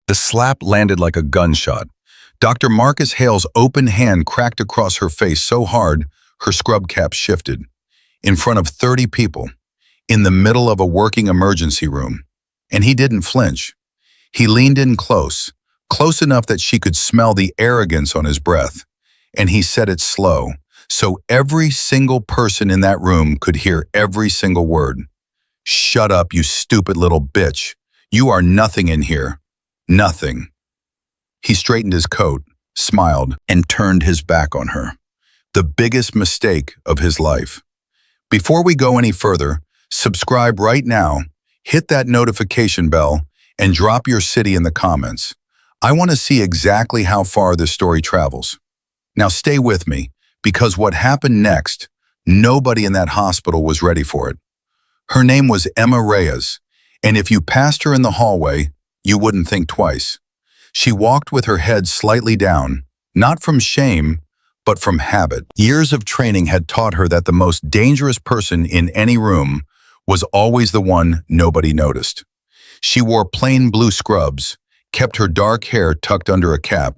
The slap landed like a gunshot. Dr. Marcus Hale's open hand cracked across her face so hard, her scrub cap shifted. In front of 30 people, in the middle of a working emergency room. And he didn't flinch. He leaned in close enough that she could smell the arrogance on his breath. And he said it slow, so every single person in that room could hear every single word. "Shut up, you stupid little bitch. You are nothing in here. Nothing." He straightened his coat, smiled, and turned his back on her. The biggest mistake of his life. Before we go any further, subscribe right now, hit that notification bell, and drop your city in the comments. I want to see exactly how far this story travels. Now stay with me, because what happened next, nobody in that hospital was ready for it. Her name was Emma Reyes, and if you passed her in the hallway, you wouldn't think twice. She walked with her head slightly down, not from shame, but from habit. Years of training had taught her that the most dangerous person in any room was always the one nobody noticed. She wore plain blue scrubs, kept her dark hair tucked under a cap,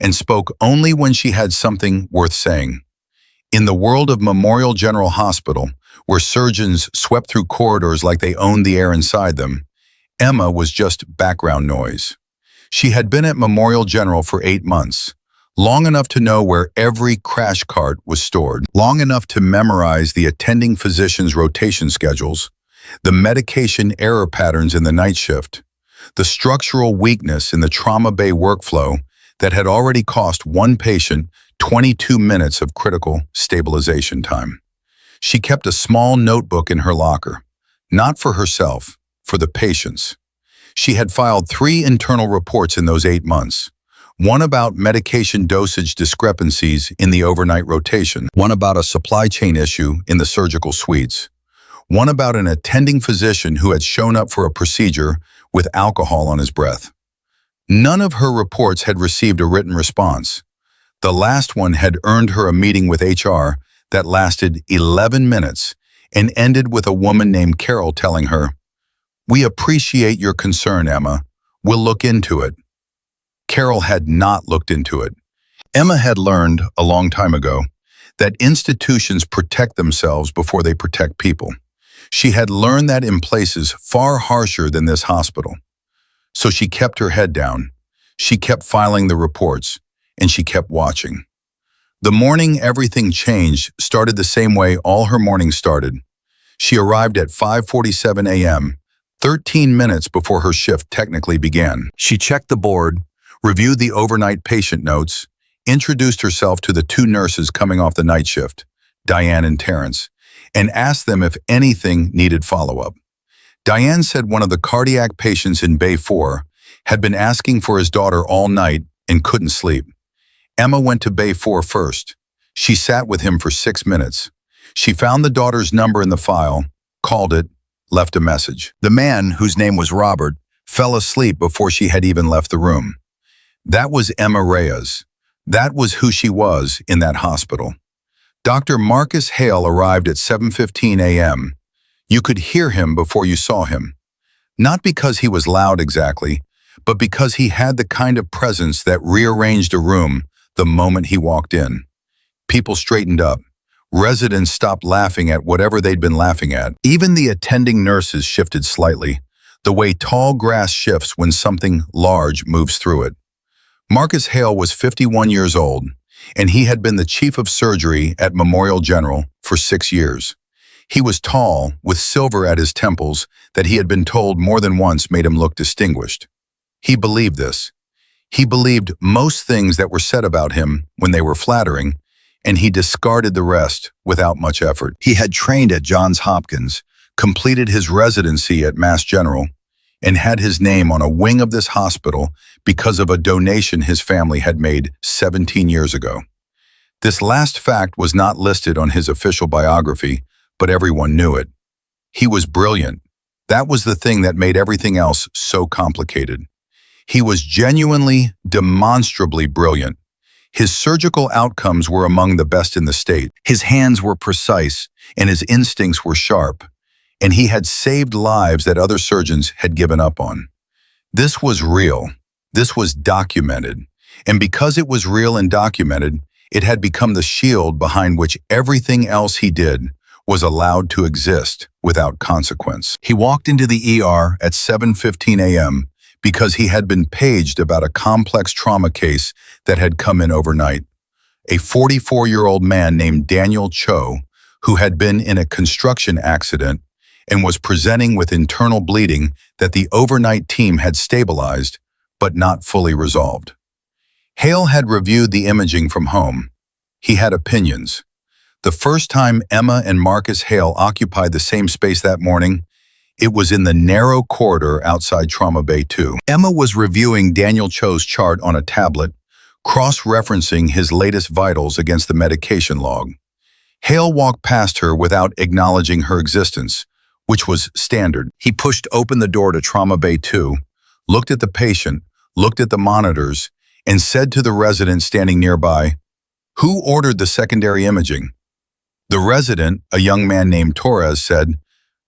and spoke only when she had something worth saying. In the world of Memorial General Hospital, where surgeons swept through corridors like they owned the air inside them, Emma was just background noise. She had been at Memorial General for 8 months, long enough to know where every crash cart was stored, long enough to memorize the attending physician's rotation schedules, the medication error patterns in the night shift, the structural weakness in the trauma bay workflow that had already cost one patient 22 minutes of critical stabilization time. She kept a small notebook in her locker, not for herself, for the patients. She had filed 3 internal reports in those 8 months. One about medication dosage discrepancies in the overnight rotation, one about a supply chain issue in the surgical suites, one about an attending physician who had shown up for a procedure with alcohol on his breath. None of her reports had received a written response. The last one had earned her a meeting with HR that lasted 11 minutes and ended with a woman named Carol telling her, "We appreciate your concern, Emma. We'll look into it." Carol had not looked into it. Emma had learned a long time ago that institutions protect themselves before they protect people. She had learned that in places far harsher than this hospital. So she kept her head down. She kept filing the reports, and she kept watching. The morning everything changed started the same way all her mornings started. She arrived at 5:47 a.m., 13 minutes before her shift technically began. She checked the board, reviewed the overnight patient notes, introduced herself to the 2 nurses coming off the night shift, Diane and Terrence, and asked them if anything needed follow-up. Diane said one of the cardiac patients in Bay 4 had been asking for his daughter all night and couldn't sleep. Emma went to Bay 4 first. She sat with him for 6 minutes. She found the daughter's number in the file, called it, left a message. The man, whose name was Robert, fell asleep before she had even left the room. That was Emma Reyes. That was who she was in that hospital. Dr. Marcus Hale arrived at 7:15 a.m. You could hear him before you saw him. Not because he was loud exactly, but because he had the kind of presence that rearranged a room the moment he walked in. People straightened up. Residents stopped laughing at whatever they'd been laughing at. Even the attending nurses shifted slightly, the way tall grass shifts when something large moves through it. Marcus Hale was 51 years old, and he had been the chief of surgery at Memorial General for 6 years. He was tall, with silver at his temples that he had been told more than once made him look distinguished. He believed this. He believed most things that were said about him when they were flattering, and he discarded the rest without much effort. He had trained at Johns Hopkins, completed his residency at Mass General, and had his name on a wing of this hospital because of a donation his family had made 17 years ago. This last fact was not listed on his official biography, but everyone knew it. He was brilliant. That was the thing that made everything else so complicated. He was genuinely, demonstrably brilliant. His surgical outcomes were among the best in the state. His hands were precise, and his instincts were sharp, and he had saved lives that other surgeons had given up on. This was real. This was documented, and because it was real and documented, it had become the shield behind which everything else he did was allowed to exist without consequence. He walked into the ER at 7:15 a.m. because he had been paged about a complex trauma case that had come in overnight. A 44-year-old man named Daniel Cho, who had been in a construction accident and was presenting with internal bleeding that the overnight team had stabilized, but not fully resolved. Hale had reviewed the imaging from home. He had opinions. The first time Emma and Marcus Hale occupied the same space that morning, it was in the narrow corridor outside Trauma Bay 2. Emma was reviewing Daniel Cho's chart on a tablet, cross-referencing his latest vitals against the medication log. Hale walked past her without acknowledging her existence, which was standard. He pushed open the door to Trauma Bay 2, looked at the patient, looked at the monitors, and said to the resident standing nearby, "Who ordered the secondary imaging?" The resident, a young man named Torres, said,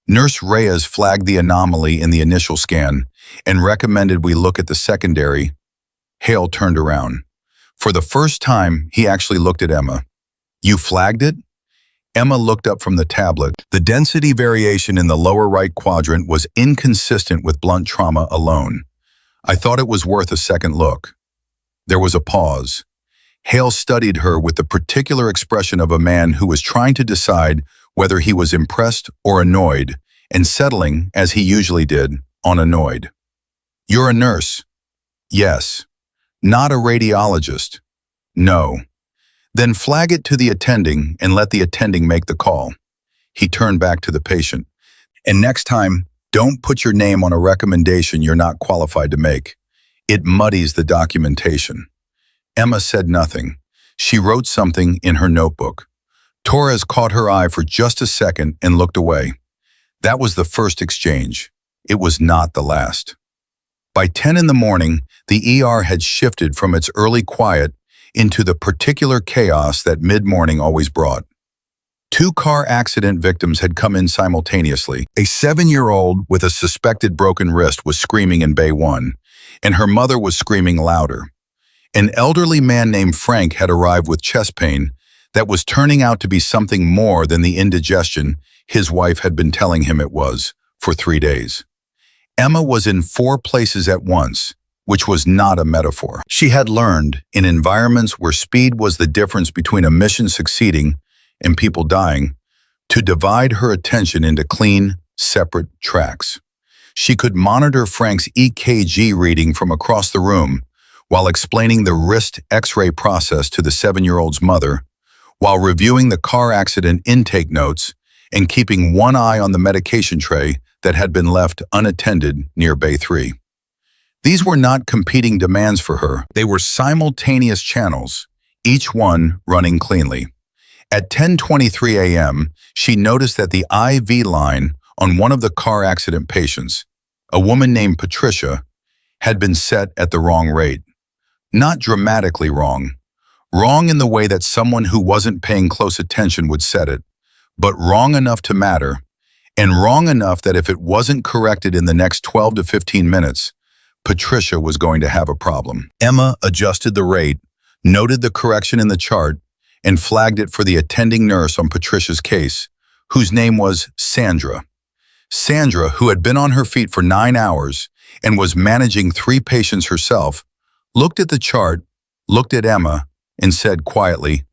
"Nurse Reyes flagged the anomaly in the initial scan and recommended we look at the secondary." Hale turned around. For the first time, he actually looked at Emma. "You flagged it?" Emma looked up from the tablet. The density variation in the lower right quadrant was inconsistent with blunt trauma alone. "I thought it was worth a second look." There was a pause. Hale studied her with the particular expression of a man who was trying to decide whether he was impressed or annoyed, and settling, as he usually did, on annoyed. "You're a nurse?" "Yes." "Not a radiologist?" "No." "Then flag it to the attending and let the attending make the call." He turned back to the patient. "And next time, don't put your name on a recommendation you're not qualified to make. It muddies the documentation." Emma said nothing. She wrote something in her notebook. Torres caught her eye for just a second and looked away. That was the first exchange. It was not the last. By 10 in the morning, the ER had shifted from its early quiet into the particular chaos that mid-morning always brought. 2 car accident victims had come in simultaneously. A 7-year-old with a suspected broken wrist was screaming in Bay 1, and her mother was screaming louder. An elderly man named Frank had arrived with chest pain that was turning out to be something more than the indigestion his wife had been telling him it was for 3 days. Emma was in 4 places at once, which was not a metaphor. She had learned, in environments where speed was the difference between a mission succeeding and people dying, to divide her attention into clean, separate tracks. She could monitor Frank's EKG reading from across the room while explaining the wrist X-ray process to the 7-year-old's mother, while reviewing the car accident intake notes and keeping one eye on the medication tray that had been left unattended near Bay 3. These were not competing demands for her. They were simultaneous channels, each one running cleanly. At 10:23 a.m., she noticed that the IV line on one of the car accident patients, a woman named Patricia, had been set at the wrong rate. Not dramatically wrong. Wrong in the way that someone who wasn't paying close attention would set it, but wrong enough to matter, and wrong enough that if it wasn't corrected in the next 12 to 15 minutes, Patricia was going to have a problem. Emma adjusted the rate, noted the correction in the chart, and flagged it for the attending nurse on Patricia's case, whose name was Sandra. Sandra, who had been on her feet for 9 hours and was managing 3 patients herself, looked at the chart, looked at Emma, and said quietly,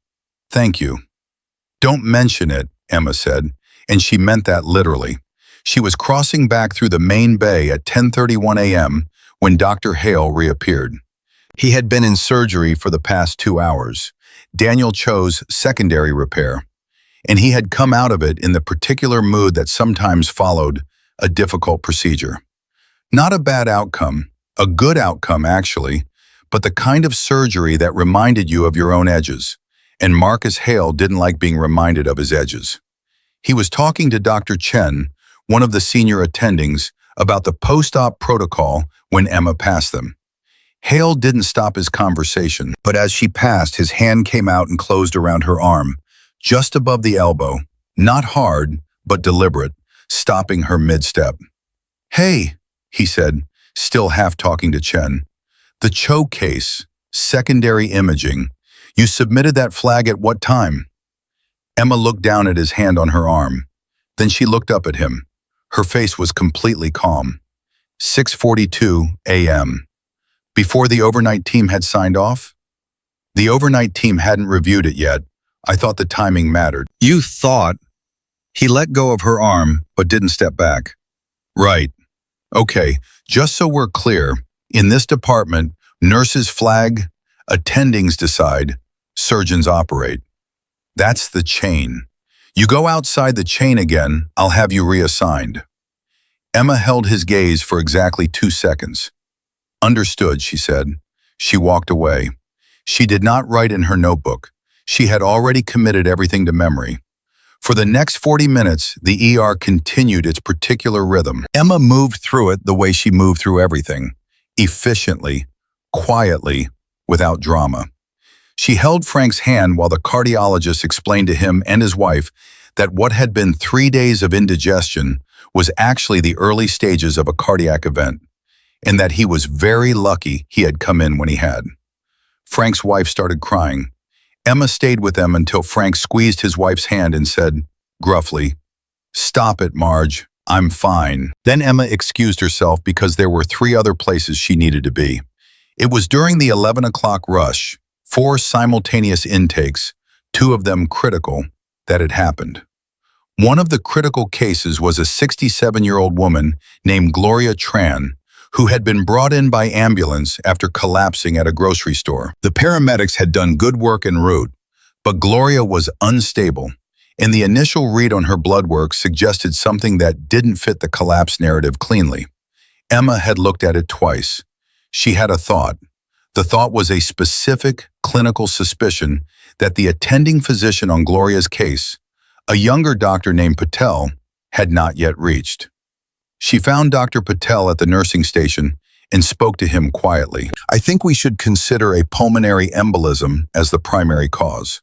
"Thank you." "Don't mention it," Emma said, and she meant that literally. She was crossing back through the main bay at 10:31 a.m. when Dr. Hale reappeared. He had been in surgery for the past 2 hours, Daniel Cho's secondary repair, and he had come out of it in the particular mood that sometimes followed a difficult procedure. Not a bad outcome, a good outcome actually, but the kind of surgery that reminded you of your own edges, and Marcus Hale didn't like being reminded of his edges. He was talking to Dr. Chen, one of the senior attendings, about the post-op protocol when Emma passed them. Hale didn't stop his conversation, but as she passed, his hand came out and closed around her arm, just above the elbow, not hard, but deliberate, stopping her mid-step. "Hey," he said, still half talking to Chen. The Cho case, secondary imaging. You submitted that flag at what time? Emma looked down at his hand on her arm. Then she looked up at him. Her face was completely calm. 6:42 a.m. Before the overnight team had signed off? The overnight team hadn't reviewed it yet. I thought the timing mattered. You thought? He let go of her arm, but didn't step back. Right. Okay, just so we're clear, in this department, nurses flag, attendings decide, surgeons operate. That's the chain. You go outside the chain again, I'll have you reassigned. Emma held his gaze for exactly 2 seconds. Understood, she said. She walked away. She did not write in her notebook. She had already committed everything to memory. For the next 40 minutes, the ER continued its particular rhythm. Emma moved through it the way she moved through everything, efficiently, quietly, without drama. She held Frank's hand while the cardiologist explained to him and his wife that what had been 3 days of indigestion was actually the early stages of a cardiac event, and that he was very lucky he had come in when he had. Frank's wife started crying. Emma stayed with them until Frank squeezed his wife's hand and said, gruffly, "Stop it, Marge. I'm fine." Then Emma excused herself because there were 3 other places she needed to be. It was during the 11 o'clock rush, 4 simultaneous intakes, 2 of them critical, that had happened. One of the critical cases was a 67-year-old woman named Gloria Tran, who had been brought in by ambulance after collapsing at a grocery store. The paramedics had done good work en route, but Gloria was unstable, and the initial read on her blood work suggested something that didn't fit the collapse narrative cleanly. Emma had looked at it twice. She had a thought. The thought was a specific clinical suspicion that the attending physician on Gloria's case, a younger doctor named Patel, had not yet reached. She found Dr. Patel at the nursing station and spoke to him quietly. "I think we should consider a pulmonary embolism as the primary cause.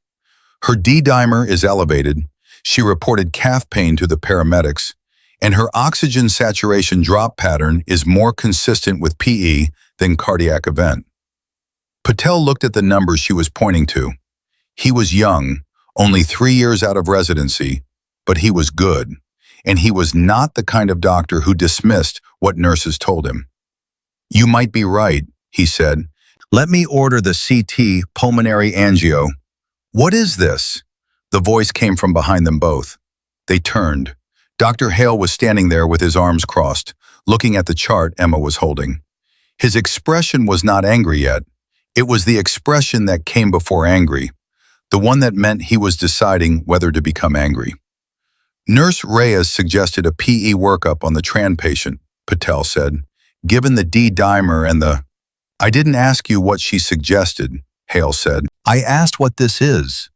Her D-dimer is elevated," she reported calf pain to the paramedics, "and her oxygen saturation drop pattern is more consistent with PE than cardiac event." Patel looked at the numbers she was pointing to. He was young, only 3 years out of residency, but he was good. And he was not the kind of doctor who dismissed what nurses told him. "You might be right," he said. "Let me order the CT pulmonary angio." "What is this?" The voice came from behind them both. They turned. Dr. Hale was standing there with his arms crossed, looking at the chart Emma was holding. His expression was not angry yet. It was the expression that came before angry, the one that meant he was deciding whether to become angry. "Nurse Reyes suggested a PE workup on the Tran patient," Patel said. "Given the D-dimer and the—" "I didn't ask you what she suggested," Hale said. "I asked what this is."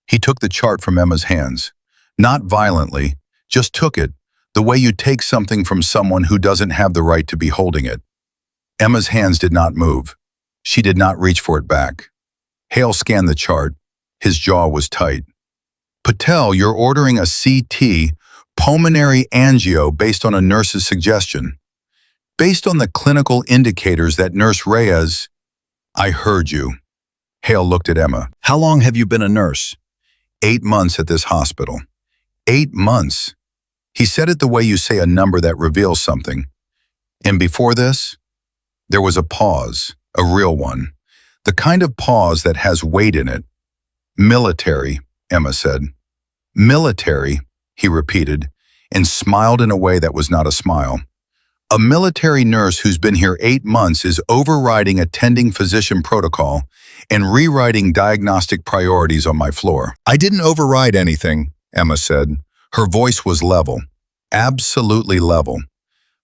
He took the chart from Emma's hands. Not violently, just took it, the way you take something from someone who doesn't have the right to be holding it. Emma's hands did not move. She did not reach for it back. Hale scanned the chart. His jaw was tight. "Patel, you're ordering a CT pulmonary angio based on a nurse's suggestion. Based on the clinical indicators that Nurse Reyes—" "I heard you." Hale looked at Emma. "How long have you been a nurse?" 8 months at this hospital." 8 months. He said it the way you say a number that reveals something. "And before this?" There was a pause, a real one. The kind of pause that has weight in it. "Military," Emma said. "Military," he repeated, and smiled in a way that was not a smile. "A military nurse who's been here 8 months is overriding attending physician protocol and rewriting diagnostic priorities on my floor." "I didn't override anything," Emma said. Her voice was level, absolutely level.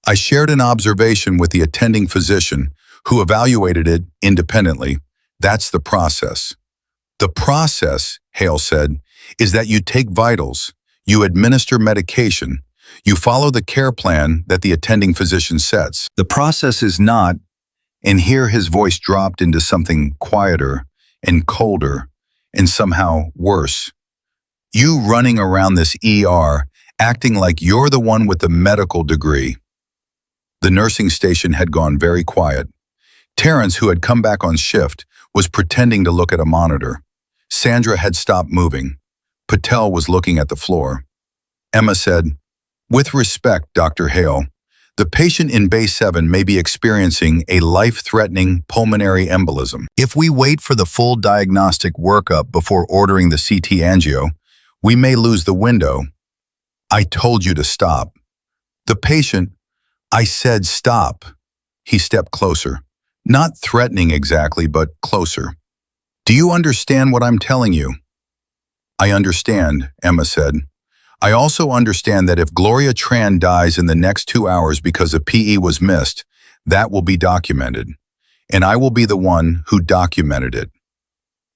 "I shared an observation with the attending physician who evaluated it independently. That's the process." "The process," Hale said, "is that you take vitals, you administer medication, you follow the care plan that the attending physician sets. The process is not," and here his voice dropped into something quieter and colder and somehow worse. "You running around this ER acting like you're the one with the medical degree." The nursing station had gone very quiet. Terrence, who had come back on shift, was pretending to look at a monitor. Sandra had stopped moving. Patel was looking at the floor. Emma said, "With respect, Dr. Hale, the patient in Bay 7 may be experiencing a life-threatening pulmonary embolism. If we wait for the full diagnostic workup before ordering the CT angio, we may lose the window." "I told you to stop." "The patient—" "I said stop." He stepped closer. Not threatening exactly, but closer. "Do you understand what I'm telling you?" "I understand," Emma said. "I also understand that if Gloria Tran dies in the next 2 hours because a PE was missed, that will be documented. And I will be the one who documented it."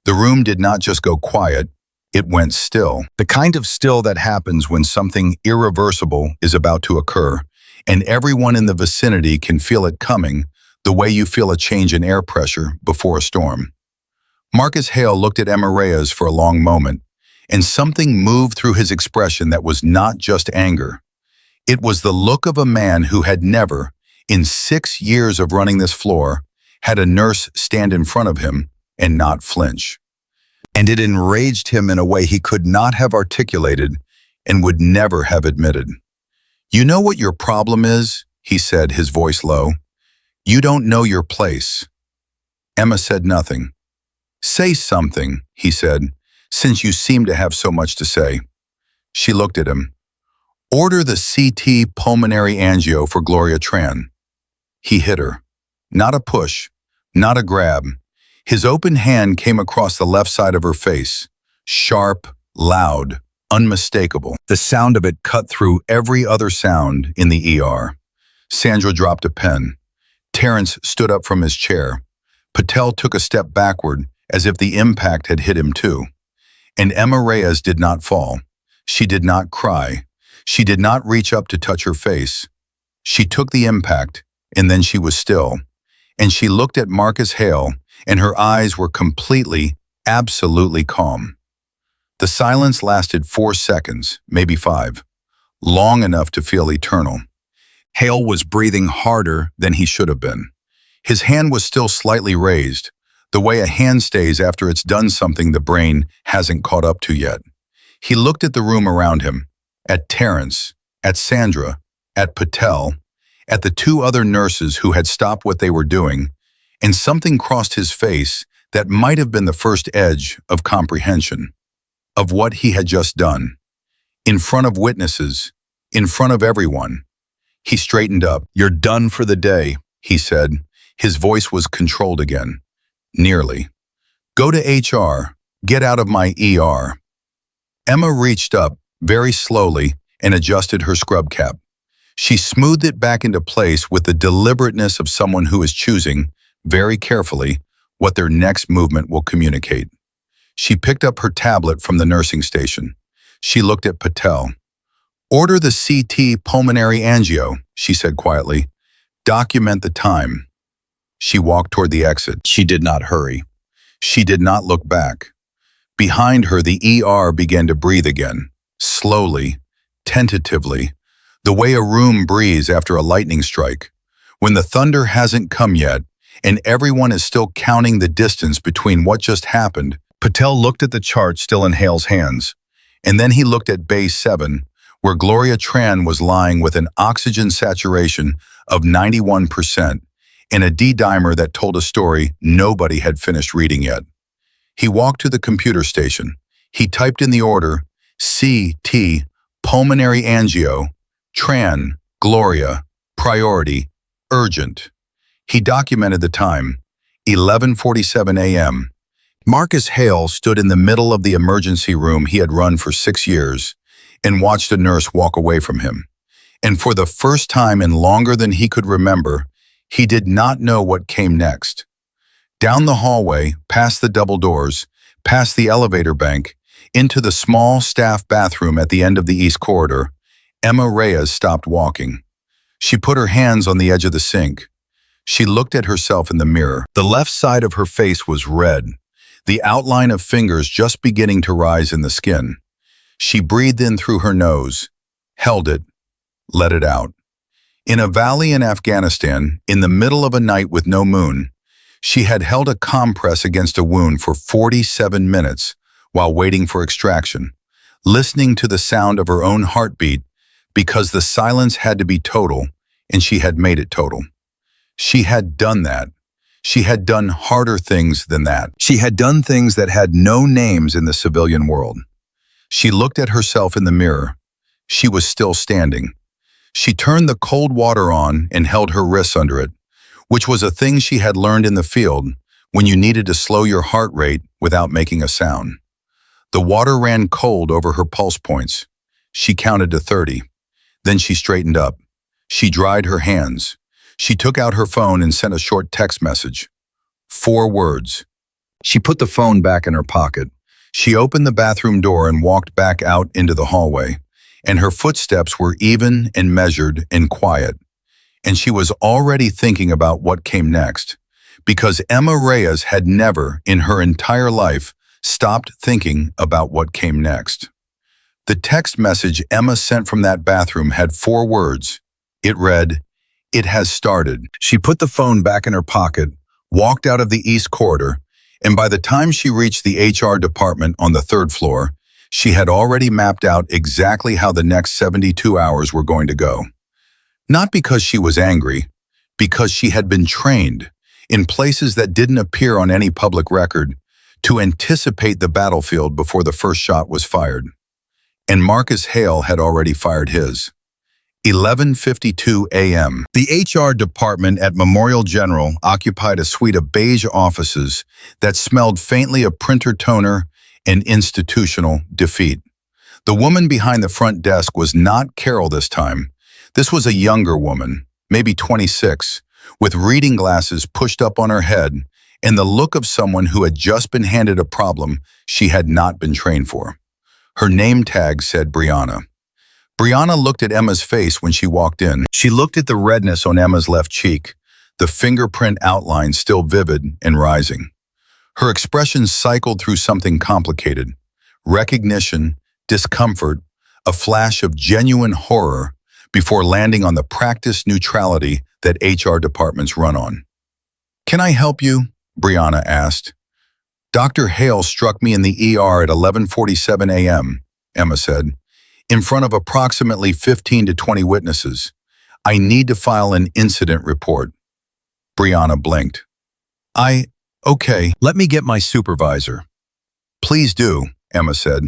The room did not just go quiet, it went still. The kind of still that happens when something irreversible is about to occur, and everyone in the vicinity can feel it coming, the way you feel a change in air pressure before a storm. Marcus Hale looked at Emma Reyes for a long moment, and something moved through his expression that was not just anger. It was the look of a man who had never, in 6 years of running this floor, had a nurse stand in front of him and not flinch. And it enraged him in a way he could not have articulated and would never have admitted. "You know what your problem is?" he said, his voice low. "You don't know your place." Emma said nothing. "Say something," he said, "since you seem to have so much to say." She looked at him. "Order the CT pulmonary angio for Gloria Tran." He hit her. Not a push, not a grab. His open hand came across the left side of her face. Sharp, loud, unmistakable. The sound of it cut through every other sound in the ER. Sandra dropped a pen. Terrence stood up from his chair. Patel took a step backward, as if the impact had hit him too. And Emma Reyes did not fall. She did not cry. She did not reach up to touch her face. She took the impact, and then she was still. And she looked at Marcus Hale, and her eyes were completely, absolutely calm. The silence lasted 4 seconds, maybe 5, long enough to feel eternal. Hale was breathing harder than he should have been. His hand was still slightly raised, the way a hand stays after it's done something the brain hasn't caught up to yet. He looked at the room around him, at Terrence, at Sandra, at Patel, at the 2 other nurses who had stopped what they were doing, and something crossed his face that might have been the first edge of comprehension, of what he had just done. In front of witnesses, in front of everyone. He straightened up. "You're done for the day," he said. His voice was controlled again. Nearly. "Go to HR. Get out of my ER." Emma reached up, very slowly, and adjusted her scrub cap. She smoothed it back into place with the deliberateness of someone who is choosing, very carefully, what their next movement will communicate. She picked up her tablet from the nursing station. She looked at Patel. "Order the CT pulmonary angio," she said quietly. "Document the time." She walked toward the exit. She did not hurry. She did not look back. Behind her, the ER began to breathe again, slowly, tentatively, the way a room breathes after a lightning strike, when the thunder hasn't come yet, and everyone is still counting the distance between what just happened. Patel looked at the chart still in Hale's hands, and then he looked at Bay 7, where Gloria Tran was lying with an oxygen saturation of 91% and a D-dimer that told a story nobody had finished reading yet. He walked to the computer station. He typed in the order, CT, pulmonary angio, Tran, Gloria, priority, urgent. He documented the time, 11:47 a.m. Marcus Hale stood in the middle of the emergency room he had run for 6 years and watched a nurse walk away from him. And for the first time in longer than he could remember, he did not know what came next. Down the hallway, past the double doors, past the elevator bank, into the small staff bathroom at the end of the east corridor, Emma Reyes stopped walking. She put her hands on the edge of the sink. She looked at herself in the mirror. The left side of her face was red, the outline of fingers just beginning to rise in the skin. She breathed in through her nose, held it, let it out. In a valley in Afghanistan, in the middle of a night with no moon, She had held a compress against a wound for 47 minutes while waiting for extraction, listening to the sound of her own heartbeat because the silence had to be total, and she had made it total. She had done that. She had done harder things than that. She had done things that had no names in the civilian world. She looked at herself in the mirror. She was still standing. She turned the cold water on and held her wrists under it, which was a thing she had learned in the field when you needed to slow your heart rate without making a sound. The water ran cold over her pulse points. She counted to 30. Then she straightened up. She dried her hands. She took out her phone and sent a short text message. 4 words. She put the phone back in her pocket. She opened the bathroom door and walked back out into the hallway, and her footsteps were even and measured and quiet. And she was already thinking about what came next, because Emma Reyes had never, in her entire life, stopped thinking about what came next. The text message Emma sent from that bathroom had 4 words. It read, "It has started." She put the phone back in her pocket, walked out of the East Corridor, and by the time she reached the HR department on the 3rd floor, she had already mapped out exactly how the next 72 hours were going to go. Not because she was angry, because she had been trained, in places that didn't appear on any public record, to anticipate the battlefield before the first shot was fired. And Marcus Hale had already fired his. 11:52 a.m. The HR department at Memorial General occupied a suite of beige offices that smelled faintly of printer toner and institutional defeat. The woman behind the front desk was not Carol this time. This was a younger woman, maybe 26, with reading glasses pushed up on her head and the look of someone who had just been handed a problem she had not been trained for. Her name tag said Brianna. Brianna looked at Emma's face when she walked in. She looked at the redness on Emma's left cheek, the fingerprint outline still vivid and rising. Her expression cycled through something complicated: recognition, discomfort, a flash of genuine horror before landing on the practiced neutrality that HR departments run on. "Can I help you?" Brianna asked. "Dr. Hale struck me in the ER at 11:47 a.m., Emma said, in front of approximately 15 to 20 witnesses. I need to file an incident report." Brianna blinked. Okay, let me get my supervisor." "Please do," Emma said.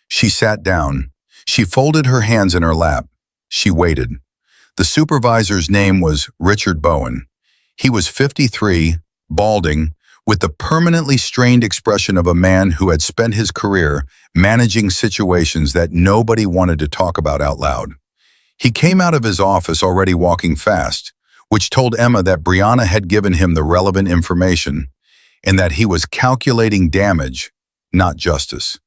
She sat down. She folded her hands in her lap. She waited. The supervisor's name was Richard Bowen. He was 53, balding, with the permanently strained expression of a man who had spent his career managing situations that nobody wanted to talk about out loud. He came out of his office already walking fast, which told Emma that Brianna had given him the relevant information and that he was calculating damage, not justice.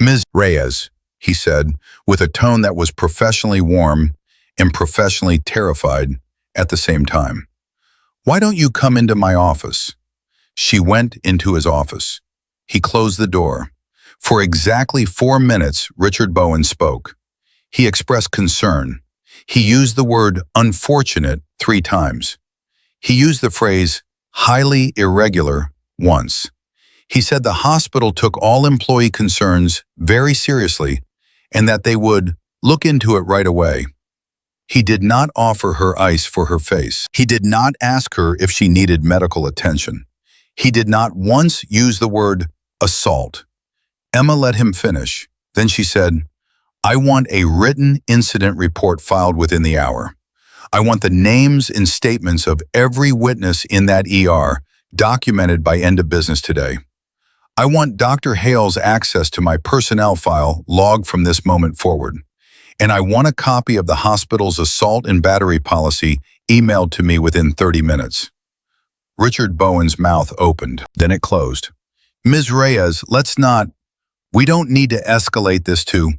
"Ms. Reyes," he said, with a tone that was professionally warm and professionally terrified at the same time. "Why don't you come into my office?" She went into his office. He closed the door. For exactly 4 minutes, Richard Bowen spoke. He expressed concern. He used the word unfortunate 3 times. He used the phrase highly irregular once. He said the hospital took all employee concerns very seriously and that they would look into it right away. He did not offer her ice for her face. He did not ask her if she needed medical attention. He did not once use the word assault. Emma let him finish. Then she said, "I want a written incident report filed within the hour. I want the names and statements of every witness in that ER documented by end of business today. I want Dr. Hale's access to my personnel file logged from this moment forward. And I want a copy of the hospital's assault and battery policy emailed to me within 30 minutes. Richard Bowen's mouth opened, then it closed. "Ms. Reyes, we don't need to escalate this to—"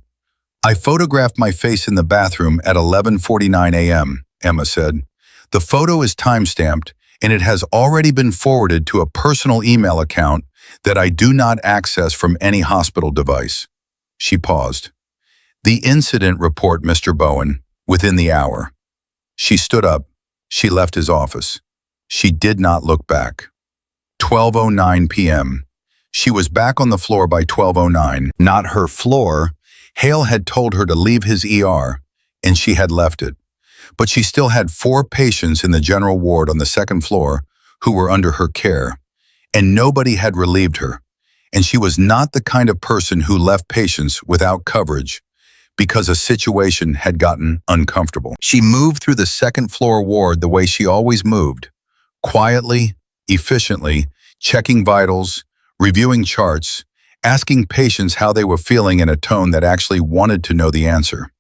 "I photographed my face in the bathroom at 11:49 a.m., Emma said. "The photo is time-stamped, and it has already been forwarded to a personal email account that I do not access from any hospital device." She paused. "The incident report, Mr. Bowen, within the hour." She stood up. She left his office. She did not look back. 12:09 p.m. She was back on the floor by 12:09. Not her floor. Hale had told her to leave his ER, and she had left it. But she still had 4 patients in the general ward on the second floor who were under her care, and nobody had relieved her. And she was not the kind of person who left patients without coverage because a situation had gotten uncomfortable. She moved through the second floor ward the way she always moved, quietly, efficiently, checking vitals, reviewing charts, asking patients how they were feeling in a tone that actually wanted to know the answer.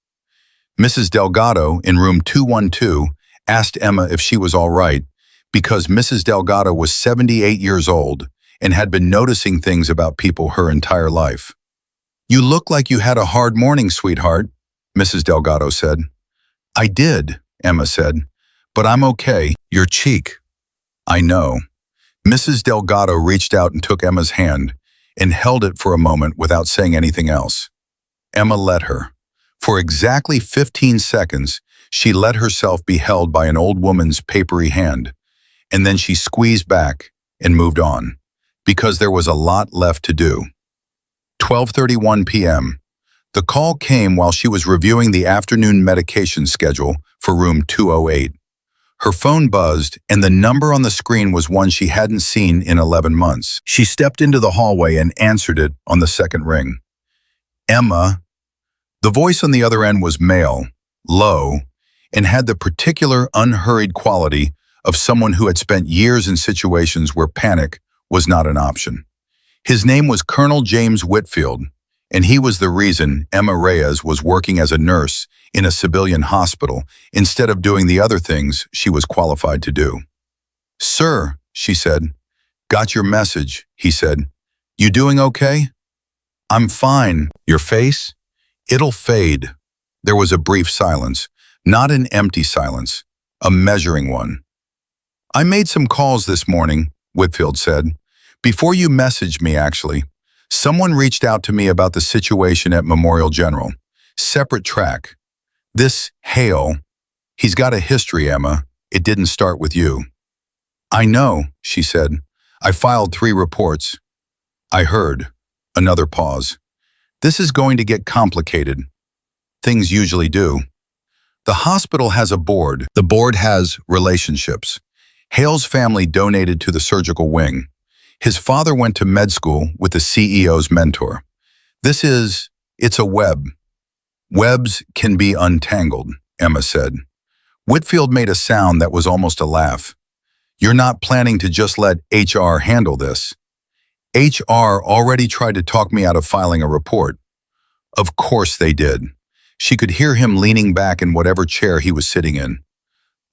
Mrs. Delgado in room 212 asked Emma if she was all right because Mrs. Delgado was 78 years old and had been noticing things about people her entire life. "You look like you had a hard morning, sweetheart," Mrs. Delgado said. "I did," Emma said, "but I'm okay." "Your cheek." "I know." Mrs. Delgado reached out and took Emma's hand and held it for a moment without saying anything else. Emma let her. For exactly 15 seconds, she let herself be held by an old woman's papery hand, and then she squeezed back and moved on, because there was a lot left to do. 12:31 p.m. The call came while she was reviewing the afternoon medication schedule for room 208. Her phone buzzed, and the number on the screen was one she hadn't seen in 11 months. She stepped into the hallway and answered it on the second ring. "Emma." The voice on the other end was male, low, and had the particular unhurried quality of someone who had spent years in situations where panic was not an option. His name was Colonel James Whitfield, and he was the reason Emma Reyes was working as a nurse in a civilian hospital instead of doing the other things she was qualified to do. "Sir," she said. "Got your message," he said. "You doing okay?" "I'm fine." "Your face?" "It'll fade." There was a brief silence, not an empty silence, a measuring one. "I made some calls this morning," Whitfield said. "Before you messaged me, actually. Someone reached out to me about the situation at Memorial General. Separate track. This Hale, he's got a history, Emma. It didn't start with you." "I know," she said. "I filed 3 reports." "I heard." Another pause. "This is going to get complicated." "Things usually do." "The hospital has a board. The board has relationships. Hale's family donated to the surgical wing. His father went to med school with the CEO's mentor. It's a web. Webs can be untangled," Emma said. Whitfield made a sound that was almost a laugh. "You're not planning to just let HR handle this?" "HR already tried to talk me out of filing a report." "Of course they did." She could hear him leaning back in whatever chair he was sitting in.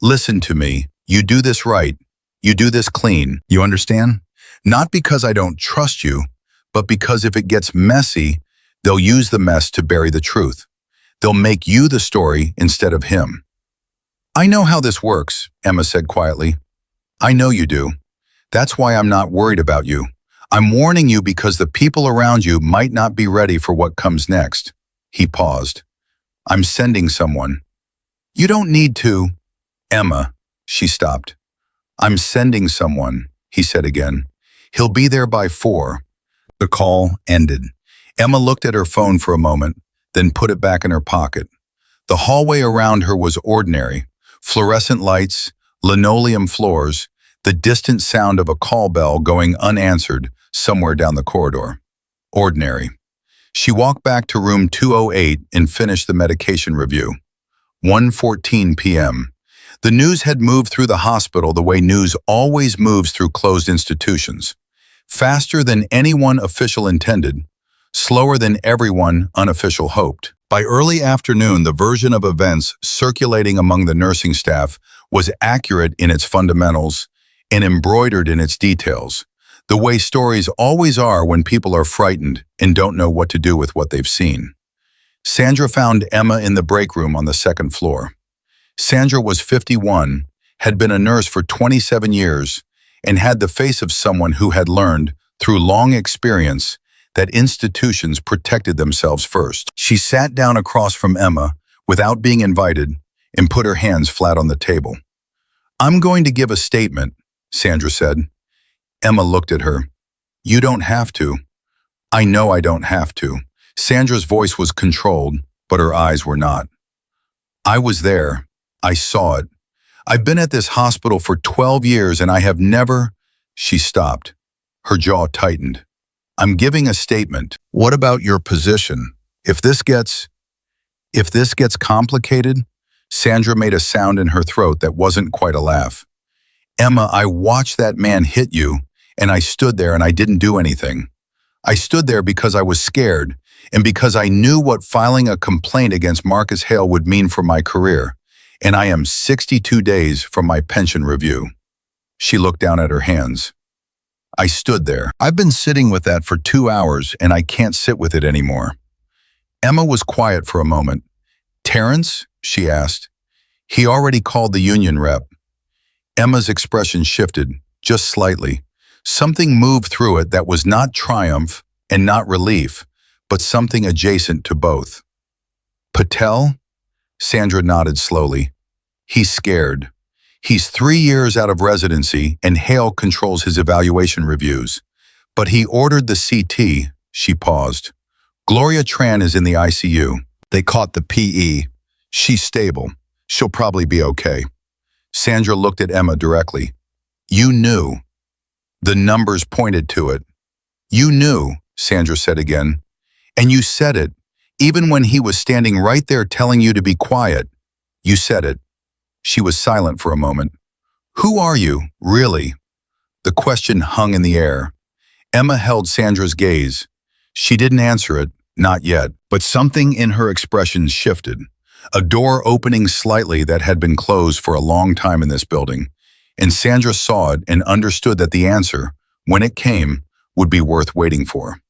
"Listen to me. You do this right. You do this clean. You understand? Not because I don't trust you, but because if it gets messy, they'll use the mess to bury the truth. They'll make you the story instead of him." "I know how this works," Emma said quietly. "I know you do. That's why I'm not worried about you. I'm warning you because the people around you might not be ready for what comes next." He paused. "I'm sending someone." "You don't need to." "Emma," she stopped. "I'm sending someone," he said again. "He'll be there by 4. The call ended. Emma looked at her phone for a moment, then put it back in her pocket. The hallway around her was ordinary. Fluorescent lights, linoleum floors, the distant sound of a call bell going unanswered somewhere down the corridor. Ordinary. She walked back to room 208 and finished the medication review. 1:14 p.m. The news had moved through the hospital the way news always moves through closed institutions. Faster than anyone official intended, slower than everyone unofficial hoped. By early afternoon, the version of events circulating among the nursing staff was accurate in its fundamentals and embroidered in its details, the way stories always are when people are frightened and don't know what to do with what they've seen. Sandra found Emma in the break room on the second floor. Sandra was 51, had been a nurse for 27 years, and had the face of someone who had learned, through long experience, that institutions protected themselves first. She sat down across from Emma without being invited and put her hands flat on the table. "I'm going to give a statement," Sandra said. Emma looked at her. You don't have to. I know I don't have to. Sandra's voice was controlled, but her eyes were not. I was there. I saw it. I've been at this hospital for 12 years and I have never... She stopped. Her jaw tightened. I'm giving a statement. What about your position? If this gets complicated, Sandra made a sound in her throat that wasn't quite a laugh. Emma, I watched that man hit you, and I stood there and I didn't do anything. I stood there because I was scared, and because I knew what filing a complaint against Marcus Hale would mean for my career, and I am 62 days from my pension review. She looked down at her hands. I stood there. I've been sitting with that for 2 hours, and I can't sit with it anymore. Emma was quiet for a moment. Terrence? She asked. He already called the union rep. Emma's expression shifted, just slightly. Something moved through it that was not triumph and not relief, but something adjacent to both. Patel? Sandra nodded slowly. He's scared. He's 3 years out of residency and Hale controls his evaluation reviews. But he ordered the CT. She paused. Gloria Tran is in the ICU. They caught the PE. She's stable. She'll probably be okay. Sandra looked at Emma directly. You knew. The numbers pointed to it. You knew, Sandra said again. And you said it, even when he was standing right there telling you to be quiet. You said it. She was silent for a moment. Who are you, really? The question hung in the air. Emma held Sandra's gaze. She didn't answer it, not yet, but something in her expression shifted. A door opening slightly that had been closed for a long time in this building, and Sandra saw it and understood that the answer, when it came, would be worth waiting for.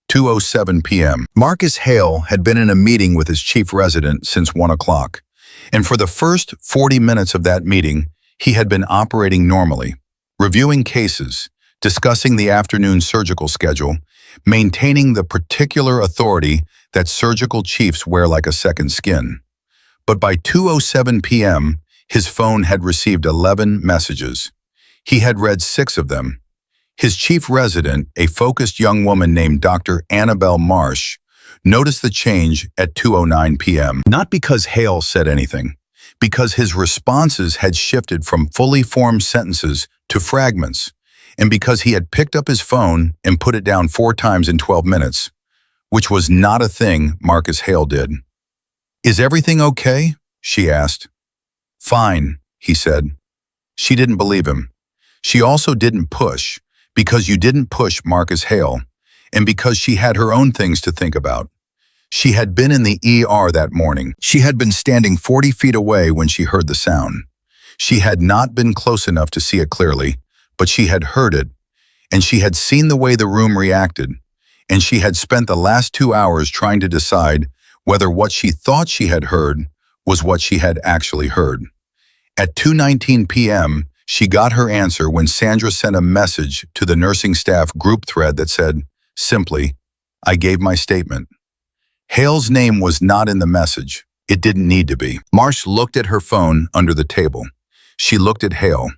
2:07 p.m. Marcus Hale had been in a meeting with his chief resident since 1 o'clock, and for the first 40 minutes of that meeting, he had been operating normally, reviewing cases, discussing the afternoon surgical schedule, maintaining the particular authority that surgical chiefs wear like a second skin. But by 2:07 p.m., his phone had received 11 messages. He had read 6 of them. His chief resident, a focused young woman named Dr. Annabelle Marsh, noticed the change at 2:09 p.m. Not because Hale said anything, because his responses had shifted from fully formed sentences to fragments, and because he had picked up his phone and put it down 4 times in 12 minutes, which was not a thing Marcus Hale did. Is everything okay? She asked. Fine, he said. She didn't believe him. She also didn't push, because you didn't push Marcus Hale, and because she had her own things to think about. She had been in the ER that morning. She had been standing 40 feet away when she heard the sound. She had not been close enough to see it clearly, but she had heard it, and she had seen the way the room reacted, and she had spent the last 2 hours trying to decide whether what she thought she had heard was what she had actually heard. At 2:19 p.m., she got her answer when Sandra sent a message to the nursing staff group thread that said, simply, I gave my statement. Hale's name was not in the message. It didn't need to be. Marsh looked at her phone under the table. She looked at Hale.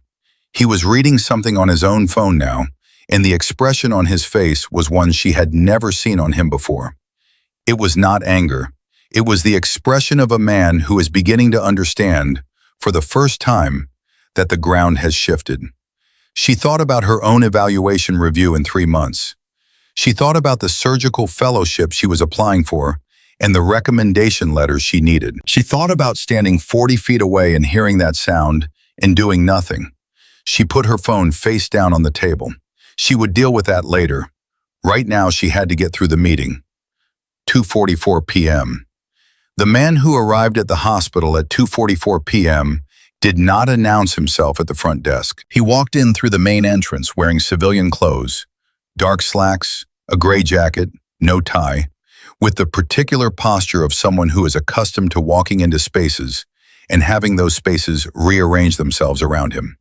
He was reading something on his own phone now, and the expression on his face was one she had never seen on him before. It was not anger. It was the expression of a man who is beginning to understand, for the first time, that the ground has shifted. She thought about her own evaluation review in 3 months. She thought about the surgical fellowship she was applying for and the recommendation letters she needed. She thought about standing 40 feet away and hearing that sound and doing nothing. She put her phone face down on the table. She would deal with that later. Right now, she had to get through the meeting. 2:44 p.m. The man who arrived at the hospital at 2:44 p.m. did not announce himself at the front desk. He walked in through the main entrance wearing civilian clothes, dark slacks, a gray jacket, no tie, with the particular posture of someone who is accustomed to walking into spaces and having those spaces rearrange themselves around him.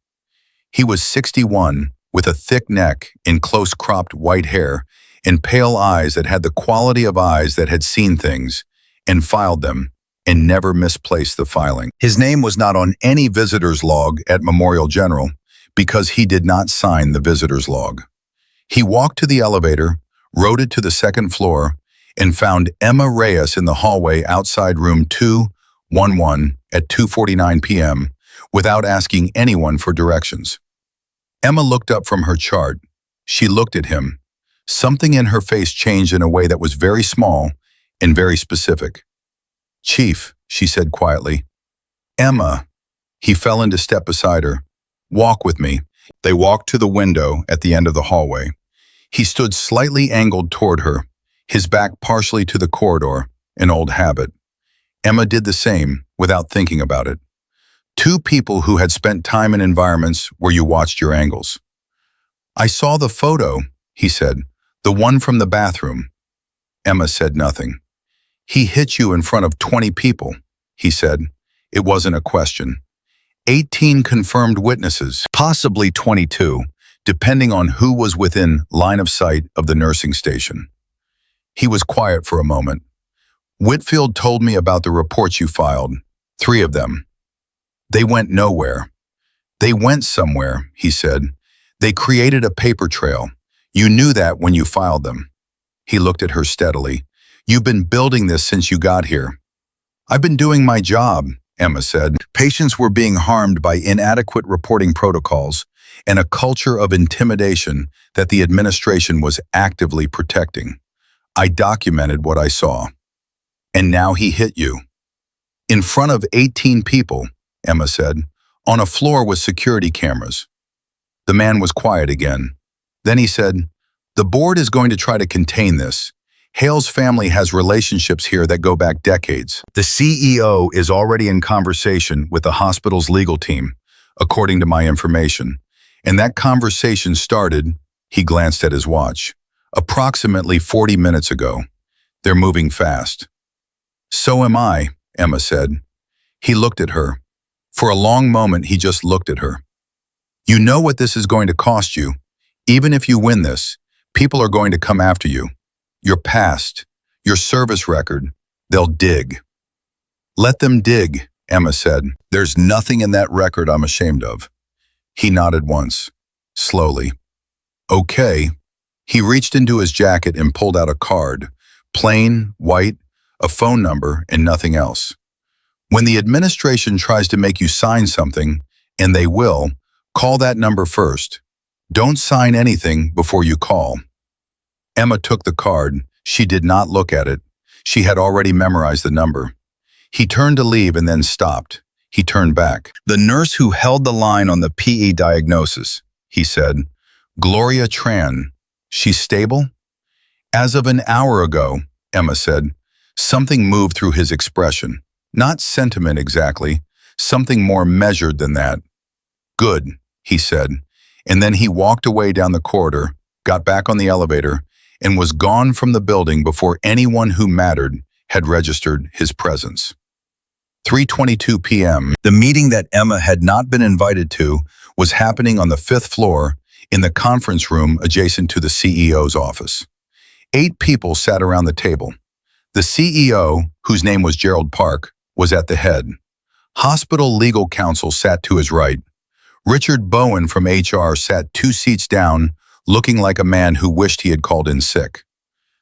He was 61, with a thick neck and close-cropped white hair and pale eyes that had the quality of eyes that had seen things and filed them and never misplaced the filing. His name was not on any visitor's log at Memorial General because he did not sign the visitor's log. He walked to the elevator, rode it to the second floor, and found Emma Reyes in the hallway outside room 211 at 2:49 p.m. without asking anyone for directions. Emma looked up from her chart. She looked at him. Something in her face changed in a way that was very small and very specific. "Chief," she said quietly. "Emma." He fell into step beside her. "Walk with me." They walked to the window at the end of the hallway. He stood slightly angled toward her, his back partially to the corridor, an old habit. Emma did the same, without thinking about it. Two people who had spent time in environments where you watched your angles. "I saw the photo," he said, "the one from the bathroom." Emma said nothing. "He hit you in front of 20 people," he said. It wasn't a question. 18 confirmed witnesses, possibly 22, depending on who was within line of sight of the nursing station. He was quiet for a moment. "Whitfield told me about the reports you filed, 3 of them. They went nowhere." "They went somewhere," he said. "They created a paper trail. You knew that when you filed them." He looked at her steadily. "You've been building this since you got here." "I've been doing my job," Emma said. Patients were being harmed by inadequate reporting protocols and a culture of intimidation that the administration was actively protecting. "I documented what I saw." "And now he hit you." "In front of 18 people," Emma said, "on a floor with security cameras." The man was quiet again. Then he said, "The board is going to try to contain this. Hale's family has relationships here that go back decades. The CEO is already in conversation with the hospital's legal team, according to my information. And that conversation started," he glanced at his watch, "approximately 40 minutes ago. They're moving fast." "So am I," Emma said. He looked at her. For a long moment, he just looked at her. "You know what this is going to cost you. Even if you win this, people are going to come after you. Your past, your service record, they'll dig." "Let them dig," Emma said. "There's nothing in that record I'm ashamed of." He nodded once, slowly. "Okay." He reached into his jacket and pulled out a card, plain, white, a phone number, and nothing else. "When the administration tries to make you sign something, and they will, call that number first. Don't sign anything before you call." Emma took the card. She did not look at it. She had already memorized the number. He turned to leave and then stopped. He turned back. "The nurse who held the line on the PE diagnosis," he said. "Gloria Tran. She's stable?" "As of an hour ago," Emma said. Something moved through his expression. Not sentiment exactly, something more measured than that. "Good," he said. And then he walked away down the corridor, got back on the elevator, and was gone from the building before anyone who mattered had registered his presence. 3:22 p.m. The meeting that Emma had not been invited to was happening on the 5th floor in the conference room adjacent to the CEO's office. 8 people sat around the table. The CEO, whose name was Gerald Park, was at the head. Hospital legal counsel sat to his right. Richard Bowen from HR sat 2 seats down, looking like a man who wished he had called in sick.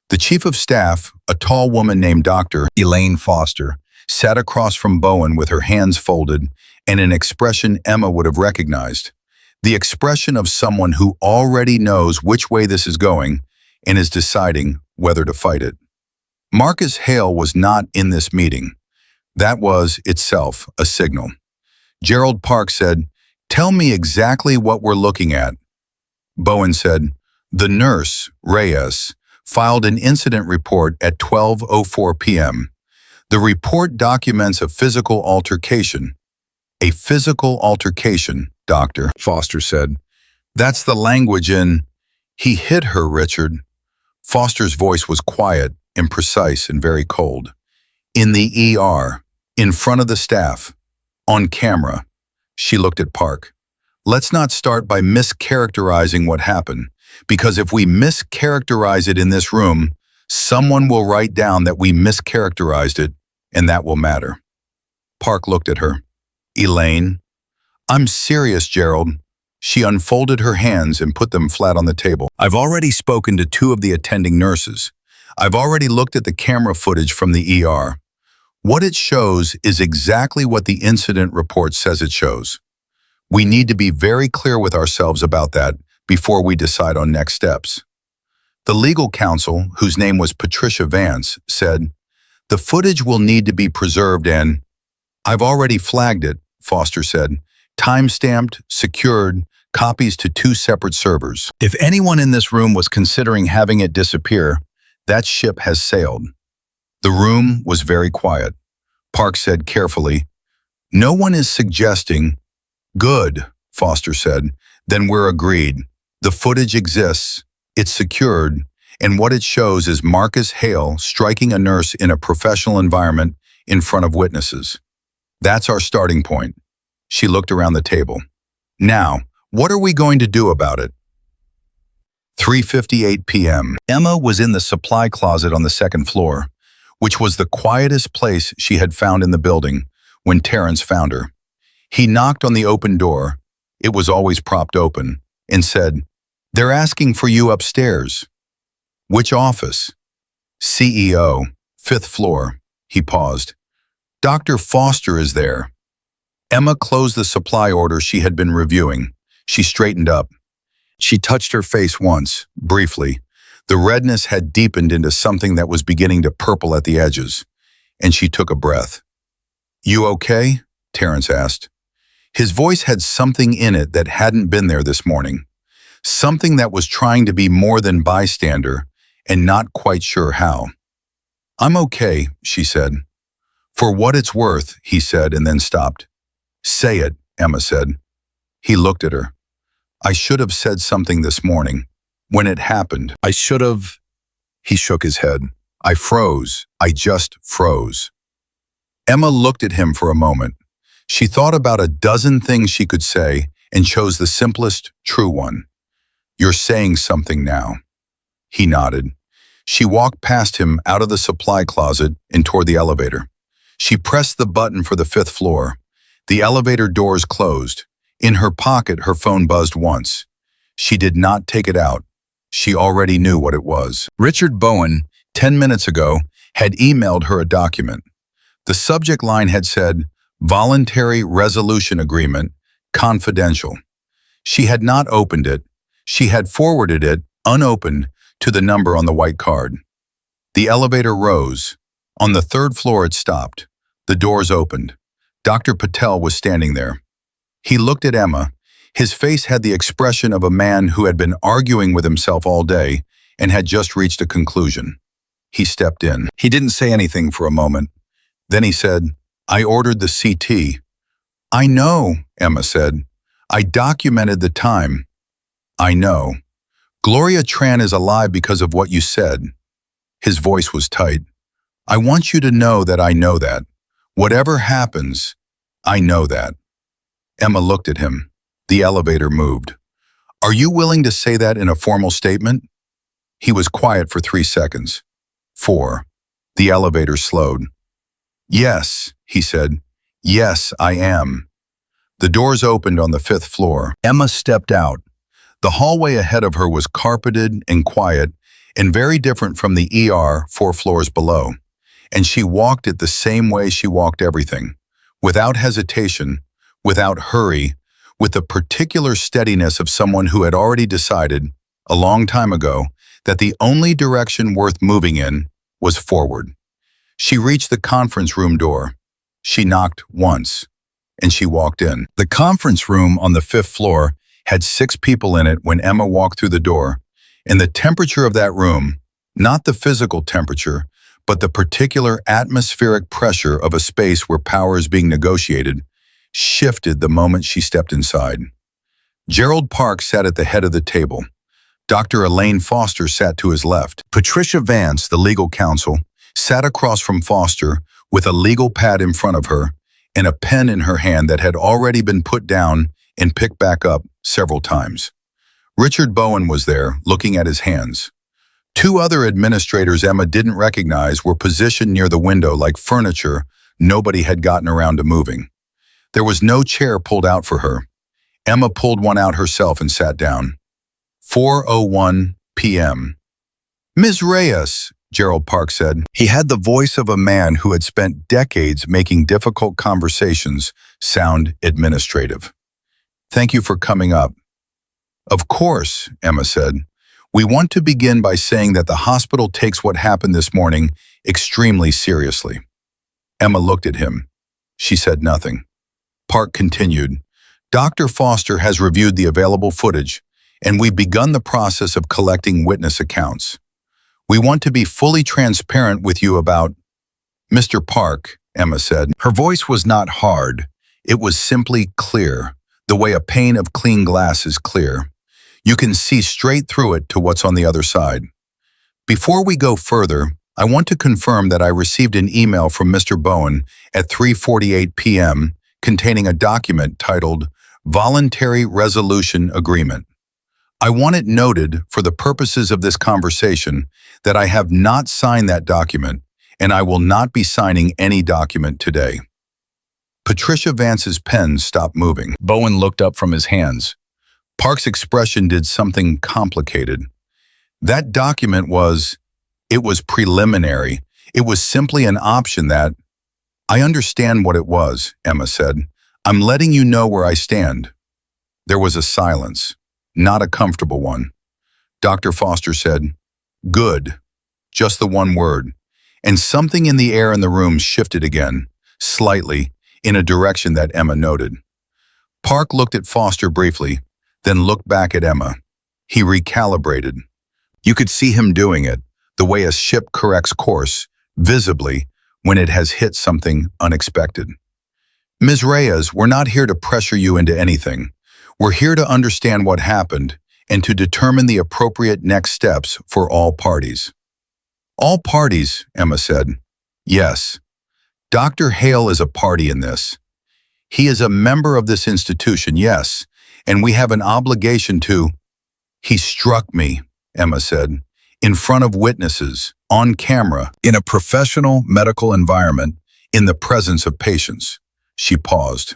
The chief of staff, a tall woman named Dr. Elaine Foster, sat across from Bowen with her hands folded and an expression Emma would have recognized. The expression of someone who already knows which way this is going and is deciding whether to fight it. Marcus Hale was not in this meeting. That was, itself, a signal. Gerald Park said, "Tell me exactly what we're looking at." Bowen said, "The nurse, Reyes, filed an incident report at 12:04 p.m. The report documents a physical altercation." "A physical altercation, Doctor," Foster said. "That's the language in—" "He hit her, Richard." Foster's voice was quiet, imprecise, and very cold. "In the ER, in front of the staff, on camera." She looked at Park. "Let's not start by mischaracterizing what happened, because if we mischaracterize it in this room, someone will write down that we mischaracterized it, and that will matter." Park looked at her. "Elaine." "I'm serious, Gerald. She unfolded her hands and put them flat on the table. I've already spoken to 2 of the attending nurses. I've already looked at the camera footage from the ER. What it shows is exactly what the incident report says it shows. We need to be very clear with ourselves about that before we decide on next steps. The legal counsel, whose name was Patricia Vance, said, "The footage will need to be preserved and—" "I've already flagged it," Foster said. "Time-stamped, secured, copies to 2 separate servers. If anyone in this room was considering having it disappear, that ship has sailed." The room was very quiet. Park said carefully, "No one is suggesting—" "Good," Foster said. "Then we're agreed. The footage exists, it's secured, and what it shows is Marcus Hale striking a nurse in a professional environment in front of witnesses. That's our starting point." She looked around the table. "Now, what are we going to do about it?" 3:58 p.m. Emma was in the supply closet on the 2nd floor, which was the quietest place she had found in the building when Terrence found her. He knocked on the open door, it was always propped open, and said, "They're asking for you upstairs." "Which office?" "CEO, 5th floor." He paused. "Dr. Foster is there." Emma closed the supply order she had been reviewing. She straightened up. She touched her face once, briefly. The redness had deepened into something that was beginning to purple at the edges, and she took a breath. "You okay?" Terrence asked. His voice had something in it that hadn't been there this morning. Something that was trying to be more than bystander and not quite sure how. "I'm okay," she said. "For what it's worth," he said and then stopped. "Say it," Emma said. He looked at her. "I should have said something this morning. When it happened, I should have—" He shook his head. "I froze. I just froze." Emma looked at him for a moment. She thought about a dozen things she could say and chose the simplest, true one. "You're saying something now." He nodded. She walked past him out of the supply closet and toward the elevator. She pressed the button for the 5th floor. The elevator doors closed. In her pocket, her phone buzzed once. She did not take it out. She already knew what it was. Richard Bowen, 10 minutes ago, had emailed her a document. The subject line had said, "Voluntary Resolution Agreement, Confidential." She had not opened it. She had forwarded it, unopened, to the number on the white card. The elevator rose. On the 3rd floor it stopped. The doors opened. Dr. Patel was standing there. He looked at Emma. His face had the expression of a man who had been arguing with himself all day and had just reached a conclusion. He stepped in. He didn't say anything for a moment. Then he said, "I ordered the CT." "I know," Emma said. "I documented the time." "I know. Gloria Tran is alive because of what you said." His voice was tight. "I want you to know that I know that. Whatever happens, I know that." Emma looked at him. The elevator moved. "Are you willing to say that in a formal statement?" He was quiet for 3 seconds. 4. The elevator slowed. "Yes," he said. "Yes, I am." The doors opened on the 5th floor. Emma stepped out. The hallway ahead of her was carpeted and quiet and very different from the ER 4 floors below. And she walked it the same way she walked everything, without hesitation, without hurry, with the particular steadiness of someone who had already decided, a long time ago, that the only direction worth moving in was forward. She reached the conference room door. She knocked once, and she walked in. The conference room on the 5th floor had 6 people in it when Emma walked through the door, and the temperature of that room, not the physical temperature, but the particular atmospheric pressure of a space where power is being negotiated, shifted the moment she stepped inside. Gerald Park sat at the head of the table. Dr. Elaine Foster sat to his left. Patricia Vance, the legal counsel, sat across from Foster with a legal pad in front of her and a pen in her hand that had already been put down and picked back up several times. Richard Bowen was there, looking at his hands. 2 other administrators Emma didn't recognize were positioned near the window like furniture nobody had gotten around to moving. There was no chair pulled out for her. Emma pulled one out herself and sat down. 4:01 p.m. "Ms. Reyes," Gerald Park said. He had the voice of a man who had spent decades making difficult conversations sound administrative. "Thank you for coming up." "Of course," Emma said. "We want to begin by saying that the hospital takes what happened this morning extremely seriously." Emma looked at him. She said nothing. Park continued. "Dr. Foster has reviewed the available footage, and we've begun the process of collecting witness accounts. We want to be fully transparent with you about—" "Mr. Park," Emma said. Her voice was not hard. It was simply clear, the way a pane of clean glass is clear. You can see straight through it to what's on the other side. "Before we go further, I want to confirm that I received an email from Mr. Bowen at 3:48 p.m. containing a document titled Voluntary Resolution Agreement. I want it noted for the purposes of this conversation that I have not signed that document, and I will not be signing any document today." Patricia Vance's pen stopped moving. Bowen looked up from his hands. Park's expression did something complicated. That document it was preliminary. It was simply an option that— "I understand what it was," Emma said. "I'm letting you know where I stand." There was a silence, not a comfortable one. Dr. Foster said, "Good," just the one word, and something in the air in the room shifted again, slightly, in a direction that Emma noted. Park looked at Foster briefly, then looked back at Emma. He recalibrated. You could see him doing it, the way a ship corrects course, visibly, when it has hit something unexpected. "Ms. Reyes, we're not here to pressure you into anything. We're here to understand what happened and to determine the appropriate next steps for all parties." "All parties," Emma said. "Yes. Dr. Hale is a party in this. He is a member of this institution, yes, and we have an obligation to—" "He struck me," Emma said, "in front of witnesses, on camera, in a professional medical environment, in the presence of patients." She paused.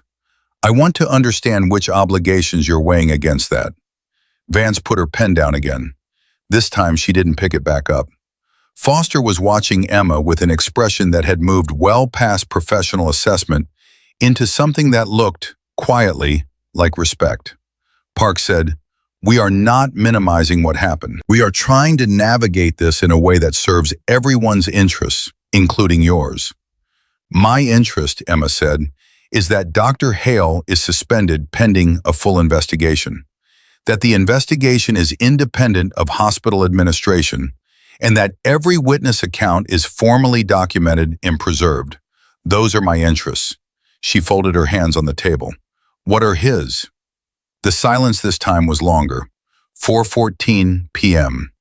"I want to understand which obligations you're weighing against that." Vance put her pen down again. This time she didn't pick it back up. Foster was watching Emma with an expression that had moved well past professional assessment into something that looked, quietly, like respect. Park said, "We are not minimizing what happened. We are trying to navigate this in a way that serves everyone's interests, including yours." "My interest," Emma said, "is that Dr. Hale is suspended pending a full investigation, that the investigation is independent of hospital administration, and that every witness account is formally documented and preserved. Those are my interests." She folded her hands on the table. "What are his?" The silence this time was longer. 4:14 p.m.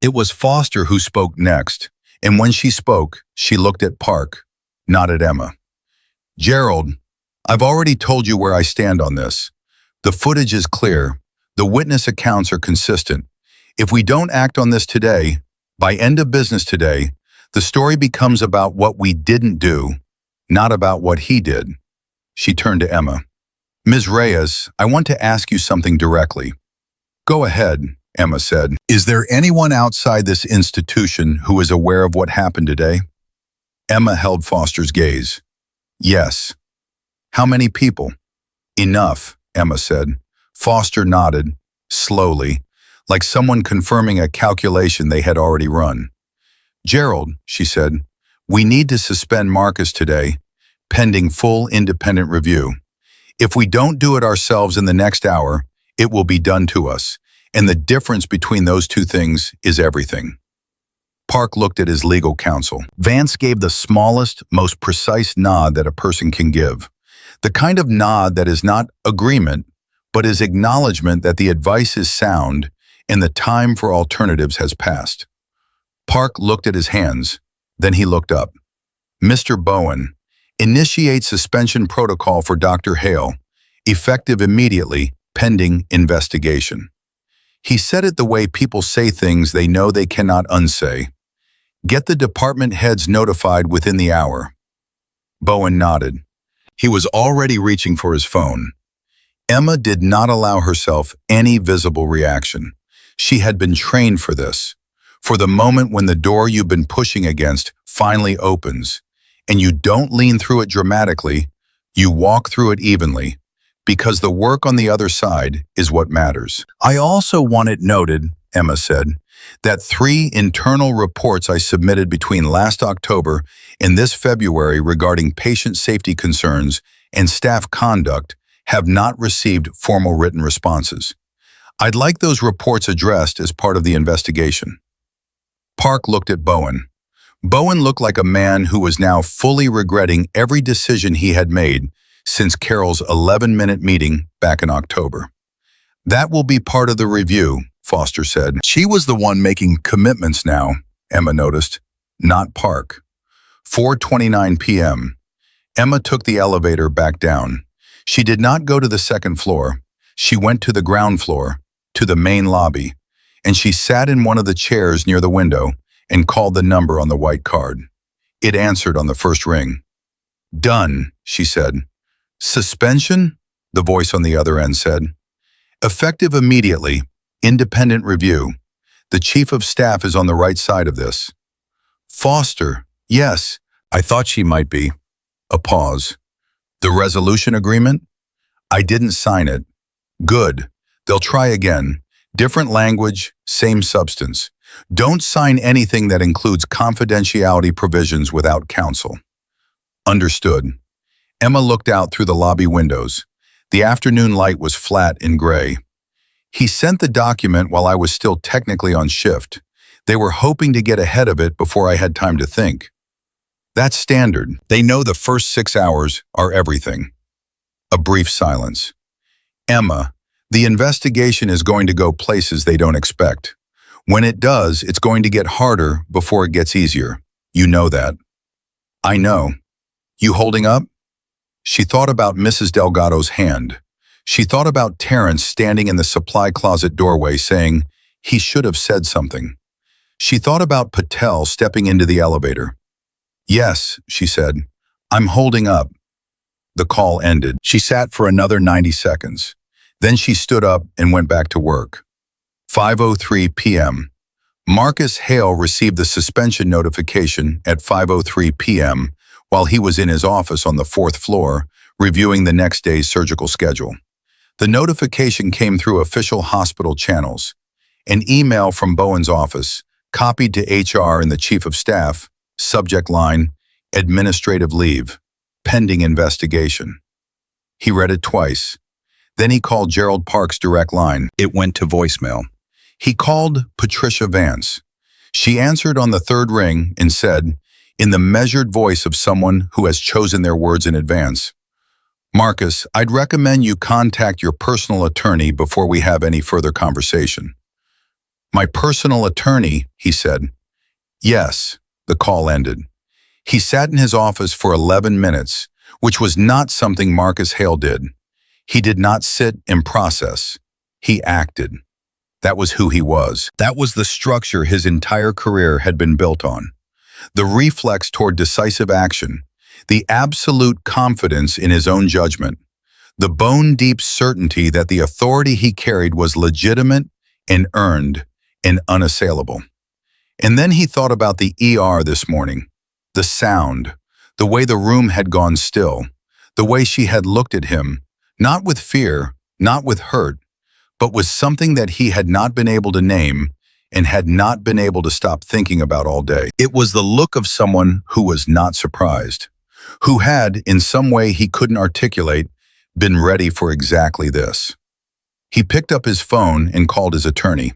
It was Foster who spoke next, and when she spoke, she looked at Park, not at Emma. "Gerald, I've already told you where I stand on this. The footage is clear. The witness accounts are consistent. If we don't act on this today, by end of business today, the story becomes about what we didn't do, not about what he did." She turned to Emma. "Ms. Reyes, I want to ask you something directly." "Go ahead," Emma said. "Is there anyone outside this institution who is aware of what happened today?" Emma held Foster's gaze. "Yes." "How many people?" "Enough," Emma said. Foster nodded, slowly, like someone confirming a calculation they had already run. "Gerald," she said, "we need to suspend Marcus today, pending full independent review. If we don't do it ourselves in the next hour, it will be done to us, and the difference between those two things is everything." Park looked at his legal counsel. Vance gave the smallest, most precise nod that a person can give. The kind of nod that is not agreement, but is acknowledgement that the advice is sound and the time for alternatives has passed. Park looked at his hands, then he looked up. "Mr. Bowen, initiate suspension protocol for Dr. Hale, effective immediately, pending investigation." He said it the way people say things they know they cannot unsay. "Get the department heads notified within the hour." Bowen nodded. He was already reaching for his phone. Emma did not allow herself any visible reaction. She had been trained for this, for the moment when the door you've been pushing against finally opens, and you don't lean through it dramatically, you walk through it evenly, because the work on the other side is what matters. I also want it noted, Emma said, that 3 internal reports I submitted between last October and this February regarding patient safety concerns and staff conduct have not received formal written responses. I'd like those reports addressed as part of the investigation. Park looked at Bowen. Bowen looked like a man who was now fully regretting every decision he had made since Carol's 11-minute meeting back in October. That will be part of the review, Foster said. She was the one making commitments now, Emma noticed, not Park. 4:29 p.m. Emma took the elevator back down. She did not go to the second floor. She went to the ground floor, to the main lobby, and she sat in one of the chairs near the window and called the number on the white card. It answered on the first ring. "Done," she said. "Suspension?" the voice on the other end said. "Effective immediately. Independent review. The chief of staff is on the right side of this." "Foster, yes, I thought she might be." A pause. "The resolution agreement?" "I didn't sign it." "Good. They'll try again. Different language, same substance. Don't sign anything that includes confidentiality provisions without counsel." "Understood." Emma looked out through the lobby windows. The afternoon light was flat and gray. "He sent the document while I was still technically on shift. They were hoping to get ahead of it before I had time to think. That's standard. They know the first 6 hours are everything." A brief silence. "Emma, the investigation is going to go places they don't expect. When it does, it's going to get harder before it gets easier. You know that." "I know. You holding up?" She thought about Mrs. Delgado's hand. She thought about Terrence standing in the supply closet doorway saying, he should have said something. She thought about Patel stepping into the elevator. "Yes," she said. "I'm holding up." The call ended. She sat for another 90 seconds. Then she stood up and went back to work. 5:03 p.m. Marcus Hale received the suspension notification at 5:03 p.m. while he was in his office on the 4th floor, reviewing the next day's surgical schedule. The notification came through official hospital channels. An email from Bowen's office, copied to HR and the Chief of Staff, subject line, "Administrative leave, pending investigation." He read it twice. Then he called Gerald Park's direct line. It went to voicemail. He called Patricia Vance. She answered on the 3rd ring and said, in the measured voice of someone who has chosen their words in advance, "Marcus, I'd recommend you contact your personal attorney before we have any further conversation." "My personal attorney," he said. "Yes." The call ended. He sat in his office for 11 minutes, which was not something Marcus Hale did. He did not sit and process. He acted. That was who he was. That was the structure his entire career had been built on. The reflex toward decisive action, the absolute confidence in his own judgment, the bone-deep certainty that the authority he carried was legitimate and earned and unassailable. And then he thought about the ER this morning, the sound, the way the room had gone still, the way she had looked at him, not with fear, not with hurt, but with something that he had not been able to name and had not been able to stop thinking about all day. It was the look of someone who was not surprised, who had, in some way he couldn't articulate, been ready for exactly this. He picked up his phone and called his attorney.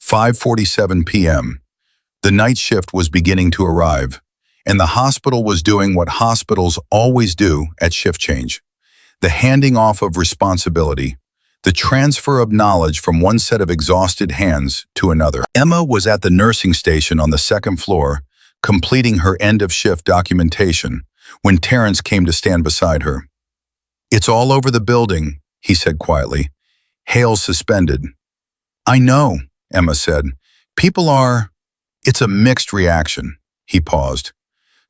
5:47 p.m. The night shift was beginning to arrive, and the hospital was doing what hospitals always do at shift change, the handing off of responsibility, the transfer of knowledge from one set of exhausted hands to another. Emma was at the nursing station on the 2nd floor, completing her end-of-shift documentation, when Terrence came to stand beside her. "It's all over the building," he said quietly. "Hale suspended." "I know," Emma said. "People are..." "It's a mixed reaction." He paused.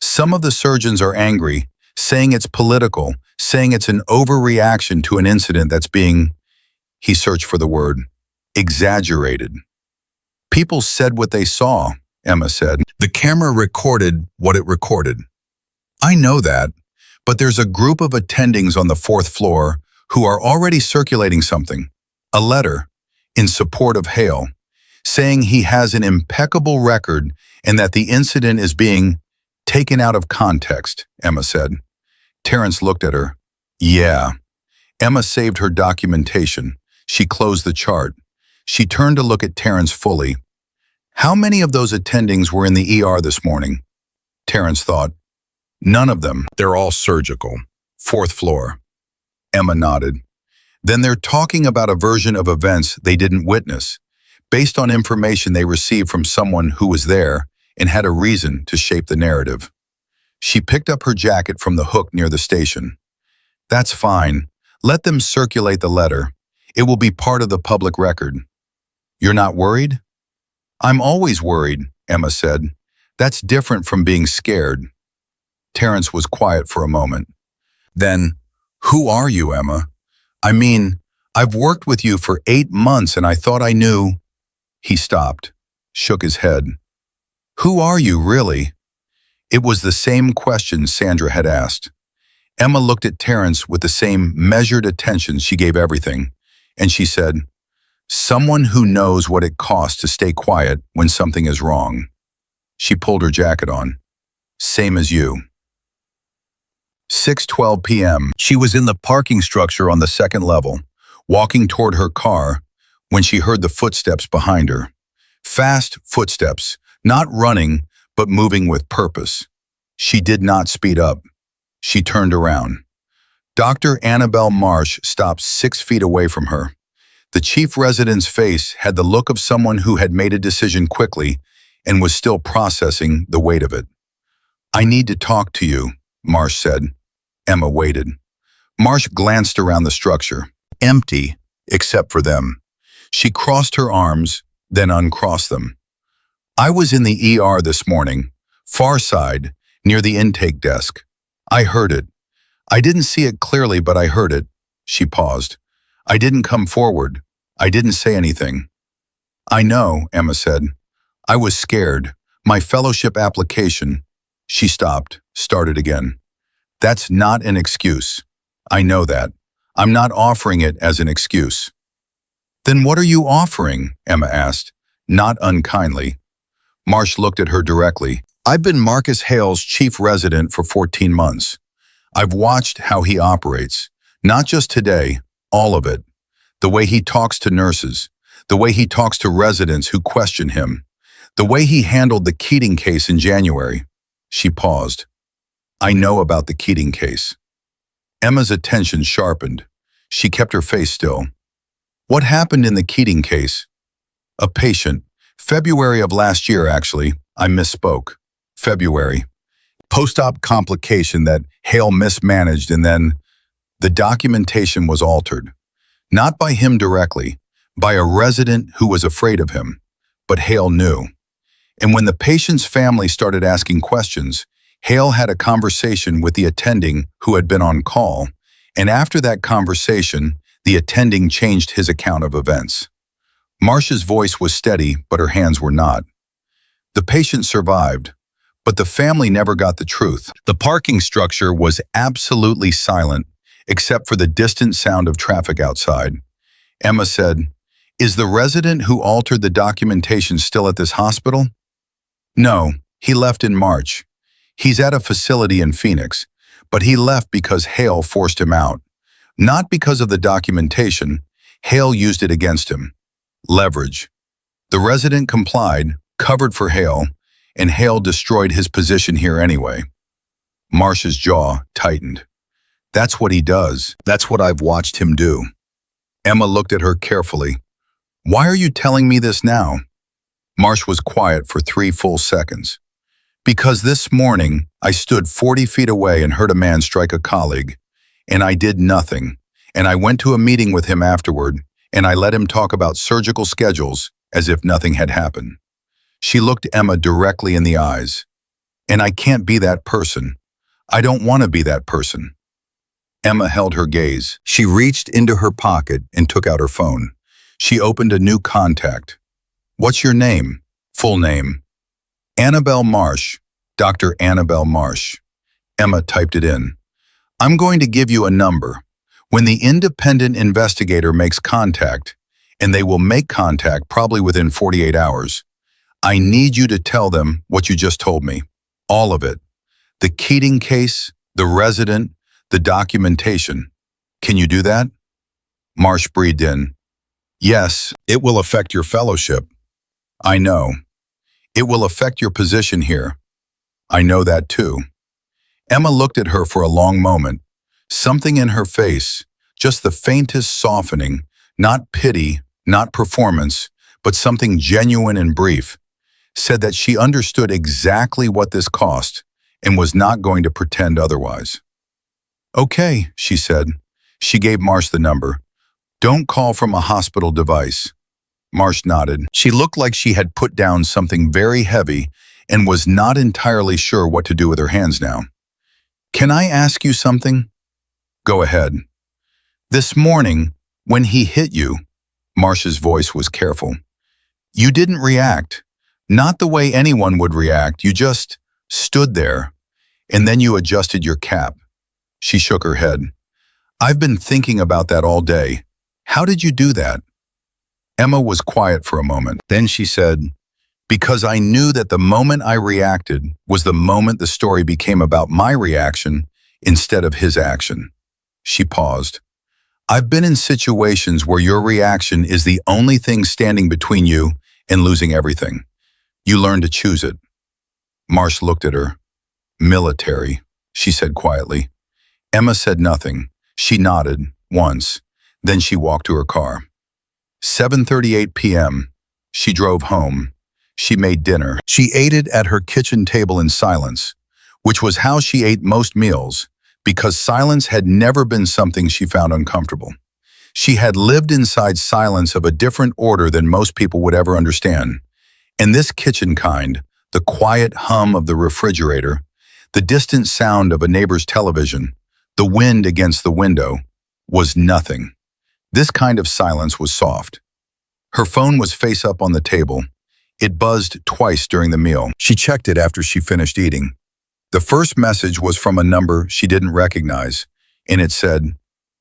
"Some of the surgeons are angry. saying it's political, saying it's an overreaction to an incident that's being, he searched for the word, exaggerated. People said what they saw, Emma said. The camera recorded what it recorded. I know that, but there's a group of attendings on the fourth floor who are already circulating something, a letter, in support of Hale, saying he has an impeccable record and that the incident is being taken out of context, Emma said. Terrence looked at her. Yeah. Emma saved her documentation. She closed the chart. She turned to look at Terrence fully. How many of those attendings were in the ER this morning? Terrence thought. None of them. They're all surgical. Fourth floor. Emma nodded. Then they're talking about a version of events they didn't witness, based on information they received from someone who was there and had a reason to shape the narrative. She picked up her jacket from the hook near the station. That's fine. Let them circulate the letter. It will be part of the public record. You're not worried? I'm always worried, Emma said. That's different from being scared. Terrence was quiet for a moment. Then, who are you, Emma? I mean, I've worked with you for 8 months and I thought I knew. He stopped, shook his head. Who are you, really? It was the same question Sandra had asked. Emma looked at Terrence with the same measured attention she gave everything, and she said, someone who knows what it costs to stay quiet when something is wrong. She pulled her jacket on. Same as you. 6:12 p.m. She was in the parking structure on the second level, walking toward her car, when she heard the footsteps behind her. Fast footsteps, not running, but moving with purpose. She did not speed up. She turned around. Dr. Annabelle Marsh stopped 6 feet away from her. The chief resident's face had the look of someone who had made a decision quickly and was still processing the weight of it. I need to talk to you, Marsh said. Emma waited. Marsh glanced around the structure, empty, except for them. She crossed her arms, then uncrossed them. I was in the ER this morning, far side, near the intake desk. I heard it. I didn't see it clearly, but I heard it. She paused. I didn't come forward. I didn't say anything. I know, Emma said. I was scared. My fellowship application. She stopped, started again. That's not an excuse. I know that. I'm not offering it as an excuse. Then what are you offering? Emma asked, not unkindly. Marsh looked at her directly. I've been Marcus Hale's chief resident for 14 months. I've watched how he operates, not just today, all of it. The way he talks to nurses, the way he talks to residents who question him, the way he handled the Keating case in January. She paused. I know about the Keating case. Emma's attention sharpened. She kept her face still. What happened in the Keating case? A patient. February of last year, actually. I misspoke. February. Post-op complication that Hale mismanaged, and then the documentation was altered. Not by him directly, by a resident who was afraid of him. But Hale knew. And when the patient's family started asking questions, Hale had a conversation with the attending who had been on call, and after that conversation, the attending changed his account of events. Marsh's voice was steady, but her hands were not. The patient survived, but the family never got the truth. The parking structure was absolutely silent, except for the distant sound of traffic outside. Emma said, "Is the resident who altered the documentation still at this hospital?" "No, he left in March. He's at a facility in Phoenix, but he left because Hale forced him out. Not because of the documentation. Hale used it against him. Leverage. The resident complied, covered for Hale, and Hale destroyed his position here anyway." Marsh's jaw tightened. "That's what he does. That's what I've watched him do." Emma looked at her carefully. "Why are you telling me this now?" Marsh was quiet for 3 full seconds. "Because this morning, I stood 40 feet away and heard a man strike a colleague, and I did nothing, and I went to a meeting with him afterward, and I let him talk about surgical schedules as if nothing had happened." She looked Emma directly in the eyes. "And I can't be that person. I don't want to be that person. Emma held her gaze. She reached into her pocket and took out her phone. She opened a new contact. What's your name? Full name. Annabelle Marsh. Dr. Annabelle Marsh. Emma typed it in. I'm going to give you a number. When the independent investigator makes contact, and they will make contact probably within 48 hours, I need you to tell them what you just told me. All of it. The Keating case, the resident, the documentation. Can you do that? Marsh breathed in. Yes, it will affect your fellowship. I know. It will affect your position here. I know that too. Emma looked at her for a long moment. Something in her face, just the faintest softening, not pity, not performance, but something genuine and brief, said that she understood exactly what this cost and was not going to pretend otherwise. Okay, she said. She gave Marsh the number. Don't call from a hospital device. Marsh nodded. She looked like she had put down something very heavy and was not entirely sure what to do with her hands now. Can I ask you something? Go ahead. This morning, when he hit you, Marsh's voice was careful. You didn't react. Not the way anyone would react. You just stood there, and then you adjusted your cap. She shook her head. I've been thinking about that all day. How did you do that? Emma was quiet for a moment. Then she said, because I knew that the moment I reacted was the moment the story became about my reaction instead of his action. She paused. I've been in situations where your reaction is the only thing standing between you and losing everything. You learn to choose it. Marsh looked at her. Military, she said quietly. Emma said nothing. She nodded once. Then she walked to her car. 7:38 p.m. She drove home. She made dinner. She ate it at her kitchen table in silence, which was how she ate most meals, because silence had never been something she found uncomfortable. She had lived inside silence of a different order than most people would ever understand. And this kitchen kind, the quiet hum of the refrigerator, the distant sound of a neighbor's television, the wind against the window, was nothing. This kind of silence was soft. Her phone was face up on the table. It buzzed twice during the meal. She checked it after she finished eating. The first message was from a number she didn't recognize, and it said,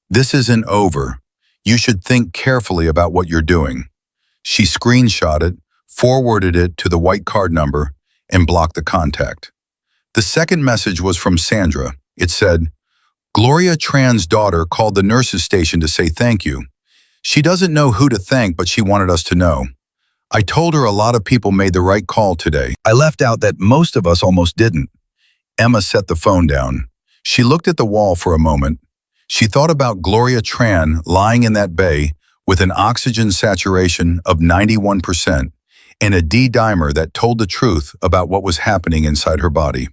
"This isn't over. You should think carefully about what you're doing." She screenshot it, forwarded it to the white card number, and blocked the contact. The second message was from Sandra. It said, "Gloria Tran's daughter called the nurse's station to say thank you. She doesn't know who to thank, but she wanted us to know. I told her a lot of people made the right call today. I left out that most of us almost didn't." Emma set the phone down. She looked at the wall for a moment. She thought about Gloria Tran lying in that bay with an oxygen saturation of 91% and a D-dimer that told the truth about what was happening inside her body.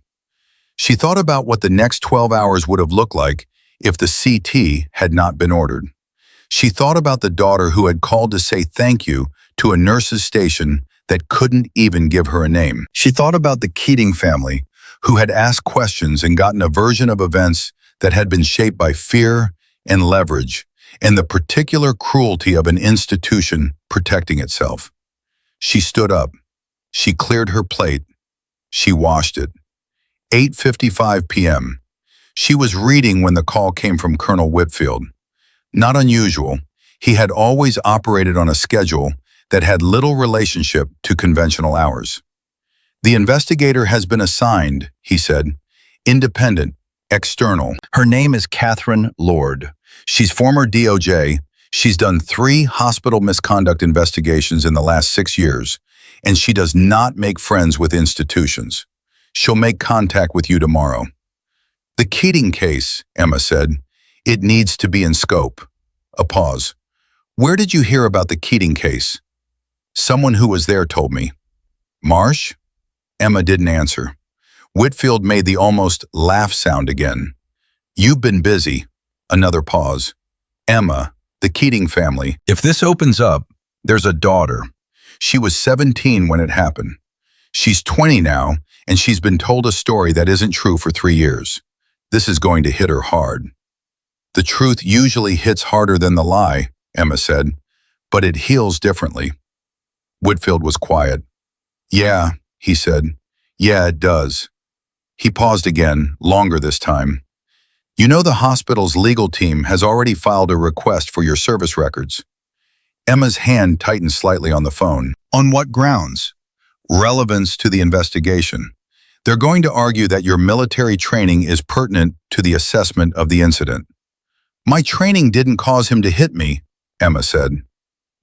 She thought about what the next 12 hours would have looked like if the CT had not been ordered. She thought about the daughter who had called to say thank you to a nurse's station that couldn't even give her a name. She thought about the Keating family, who had asked questions and gotten a version of events that had been shaped by fear and leverage, and the particular cruelty of an institution protecting itself. She stood up. She cleared her plate. She washed it. 8:55 p.m. She was reading when the call came from Colonel Whitfield. Not unusual. He had always operated on a schedule that had little relationship to conventional hours. The investigator has been assigned, he said, independent, external. Her name is Catherine Lord. She's former DOJ. She's done 3 hospital misconduct investigations in the last 6 years, and she does not make friends with institutions. She'll make contact with you tomorrow. The Keating case, Emma said, it needs to be in scope. A pause. Where did you hear about the Keating case? Someone who was there told me. Marsh? Emma didn't answer. Whitfield made the almost laugh sound again. You've been busy. Another pause. Emma, the Keating family. If this opens up, there's a daughter. She was 17 when it happened. She's 20 now, and she's been told a story that isn't true for 3 years. This is going to hit her hard. The truth usually hits harder than the lie, Emma said, but it heals differently. Whitfield was quiet. Yeah, he said. Yeah, it does. He paused again, longer this time. You know the hospital's legal team has already filed a request for your service records. Emma's hand tightened slightly on the phone. On what grounds? Relevance to the investigation. They're going to argue that your military training is pertinent to the assessment of the incident. My training didn't cause him to hit me, Emma said.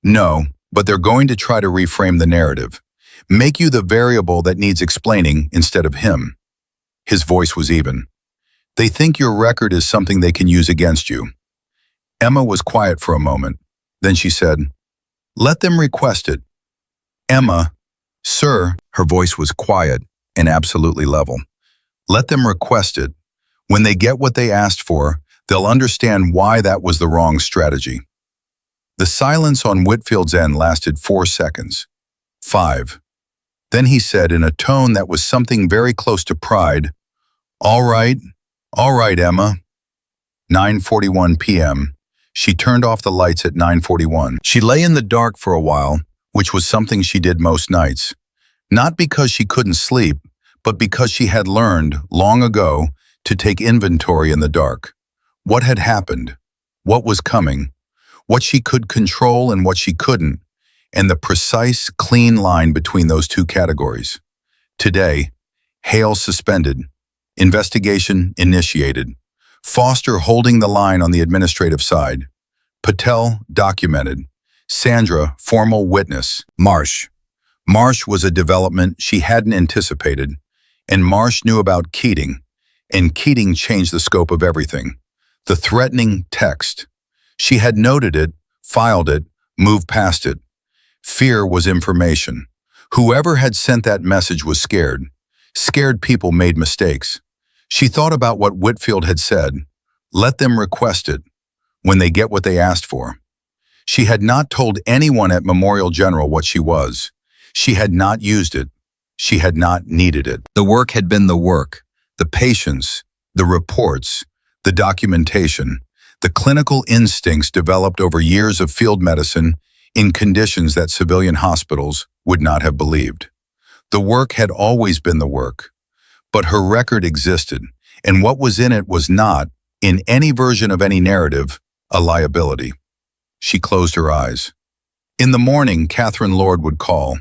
No, but they're going to try to reframe the narrative. Make you the variable that needs explaining instead of him. His voice was even. They think your record is something they can use against you. Emma was quiet for a moment. Then she said, let them request it. Emma, sir, her voice was quiet and absolutely level. Let them request it. When they get what they asked for, they'll understand why that was the wrong strategy. The silence on Whitfield's end lasted 4 seconds. 5. Then he said in a tone that was something very close to pride, All right, Emma. 9:41 p.m. She turned off the lights at 9:41. She lay in the dark for a while, which was something she did most nights. Not because she couldn't sleep, but because she had learned, long ago, to take inventory in the dark. What had happened? What was coming? What she could control and what she couldn't, and the precise, clean line between those two categories. Today, Hale suspended. Investigation initiated. Foster holding the line on the administrative side. Patel documented. Sandra, formal witness. Marsh. Marsh was a development she hadn't anticipated, and Marsh knew about Keating, and Keating changed the scope of everything. The threatening text. She had noted it, filed it, moved past it. Fear was information. Whoever had sent that message was scared. Scared people made mistakes. She thought about what Whitfield had said. Let them request it, when they get what they asked for. She had not told anyone at Memorial General what she was. She had not used it. She had not needed it. The work had been the work, the patience, the reports, the documentation, the clinical instincts developed over years of field medicine in conditions that civilian hospitals would not have believed. The work had always been the work, but her record existed, and what was in it was not, in any version of any narrative, a liability. She closed her eyes. In the morning, Catherine Lord would call,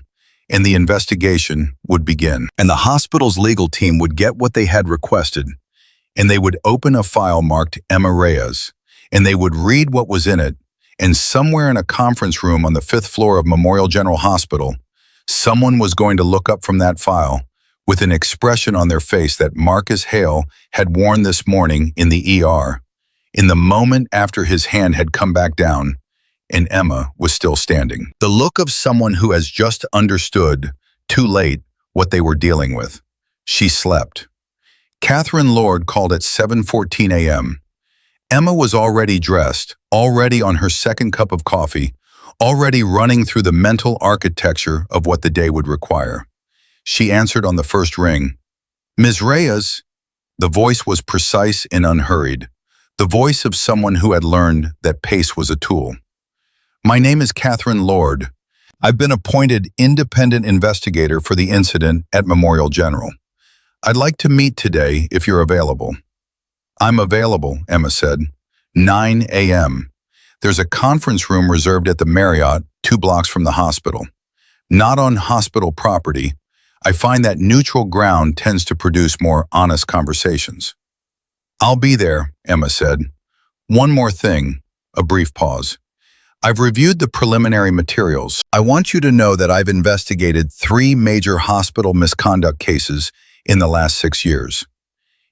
and the investigation would begin. And the hospital's legal team would get what they had requested, and they would open a file marked Emma Reyes, and they would read what was in it, and somewhere in a conference room on the 5th floor of Memorial General Hospital, someone was going to look up from that file with an expression on their face that Marcus Hale had worn this morning in the ER, in the moment after his hand had come back down, and Emma was still standing. The look of someone who has just understood, too late, what they were dealing with. She slept. Catherine Lord called at 7:14 a.m. Emma was already dressed, already on her second cup of coffee, already running through the mental architecture of what the day would require. She answered on the first ring. Ms. Reyes. The voice was precise and unhurried, the voice of someone who had learned that pace was a tool. My name is Catherine Lord. I've been appointed independent investigator for the incident at Memorial General. I'd like to meet today if you're available. I'm available, Emma said. 9 a.m. There's a conference room reserved at the Marriott, 2 blocks from the hospital. Not on hospital property. I find that neutral ground tends to produce more honest conversations. I'll be there, Emma said. One more thing. A brief pause. I've reviewed the preliminary materials. I want you to know that I've investigated 3 major hospital misconduct cases in the last 6 years.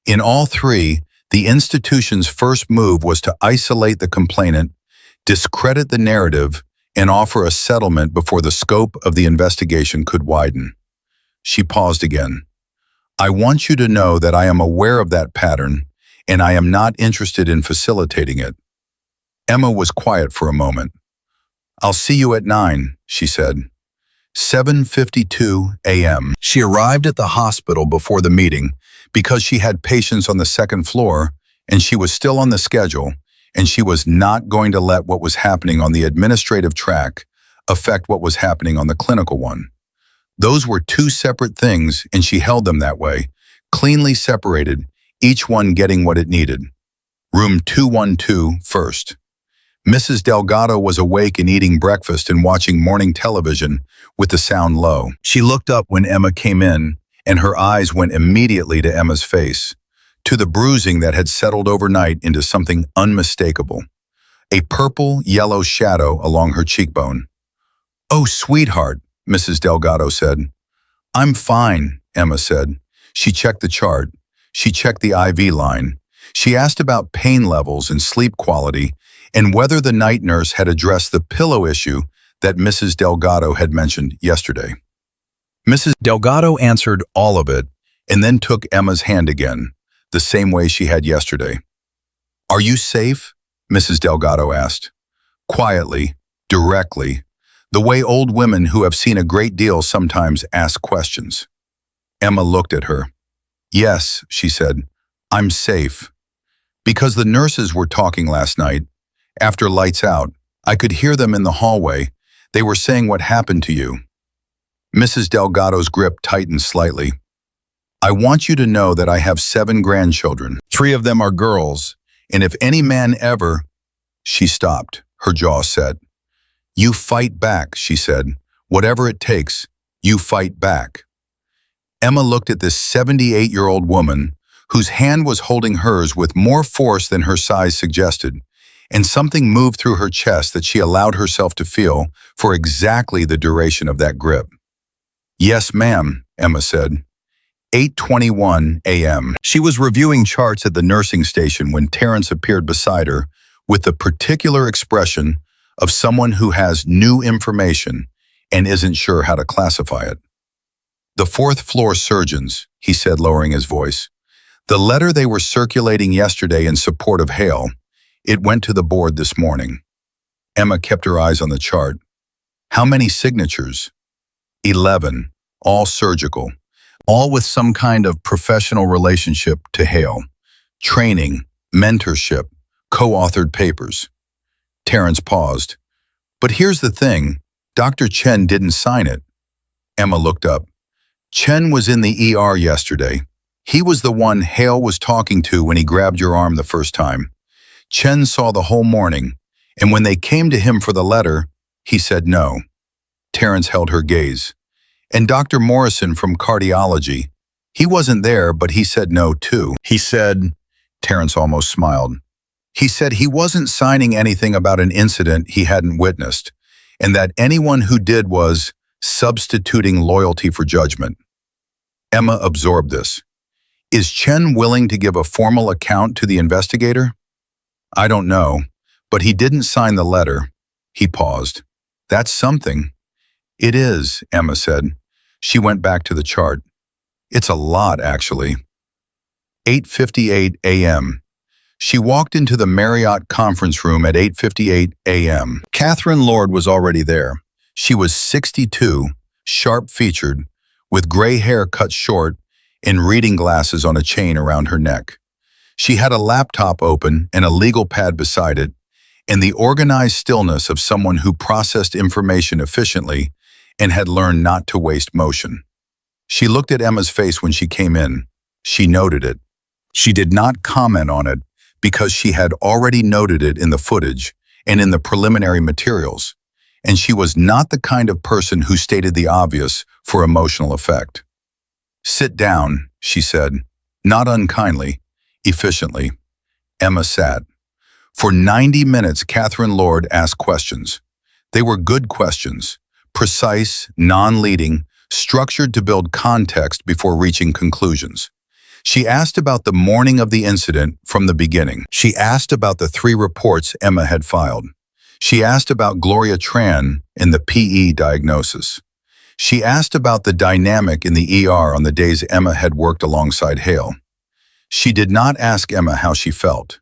In all 3, the institution's first move was to isolate the complainant, discredit the narrative, and offer a settlement before the scope of the investigation could widen. She paused again. I want you to know that I am aware of that pattern, and I am not interested in facilitating it. Emma was quiet for a moment. I'll see you at 9, she said. 7:52 a.m. She arrived at the hospital before the meeting because she had patients on the second floor and she was still on the schedule, and she was not going to let what was happening on the administrative track affect what was happening on the clinical one. Those were two separate things, and she held them that way, cleanly separated, each one getting what it needed. Room 212 first. Mrs. Delgado was awake and eating breakfast and watching morning television with the sound low. She looked up when Emma came in, and her eyes went immediately to Emma's face, to the bruising that had settled overnight into something unmistakable, a purple-yellow shadow along her cheekbone. "Oh, sweetheart," Mrs. Delgado said. "I'm fine," Emma said. She checked the chart. She checked the IV line. She asked about pain levels and sleep quality, and whether the night nurse had addressed the pillow issue that Mrs. Delgado had mentioned yesterday. Mrs. Delgado answered all of it and then took Emma's hand again, the same way she had yesterday. "Are you safe?" Mrs. Delgado asked. Quietly, directly, the way old women who have seen a great deal sometimes ask questions. Emma looked at her. "Yes," she said, "I'm safe. Because the nurses were talking last night, after lights out, I could hear them in the hallway. They were saying what happened to you." Mrs. Delgado's grip tightened slightly. "I want you to know that I have 7 grandchildren. 3 of them are girls, and if any man ever—" She stopped, her jaw set. "You fight back," she said. "Whatever it takes, you fight back." Emma looked at this 78-year-old woman, whose hand was holding hers with more force than her size suggested, and something moved through her chest that she allowed herself to feel for exactly the duration of that grip. "Yes, ma'am," Emma said. 8:21 a.m. She was reviewing charts at the nursing station when Terrence appeared beside her with the particular expression of someone who has new information and isn't sure how to classify it. "The 4th floor surgeons," he said, lowering his voice. "The letter they were circulating yesterday in support of Hale, it went to the board this morning." Emma kept her eyes on the chart. "How many signatures?" 11, all surgical, all with some kind of professional relationship to Hale. Training, mentorship, co-authored papers. Terrence paused. "But here's the thing, Dr. Chen didn't sign it." Emma looked up. "Chen was in the ER yesterday. He was the one Hale was talking to when he grabbed your arm the first time. Chen saw the whole morning, and when they came to him for the letter, he said no." Terrence held her gaze. "And Dr. Morrison from cardiology, he wasn't there, but he said no too. He said," Terrence almost smiled, "he said he wasn't signing anything about an incident he hadn't witnessed, and that anyone who did was substituting loyalty for judgment." Emma absorbed this. "Is Chen willing to give a formal account to the investigator?" "I don't know, but he didn't sign the letter." He paused. "That's something." "It is," Emma said. She went back to the chart. "It's a lot, actually." 8:58 a.m. She walked into the Marriott conference room at 8:58 a.m. Catherine Lord was already there. She was 62, sharp-featured, with gray hair cut short and reading glasses on a chain around her neck. She had a laptop open and a legal pad beside it, and the organized stillness of someone who processed information efficiently and had learned not to waste motion. She looked at Emma's face when she came in. She noted it. She did not comment on it because she had already noted it in the footage and in the preliminary materials, and she was not the kind of person who stated the obvious for emotional effect. "Sit down," she said, not unkindly, efficiently. Emma sat. For 90 minutes, Catherine Lord asked questions. They were good questions, precise, non-leading, structured to build context before reaching conclusions. She asked about the morning of the incident from the beginning. She asked about the 3 reports Emma had filed. She asked about Gloria Tran and the PE diagnosis. She asked about the dynamic in the ER on the days Emma had worked alongside Hale. She did not ask Emma how she felt.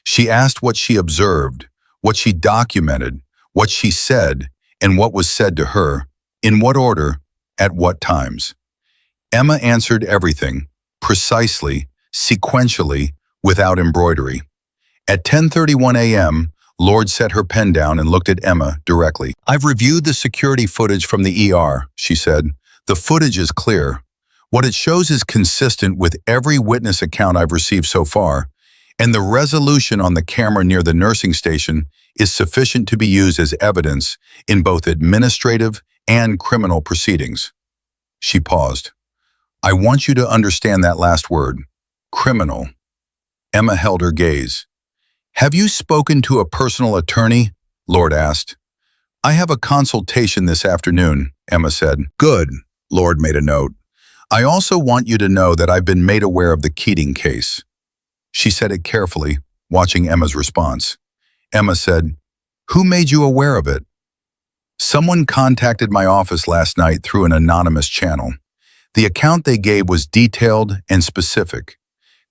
She asked what she observed, what she documented, what she said, and what was said to her, in what order, at what times. Emma answered everything, precisely, sequentially, without embroidery. At 10:31 a.m., Lord set her pen down and looked at Emma directly. "I've reviewed the security footage from the ER," she said. "The footage is clear. What it shows is consistent with every witness account I've received so far, and the resolution on the camera near the nursing station is sufficient to be used as evidence in both administrative and criminal proceedings." She paused. "I want you to understand that last word, criminal." Emma held her gaze. "Have you spoken to a personal attorney?" Lord asked. "I have a consultation this afternoon," Emma said. "Good," Lord made a note. "I also want you to know that I've been made aware of the Keating case." She said it carefully, watching Emma's response. Emma said, "Who made you aware of it?" "Someone contacted my office last night through an anonymous channel. The account they gave was detailed and specific,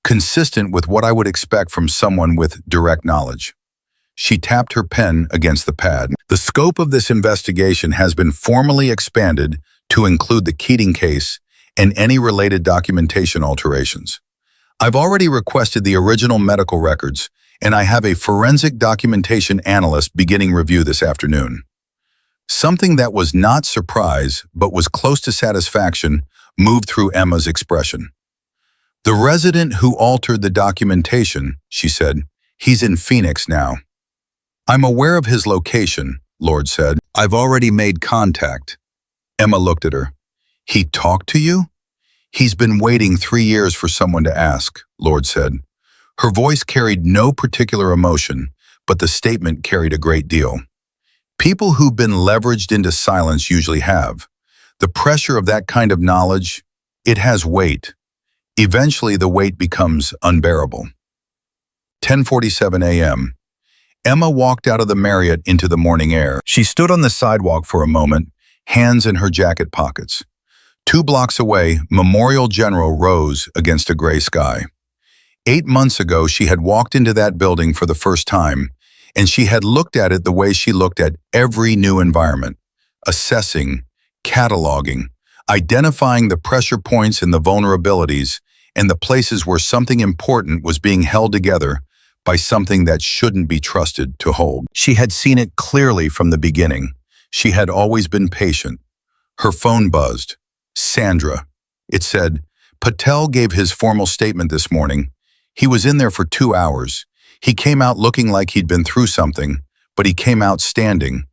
consistent with what I would expect from someone with direct knowledge." She tapped her pen against the pad. "The scope of this investigation has been formally expanded to include the Keating case and any related documentation alterations. I've already requested the original medical records, and I have a forensic documentation analyst beginning review this afternoon." Something that was not surprise, but was close to satisfaction, moved through Emma's expression. "The resident who altered the documentation," she said, "he's in Phoenix now." "I'm aware of his location," Lord said. "I've already made contact." Emma looked at her. "He talked to you?" "He's been waiting 3 years for someone to ask," Lord said. Her voice carried no particular emotion, but the statement carried a great deal. People who've been leveraged into silence usually have. The pressure of that kind of knowledge, it has weight. Eventually, the weight becomes unbearable. 10:47 a.m. Emma walked out of the Marriott into the morning air. She stood on the sidewalk for a moment, hands in her jacket pockets. 2 blocks away, Memorial General rose against a gray sky. 8 months ago, she had walked into that building for the first time, and she had looked at it the way she looked at every new environment, assessing, cataloging, identifying the pressure points and the vulnerabilities, and the places where something important was being held together by something that shouldn't be trusted to hold. She had seen it clearly from the beginning. She had always been patient. Her phone buzzed. Sandra. It said, "Patel gave his formal statement this morning. He was in there for 2 hours. He came out looking like he'd been through something, but he came out standing.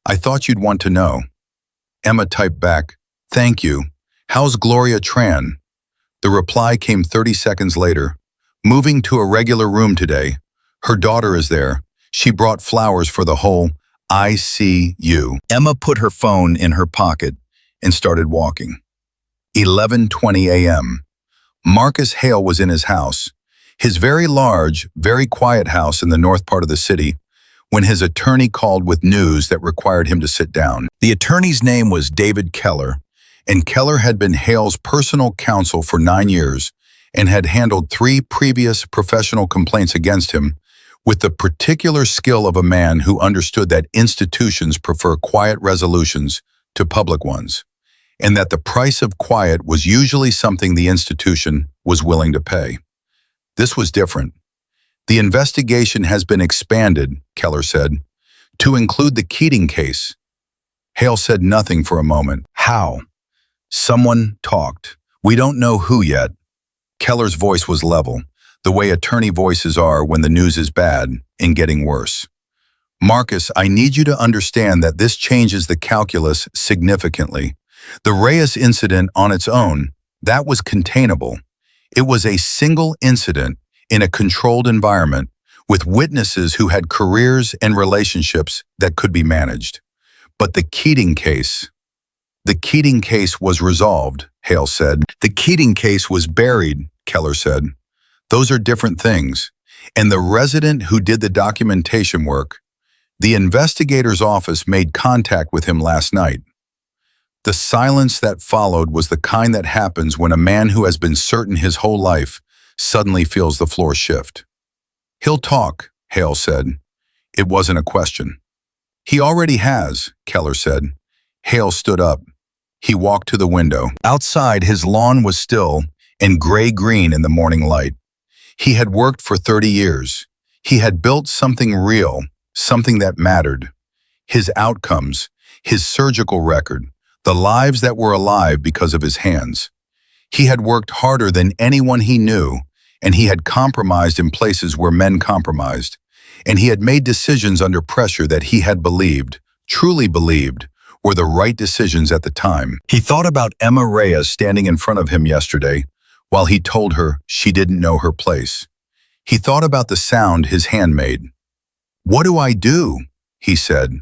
I thought you'd want to know." Emma typed back, "Thank you. How's Gloria Tran?" The reply came 30 seconds later. "Moving to a regular room today. Her daughter is there. She brought flowers for the whole ICU." Emma put her phone in her pocket and started walking. 11:20 a.m. Marcus Hale was in his house, his very large, very quiet house in the north part of the city, when his attorney called with news that required him to sit down. The attorney's name was David Keller, and Keller had been Hale's personal counsel for 9 years and had handled 3 previous professional complaints against him with the particular skill of a man who understood that institutions prefer quiet resolutions to public ones, and that the price of quiet was usually something the institution was willing to pay. This was different. "The investigation has been expanded," Keller said, "to include the Keating case." Hale said nothing for a moment. "How?" "Someone talked. We don't know who yet." Keller's voice was level, the way attorney voices are when the news is bad and getting worse. "Marcus, I need you to understand that this changes the calculus significantly. The Reyes incident on its own, that was containable. It was a single incident in a controlled environment with witnesses who had careers and relationships that could be managed. But the Keating case was resolved," Hale said. "The Keating case was buried," Keller said. "Those are different things. And the resident who did the documentation work, the investigator's office made contact with him last night. The silence that followed was the kind that happens when a man who has been certain his whole life suddenly feels the floor shift." "He'll talk," Hale said. It wasn't a question. "He already has," Keller said. Hale stood up. He walked to the window. Outside, his lawn was still, and gray-green in the morning light. He had worked for 30 years. He had built something real, something that mattered. His outcomes, his surgical record, the lives that were alive because of his hands. He had worked harder than anyone he knew, and he had compromised in places where men compromised. And he had made decisions under pressure that he had believed, truly believed, were the right decisions at the time. He thought about Emma Reyes standing in front of him yesterday, while he told her she didn't know her place. He thought about the sound his hand made. "What do I do?" he said.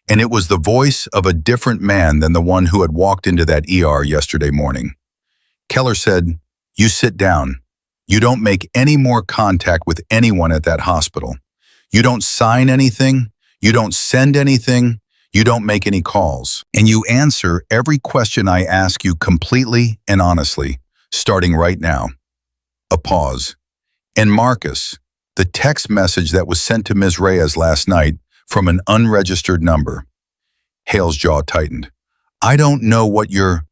And it was the voice of a different man than the one who had walked into that ER yesterday morning. Keller said, "You sit down. You don't make any more contact with anyone at that hospital. You don't sign anything. You don't send anything. You don't make any calls. And you answer every question I ask you completely and honestly, starting right now." A pause. "And Marcus, the text message that was sent to Ms. Reyes last night from an unregistered number." Hale's jaw tightened. "I don't know what you're—"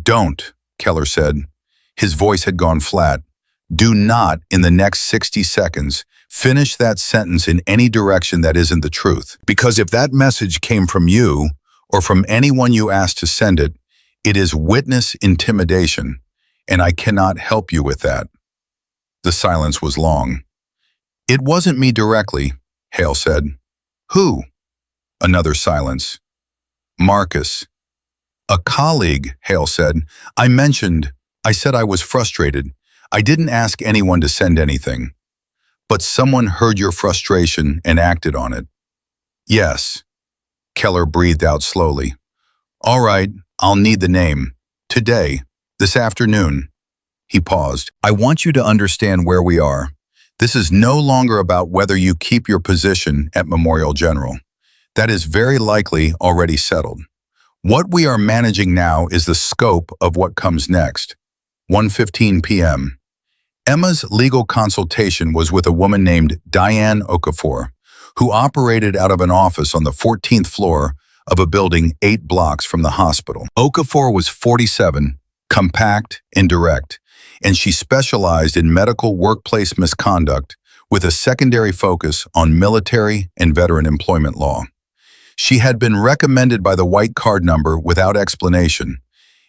"Don't," Keller said. His voice had gone flat. "Do not, in the next 60 seconds, finish that sentence in any direction that isn't the truth. Because if that message came from you, or from anyone you asked to send it, it is witness intimidation, and I cannot help you with that." The silence was long. "It wasn't me directly," Hale said. "Who?" Another silence. "Marcus." "A colleague," Hale said. I said I was frustrated. I didn't ask anyone to send anything. But someone heard your frustration and acted on it." "Yes." Keller breathed out slowly. "All right, I'll need the name. Today, this afternoon." He paused. "I want you to understand where we are. This is no longer about whether you keep your position at Memorial General. That is very likely already settled. What we are managing now is the scope of what comes next. 1:15 p.m. Emma's legal consultation was with a woman named Diane Okafor, who operated out of an office on the 14th floor of a building 8 blocks from the hospital. Okafor was 47, compact and direct, and she specialized in medical workplace misconduct with a secondary focus on military and veteran employment law. She had been recommended by the white card number without explanation,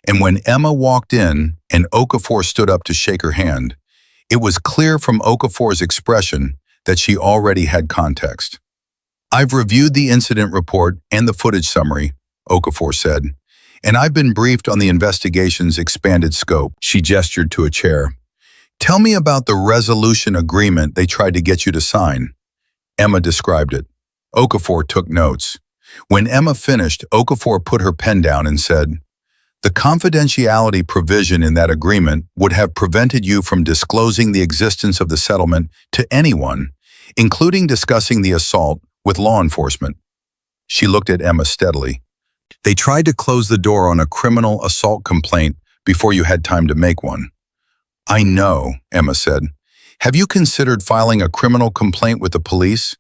and when Emma walked in and Okafor stood up to shake her hand, it was clear from Okafor's expression that she already had context. "I've reviewed the incident report and the footage summary," Okafor said, "and I've been briefed on the investigation's expanded scope." She gestured to a chair. "Tell me about the resolution agreement they tried to get you to sign." Emma described it. Okafor took notes. When Emma finished, Okafor put her pen down and said, "The confidentiality provision in that agreement would have prevented you from disclosing the existence of the settlement to anyone, including discussing the assault with law enforcement." She looked at Emma steadily. "They tried to close the door on a criminal assault complaint before you had time to make one." "I know," Emma said. "Have you considered filing a criminal complaint with the police?"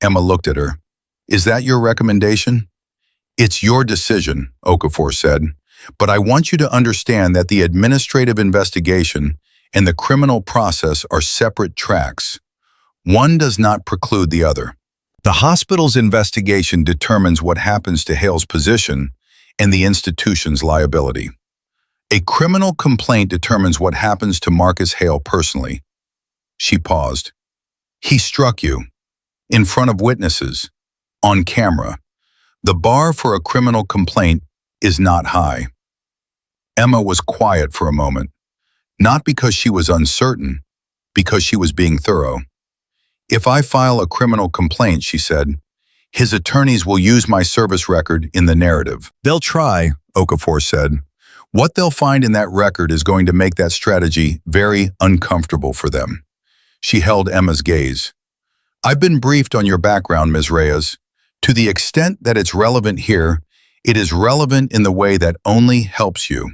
Emma looked at her. "Is that your recommendation?" "It's your decision," Okafor said. "But I want you to understand that the administrative investigation and the criminal process are separate tracks. One does not preclude the other. The hospital's investigation determines what happens to Hale's position and the institution's liability. A criminal complaint determines what happens to Marcus Hale personally." She paused. "He struck you, in front of witnesses, on camera. The bar for a criminal complaint is not high." Emma was quiet for a moment, not because she was uncertain, because she was being thorough. "If I file a criminal complaint," she said, "his attorneys will use my service record in the narrative." "They'll try," Okafor said. "What they'll find in that record is going to make that strategy very uncomfortable for them." She held Emma's gaze. "I've been briefed on your background, Ms. Reyes. To the extent that it's relevant here, it is relevant in the way that only helps you."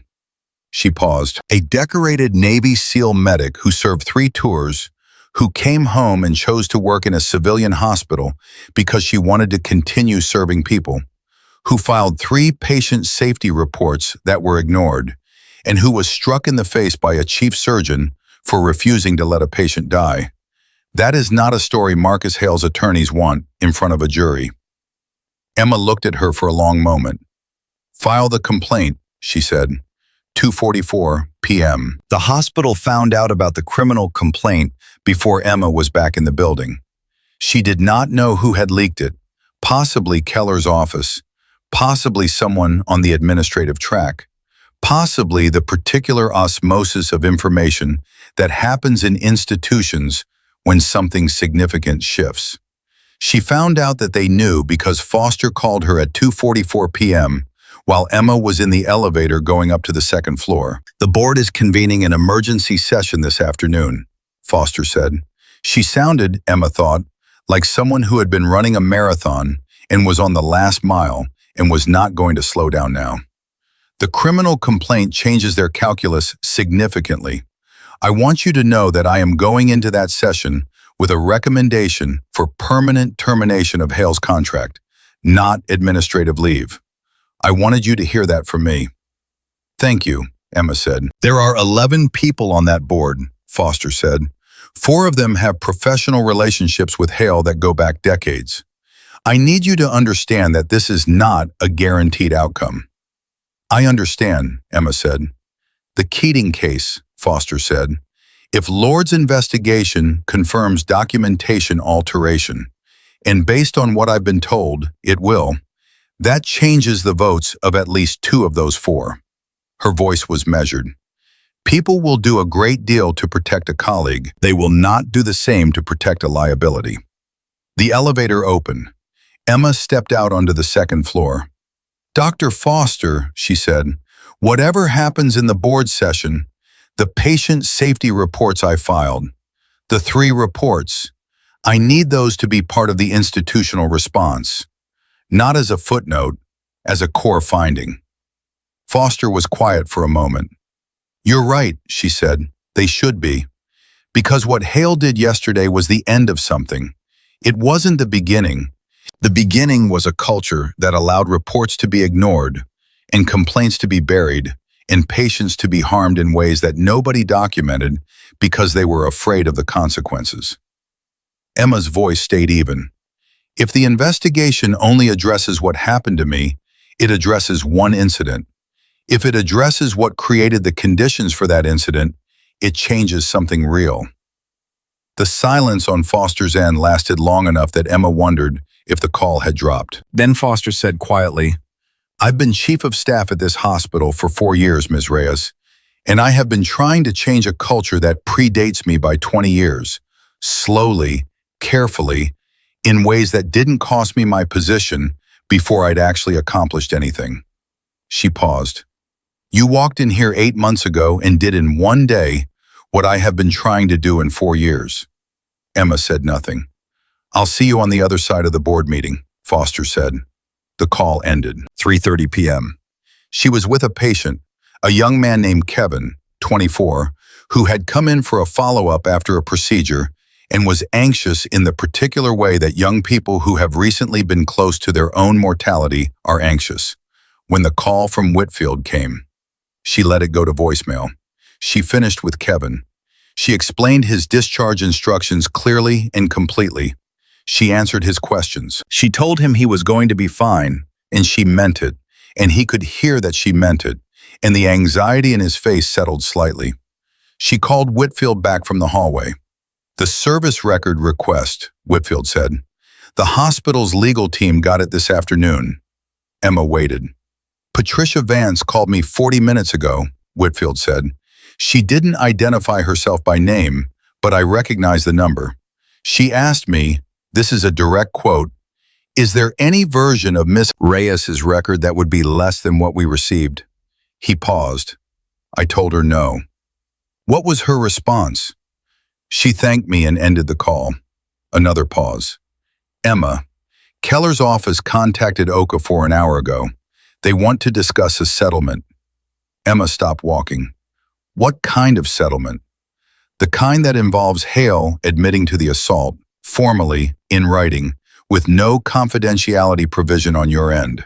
She paused. "A decorated Navy SEAL medic who served 3 tours, who came home and chose to work in a civilian hospital because she wanted to continue serving people, who filed 3 patient safety reports that were ignored, and who was struck in the face by a chief surgeon for refusing to let a patient die. That is not a story Marcus Hale's attorneys want in front of a jury. Emma looked at her for a long moment. "File the complaint," she said. 2:44 p.m. The hospital found out about the criminal complaint before Emma was back in the building. She did not know who had leaked it, possibly Keller's office, possibly someone on the administrative track, possibly the particular osmosis of information that happens in institutions when something significant shifts. She found out that they knew because Foster called her at 2:44 p.m. while Emma was in the elevator going up to the second floor. "The board is convening an emergency session this afternoon," Foster said. She sounded, Emma thought, like someone who had been running a marathon and was on the last mile and was not going to slow down now. "The criminal complaint changes their calculus significantly. I want you to know that I am going into that session with a recommendation for permanent termination of Hale's contract, not administrative leave. I wanted you to hear that from me." "Thank you," Emma said. "There are 11 people on that board," Foster said. 4 of them have professional relationships with Hale that go back decades. I need you to understand that this is not a guaranteed outcome." "I understand," Emma said. "The Keating case," Foster said. "If Lord's investigation confirms documentation alteration, and based on what I've been told, it will, that changes the votes of at least 2 of those 4. Her voice was measured. "People will do a great deal to protect a colleague. They will not do the same to protect a liability." The elevator opened. Emma stepped out onto the second floor. "Dr. Foster," she said, "whatever happens in the board session, the patient safety reports I filed, the 3 reports, I need those to be part of the institutional response, not as a footnote, as a core finding." Foster was quiet for a moment. "You're right," she said. "They should be. Because what Hale did yesterday was the end of something. It wasn't the beginning. The beginning was a culture that allowed reports to be ignored and complaints to be buried and patients to be harmed in ways that nobody documented because they were afraid of the consequences." Emma's voice stayed even. "If the investigation only addresses what happened to me, it addresses one incident. If it addresses what created the conditions for that incident, it changes something real." The silence on Foster's end lasted long enough that Emma wondered if the call had dropped. Then Foster said quietly, "I've been chief of staff at this hospital for 4 years, Ms. Reyes, and I have been trying to change a culture that predates me by 20 years, slowly, carefully, in ways that didn't cost me my position before I'd actually accomplished anything." She paused. "You walked in here 8 months ago and did in 1 day what I have been trying to do in 4 years. Emma said nothing. "I'll see you on the other side of the board meeting," Foster said. The call ended. 3:30 p.m. She was with a patient, a young man named Kevin, 24, who had come in for a follow-up after a procedure and was anxious in the particular way that young people who have recently been close to their own mortality are anxious. When the call from Whitfield came, she let it go to voicemail. She finished with Kevin. She explained his discharge instructions clearly and completely. She answered his questions. She told him he was going to be fine, and she meant it, and he could hear that she meant it, and the anxiety in his face settled slightly. She called Whitfield back from the hallway. "The service record request," Whitfield said. "The hospital's legal team got it this afternoon." Emma waited. "Patricia Vance called me 40 minutes ago," Whitfield said. "She didn't identify herself by name, but I recognize the number. She asked me, this is a direct quote, 'Is there any version of Miss Reyes's record that would be less than what we received?' He paused. I told her no." "What was her response?" "She thanked me and ended the call." Another pause. "Emma, Keller's office contacted Okafor an hour ago. They want to discuss a settlement." Emma stopped walking. "What kind of settlement?" "The kind that involves Hale admitting to the assault, formally, in writing, with no confidentiality provision on your end."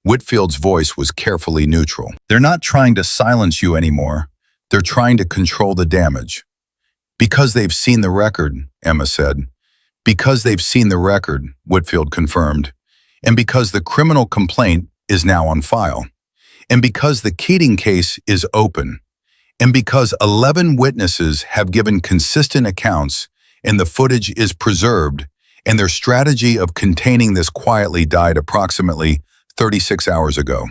Whitfield's voice was carefully neutral. They're not trying to silence you anymore. They're trying to control the damage. Because they've seen the record, Emma said. Because they've seen the record, Whitfield confirmed. And because the criminal complaint is now on file. And because the Keating case is open. And because 11 witnesses have given consistent accounts and the footage is preserved, and their strategy of containing this quietly died approximately 36 hours ago.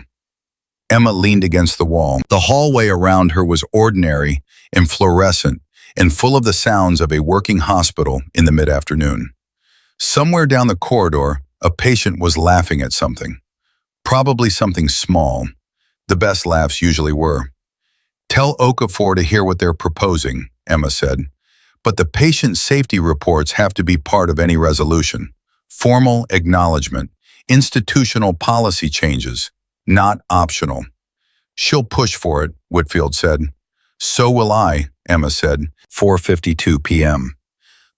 Emma leaned against the wall. The hallway around her was ordinary and fluorescent and full of the sounds of a working hospital in the mid-afternoon. Somewhere down the corridor, a patient was laughing at something. Probably something small. The best laughs usually were. Tell Okafor to hear what they're proposing, Emma said. But the patient safety reports have to be part of any resolution. Formal acknowledgement, institutional policy changes, not optional. She'll push for it, Whitfield said. So will I, Emma said. 4:52 p.m.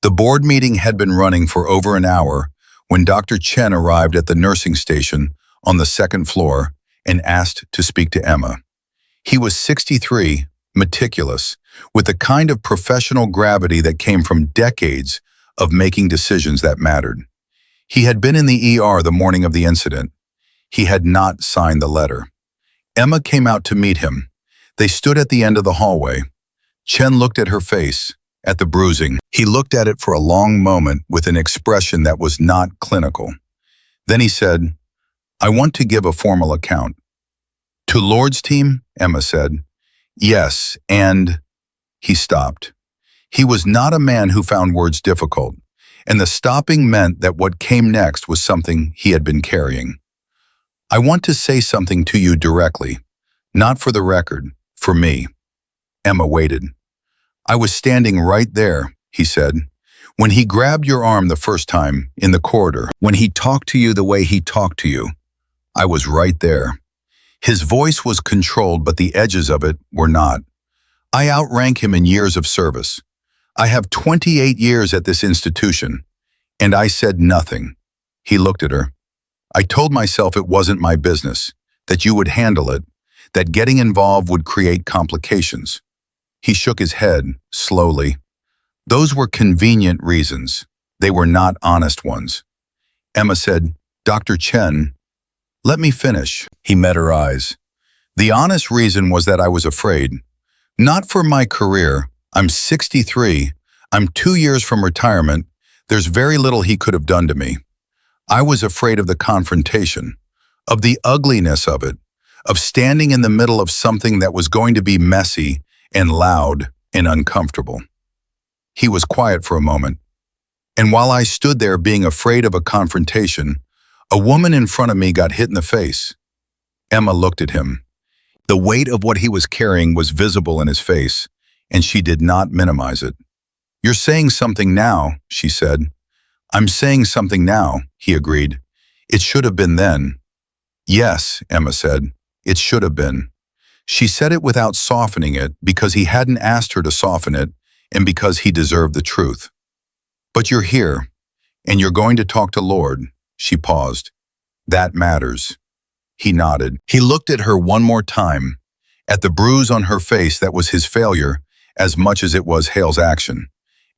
The board meeting had been running for over an hour when Dr. Chen arrived at the nursing station on the second floor and asked to speak to Emma. He was 63, meticulous, with the kind of professional gravity that came from decades of making decisions that mattered. He had been in the ER the morning of the incident. He had not signed the letter. Emma came out to meet him. They stood at the end of the hallway. Chen looked at her face, at the bruising. He looked at it for a long moment with an expression that was not clinical. Then he said, "I want to give a formal account." "To Lord's team?" Emma said. "Yes, and—" He stopped. He was not a man who found words difficult, and the stopping meant that what came next was something he had been carrying. "I want to say something to you directly, not for the record, for me." Emma waited. "I was standing right there," he said, "when he grabbed your arm the first time in the corridor, when he talked to you the way he talked to you. I was right there." His voice was controlled, but the edges of it were not. "I outrank him in years of service. I have 28 years at this institution, and I said nothing." He looked at her. "I told myself it wasn't my business, that you would handle it, that getting involved would create complications." He shook his head, slowly. "Those were convenient reasons. They were not honest ones." Emma said, "Dr. Chen, let me finish." He met her eyes. "The honest reason was that I was afraid. Not for my career. I'm 63. I'm 2 years from retirement. There's very little he could have done to me. I was afraid of the confrontation, of the ugliness of it, of standing in the middle of something that was going to be messy and loud and uncomfortable." He was quiet for a moment. "And while I stood there being afraid of a confrontation, a woman in front of me got hit in the face." Emma looked at him. The weight of what he was carrying was visible in his face, and she did not minimize it. "You're saying something now," she said. "I'm saying something now," he agreed. "It should have been then." "Yes," Emma said, "it should have been." She said it without softening it because he hadn't asked her to soften it and because he deserved the truth. "But you're here, and you're going to talk to Lord." She paused. "That matters." He nodded. He looked at her one more time, at the bruise on her face that was his failure as much as it was Hale's action,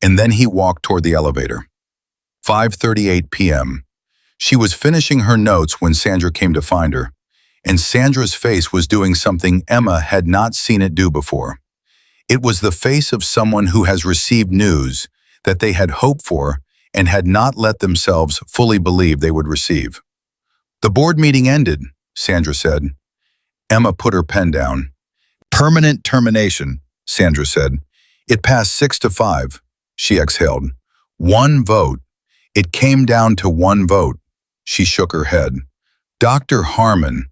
and then he walked toward the elevator. 5:38 p.m. She was finishing her notes when Sandra came to find her, and Sandra's face was doing something Emma had not seen it do before. It was the face of someone who has received news that they had hoped for and had not let themselves fully believe they would receive. "The board meeting ended," Sandra said. Emma put her pen down. "Permanent termination," Sandra said. "It passed 6-5, she exhaled. "One vote. It came down to one vote." She shook her head. "Dr. Harmon.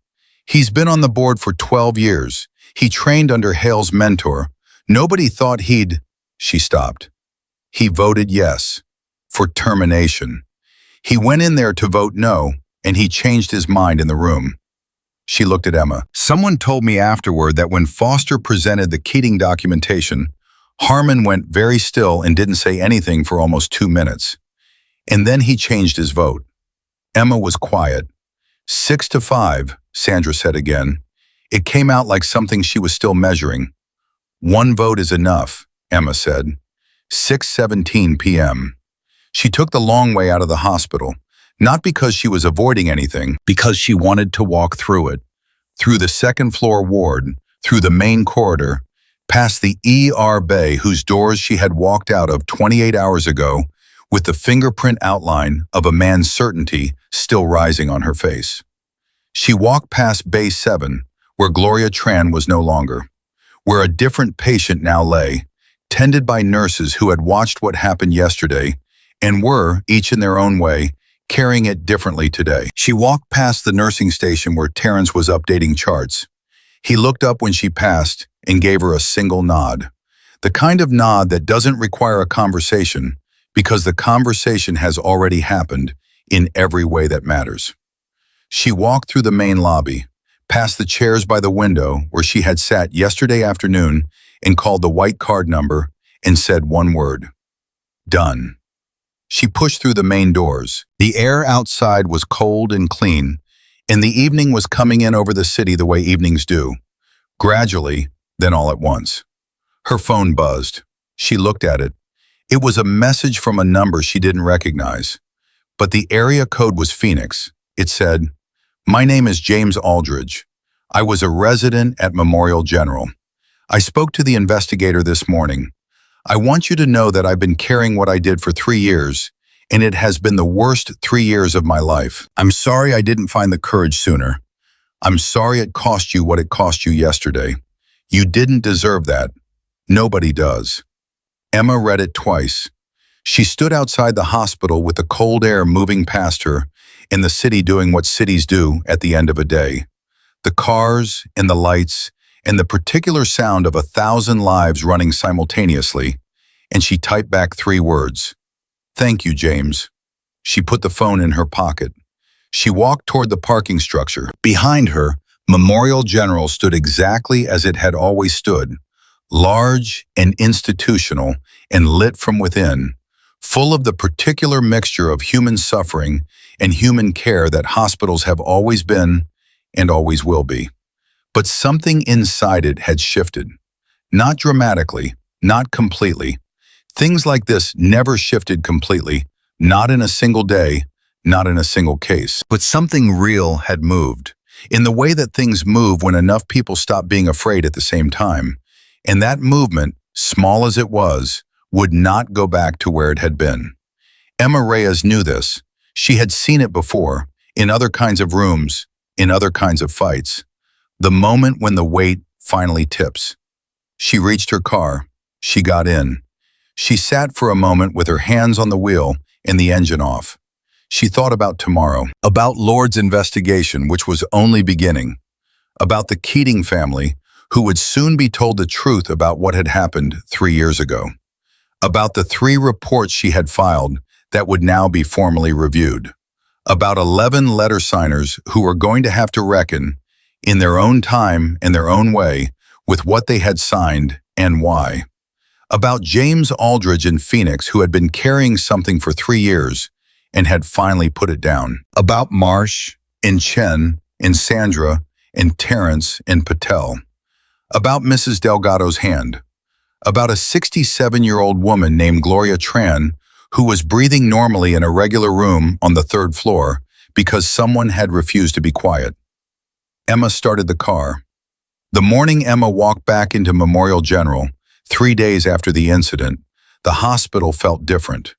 He's been on the board for 12 years. He trained under Hale's mentor. Nobody thought he'd—" She stopped. "He voted yes. For termination. He went in there to vote no, and he changed his mind in the room." She looked at Emma. "Someone told me afterward that when Foster presented the Keating documentation, Harmon went very still and didn't say anything for almost 2 minutes. And then he changed his vote." Emma was quiet. 6 to 5, Sandra said again. It came out like something she was still measuring. One vote is enough, Emma said. 6:17 p.m. She took the long way out of the hospital, not because she was avoiding anything, because she wanted to walk through it. Through the second-floor ward, through the main corridor, past the ER bay whose doors she had walked out of 28 hours ago, with the fingerprint outline of a man's certainty still rising on her face. She walked past Bay 7, where Gloria Tran was no longer, where a different patient now lay, tended by nurses who had watched what happened yesterday and were, each in their own way, carrying it differently today. She walked past the nursing station where Terrence was updating charts. He looked up when she passed and gave her a single nod. The kind of nod that doesn't require a conversation, because the conversation has already happened in every way that matters. She walked through the main lobby, past the chairs by the window where she had sat yesterday afternoon and called the white card number and said one word: done. She pushed through the main doors. The air outside was cold and clean, and the evening was coming in over the city the way evenings do. Gradually, then all at once. Her phone buzzed. She looked at it. It was a message from a number she didn't recognize. But the area code was Phoenix. It said, "My name is James Aldridge. I was a resident at Memorial General. I spoke to the investigator this morning. I want you to know that I've been carrying what I did for 3 years, and it has been the worst 3 years of my life. I'm sorry I didn't find the courage sooner. I'm sorry it cost you what it cost you yesterday. You didn't deserve that. Nobody does." Emma read it twice. She stood outside the hospital with the cold air moving past her, and the city doing what cities do at the end of a day. The cars and the lights and the particular sound of 1,000 lives running simultaneously, and she typed back 3 words. "Thank you, James." She put the phone in her pocket. She walked toward the parking structure. Behind her, Memorial General stood exactly as it had always stood, large and institutional and lit from within, full of the particular mixture of human suffering and human care that hospitals have always been and always will be. But something inside it had shifted. Not dramatically, not completely. Things like this never shifted completely, not in a single day, not in a single case. But something real had moved, in the way that things move when enough people stop being afraid at the same time. And that movement, small as it was, would not go back to where it had been. Emma Reyes knew this. She had seen it before, in other kinds of rooms, in other kinds of fights. The moment when the weight finally tips. She reached her car. She got in. She sat for a moment with her hands on the wheel and the engine off. She thought about tomorrow, about Lord's investigation, which was only beginning, about the Keating family, who would soon be told the truth about what had happened 3 years ago, about the 3 reports she had filed that would now be formally reviewed, about 11 letter signers who were going to have to reckon, in their own time and their own way, with what they had signed and why, about James Aldridge in Phoenix, who had been carrying something for 3 years and had finally put it down, about Marsh and Chen and Sandra and Terrence and Patel, about Mrs. Delgado's hand, about a 67-year-old woman named Gloria Tran who was breathing normally in a regular room on the 3rd floor because someone had refused to be quiet. Emma started the car. The morning Emma walked back into Memorial General, 3 days after the incident, the hospital felt different.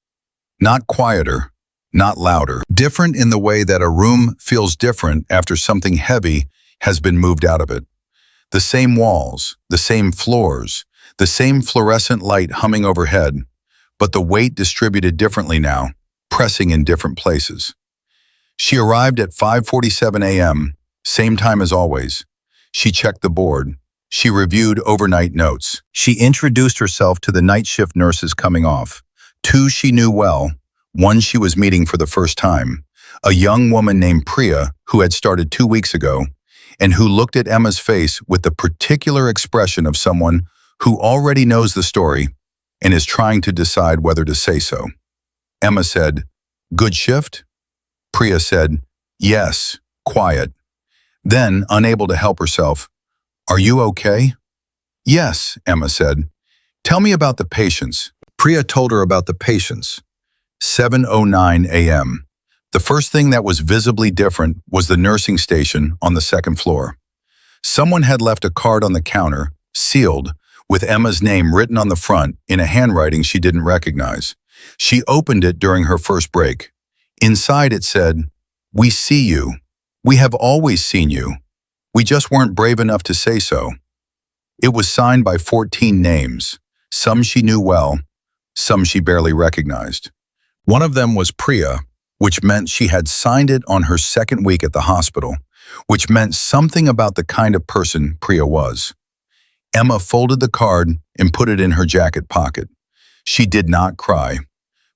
Not quieter, not louder. Different in the way that a room feels different after something heavy has been moved out of it. The same walls, the same floors, the same fluorescent light humming overhead, but the weight distributed differently now, pressing in different places. She arrived at 5:47 a.m., same time as always. She checked the board. She reviewed overnight notes. She introduced herself to the night shift nurses coming off. 2 she knew well, 1 she was meeting for the first time, a young woman named Priya who had started 2 weeks ago, and who looked at Emma's face with the particular expression of someone who already knows the story and is trying to decide whether to say so. Emma said, "Good shift?" Priya said, "Yes, quiet. Then, unable to help herself, "Are you okay?" "Yes," Emma said. "Tell me about the patients." Priya told her about the patients. 7:09 a.m. The first thing that was visibly different was the nursing station on the second floor. Someone had left a card on the counter, sealed, with Emma's name written on the front in a handwriting she didn't recognize. She opened it during her first break. Inside it said, "We see you. We have always seen you. We just weren't brave enough to say so." It was signed by 14 names, some she knew well, some she barely recognized. One of them was Priya, which meant she had signed it on her second week at the hospital, which meant something about the kind of person Priya was. Emma folded the card and put it in her jacket pocket. She did not cry,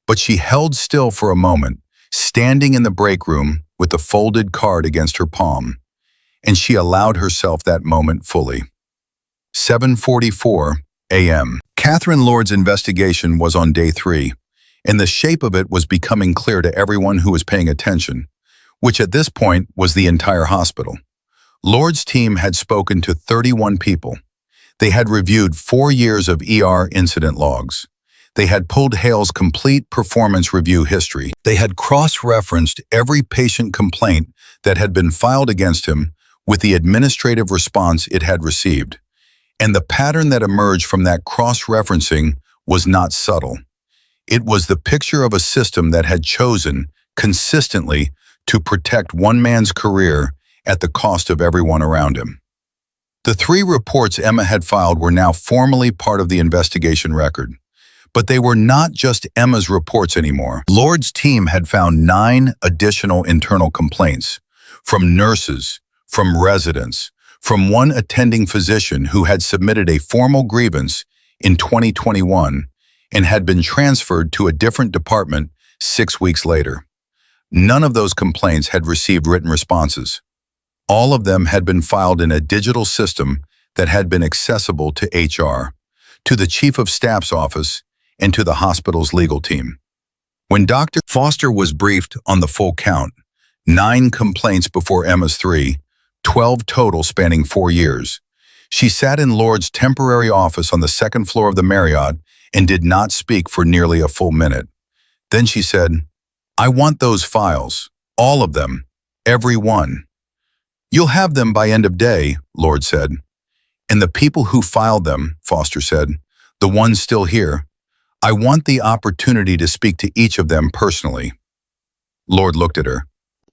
but she held still for a moment, standing in the break room with the folded card against her palm, and she allowed herself that moment fully. 7:44 a.m. Catherine Lord's investigation was on day 3, and the shape of it was becoming clear to everyone who was paying attention, which at this point was the entire hospital. Lord's team had spoken to 31 people. They had reviewed 4 years of ER incident logs. They had pulled Hale's complete performance review history. They had cross-referenced every patient complaint that had been filed against him with the administrative response it had received. And the pattern that emerged from that cross-referencing was not subtle. It was the picture of a system that had chosen, consistently, to protect one man's career at the cost of everyone around him. The 3 reports Emma had filed were now formally part of the investigation record. But they were not just Emma's reports anymore. Lord's team had found 9 additional internal complaints from nurses, from residents, from one attending physician who had submitted a formal grievance in 2021 and had been transferred to a different department 6 weeks later. None of those complaints had received written responses. All of them had been filed in a digital system that had been accessible to HR, to the Chief of Staff's office, and to the hospital's legal team. When Dr. Foster was briefed on the full count, 9 complaints before Emma's 3, 12 total spanning 4 years, she sat in Lord's temporary office on the second floor of the Marriott and did not speak for nearly a full minute. Then she said, "I want those files, all of them, every one." "You'll have them by end of day," Lord said. "And the people who filed them," Foster said, "the ones still here, I want the opportunity to speak to each of them personally." Lord looked at her.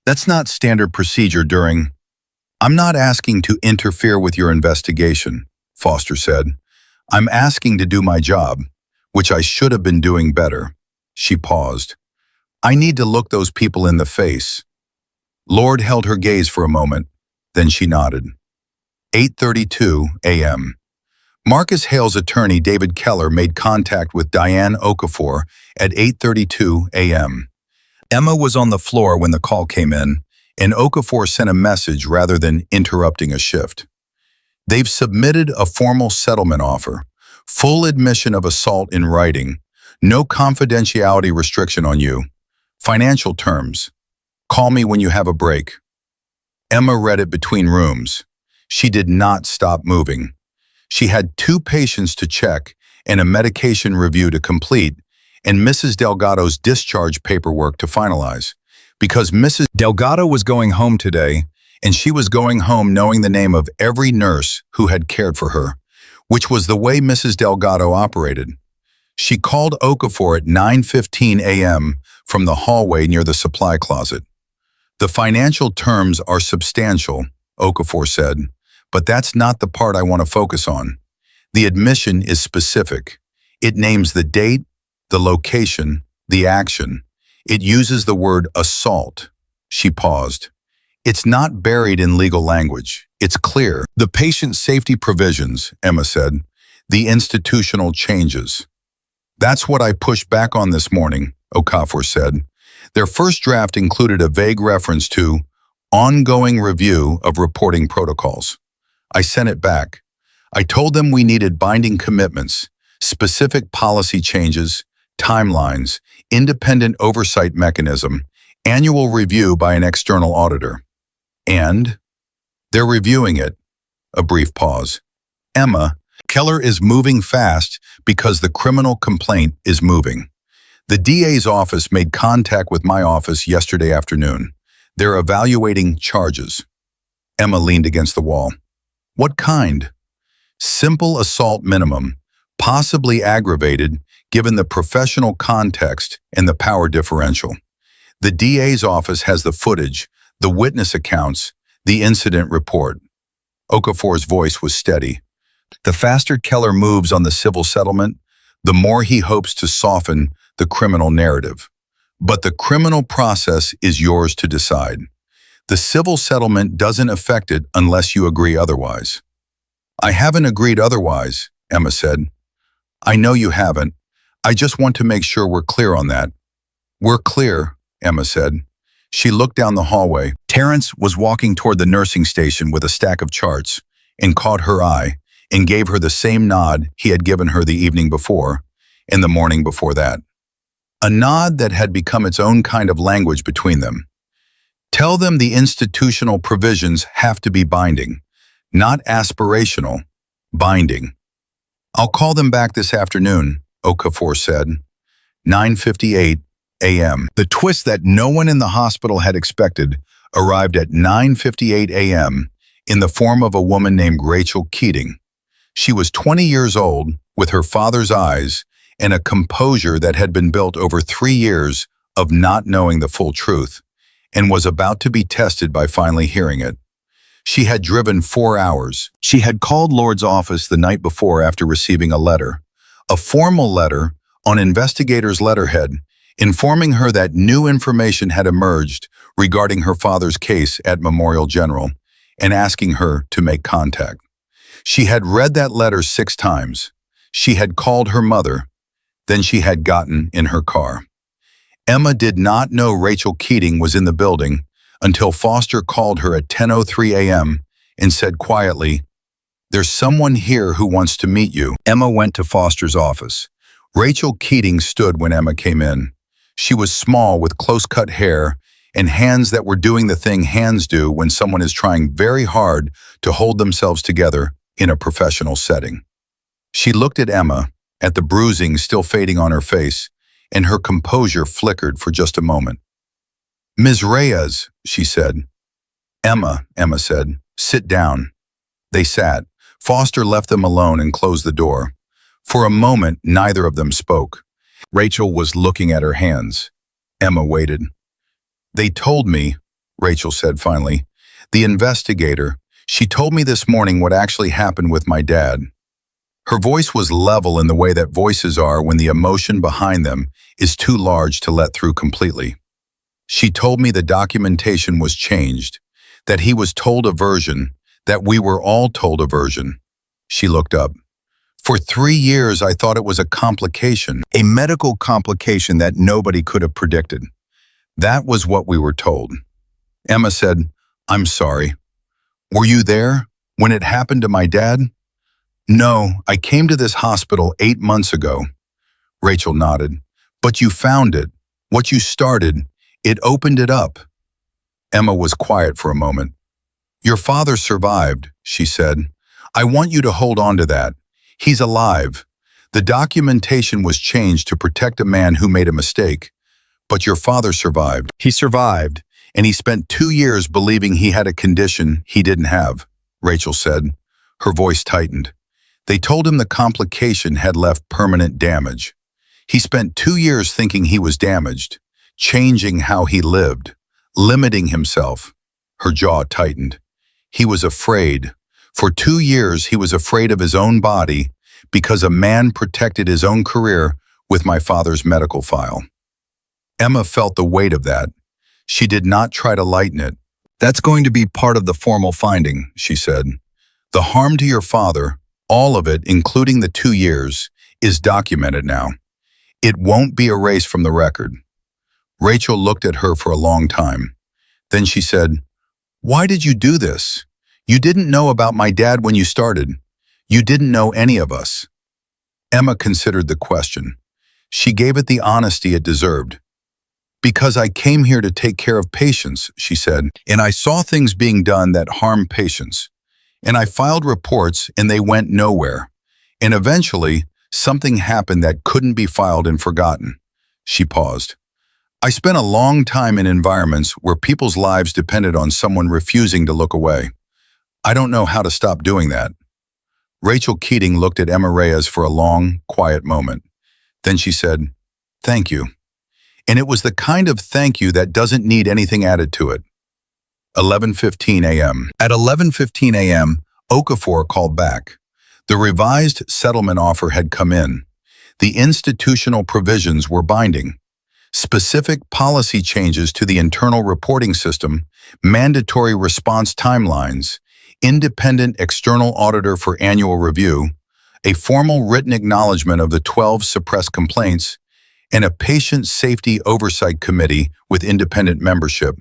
"That's not standard procedure during—" "I'm not asking to interfere with your investigation," Foster said. "I'm asking to do my job, which I should have been doing better." She paused. "I need to look those people in the face." Lord held her gaze for a moment, then she nodded. 8:32 a.m. Marcus Hale's attorney, David Keller, made contact with Diane Okafor at 8:32 a.m. Emma was on the floor when the call came in, and Okafor sent a message rather than interrupting a shift. "They've submitted a formal settlement offer, full admission of assault in writing, no confidentiality restriction on you, financial terms. Call me when you have a break." Emma read it between rooms. She did not stop moving. She had 2 patients to check and a medication review to complete, and Mrs. Delgado's discharge paperwork to finalize. Because Mrs. Delgado was going home today, and she was going home knowing the name of every nurse who had cared for her, which was the way Mrs. Delgado operated. She called Okafor at 9:15 a.m. from the hallway near the supply closet. "The financial terms are substantial," Okafor said. "But that's not the part I want to focus on. The admission is specific. It names the date, the location, the action. It uses the word assault." She paused. "It's not buried in legal language. It's clear. The patient safety provisions," Emma said. "The institutional changes." "That's what I pushed back on this morning," Okafor said. Their first draft included a vague reference to ongoing review of reporting protocols. I sent it back. I told them we needed binding commitments, specific policy changes, timelines, independent oversight mechanism, annual review by an external auditor. And? They're reviewing it. A brief pause. Emma, Keller is moving fast because the criminal complaint is moving. The DA's office made contact with my office yesterday afternoon. They're evaluating charges. Emma leaned against the wall. What kind? Simple assault minimum, possibly aggravated given the professional context and the power differential. The DA's office has the footage, the witness accounts, the incident report. Okafor's voice was steady. The faster Keller moves on the civil settlement, the more he hopes to soften the criminal narrative. But the criminal process is yours to decide. The civil settlement doesn't affect it unless you agree otherwise. I haven't agreed otherwise, Emma said. I know you haven't. I just want to make sure we're clear on that. We're clear, Emma said. She looked down the hallway. Terrence was walking toward the nursing station with a stack of charts and caught her eye and gave her the same nod he had given her the evening before and the morning before that. A nod that had become its own kind of language between them. Tell them the institutional provisions have to be binding, not aspirational, binding. I'll call them back this afternoon, Okafor said. 9:58 a.m. The twist that no one in the hospital had expected arrived at 9:58 a.m. in the form of a woman named Rachel Keating. She was 20 years old, with her father's eyes and a composure that had been built over 3 years of not knowing the full truth, and was about to be tested by finally hearing it. She had driven 4 hours. She had called Lord's office the night before after receiving a formal letter on investigators' letterhead, informing her that new information had emerged regarding her father's case at Memorial General and asking her to make contact. She had read that letter 6 times. She had called her mother. Then she had gotten in her car. Emma did not know Rachel Keating was in the building until Foster called her at 10:03 a.m. and said quietly, "There's someone here who wants to meet you." Emma went to Foster's office. Rachel Keating stood when Emma came in. She was small with close-cut hair and hands that were doing the thing hands do when someone is trying very hard to hold themselves together in a professional setting. She looked at Emma, at the bruising still fading on her face, and her composure flickered for just a moment. "Ms. Reyes," she said. Emma said, "Sit down." They sat. Foster left them alone and closed the door. For a moment, neither of them spoke. Rachel was looking at her hands. Emma waited. "They told me," Rachel said finally, "the investigator, she told me this morning what actually happened with my dad." Her voice was level in the way that voices are when the emotion behind them is too large to let through completely. "She told me the documentation was changed, that he was told a version, that we were all told a version." She looked up. "For 3 years, I thought it was a complication, a medical complication that nobody could have predicted. That was what we were told." Emma said, "I'm sorry. Were you there when it happened to my dad?" "No, I came to this hospital 8 months ago." Rachel nodded. "But you found it. What you started, it opened it up." Emma was quiet for a moment. "Your father survived," she said. "I want you to hold on to that. He's alive. The documentation was changed to protect a man who made a mistake. But your father survived. He survived, and he spent 2 years believing he had a condition he didn't have," Rachel said. Her voice tightened. "They told him the complication had left permanent damage. He spent 2 years thinking he was damaged, changing how he lived, limiting himself." Her jaw tightened. "He was afraid. For 2 years he was afraid of his own body because a man protected his own career with my father's medical file." Emma felt the weight of that. She did not try to lighten it. "That's going to be part of the formal finding," she said. "The harm to your father, all of it, including the 2 years, is documented now. It won't be erased from the record." Rachel looked at her for a long time. Then she said, "Why did you do this? You didn't know about my dad when you started. You didn't know any of us." Emma considered the question. She gave it the honesty it deserved. Because I came here to take care of patients, she said, and I saw things being done that harm patients. And I filed reports and they went nowhere. And eventually, something happened that couldn't be filed and forgotten. She paused. I spent a long time in environments where people's lives depended on someone refusing to look away. I don't know how to stop doing that. Rachel Keating looked at Emma Reyes for a long, quiet moment. Then she said, "Thank you." And it was the kind of thank you that doesn't need anything added to it. 11:15 a.m. At 11:15 a.m., Okafor called back. The revised settlement offer had come in. The institutional provisions were binding. Specific policy changes to the internal reporting system, mandatory response timelines, independent external auditor for annual review, a formal written acknowledgement of the 12 suppressed complaints, and a patient safety oversight committee with independent membership,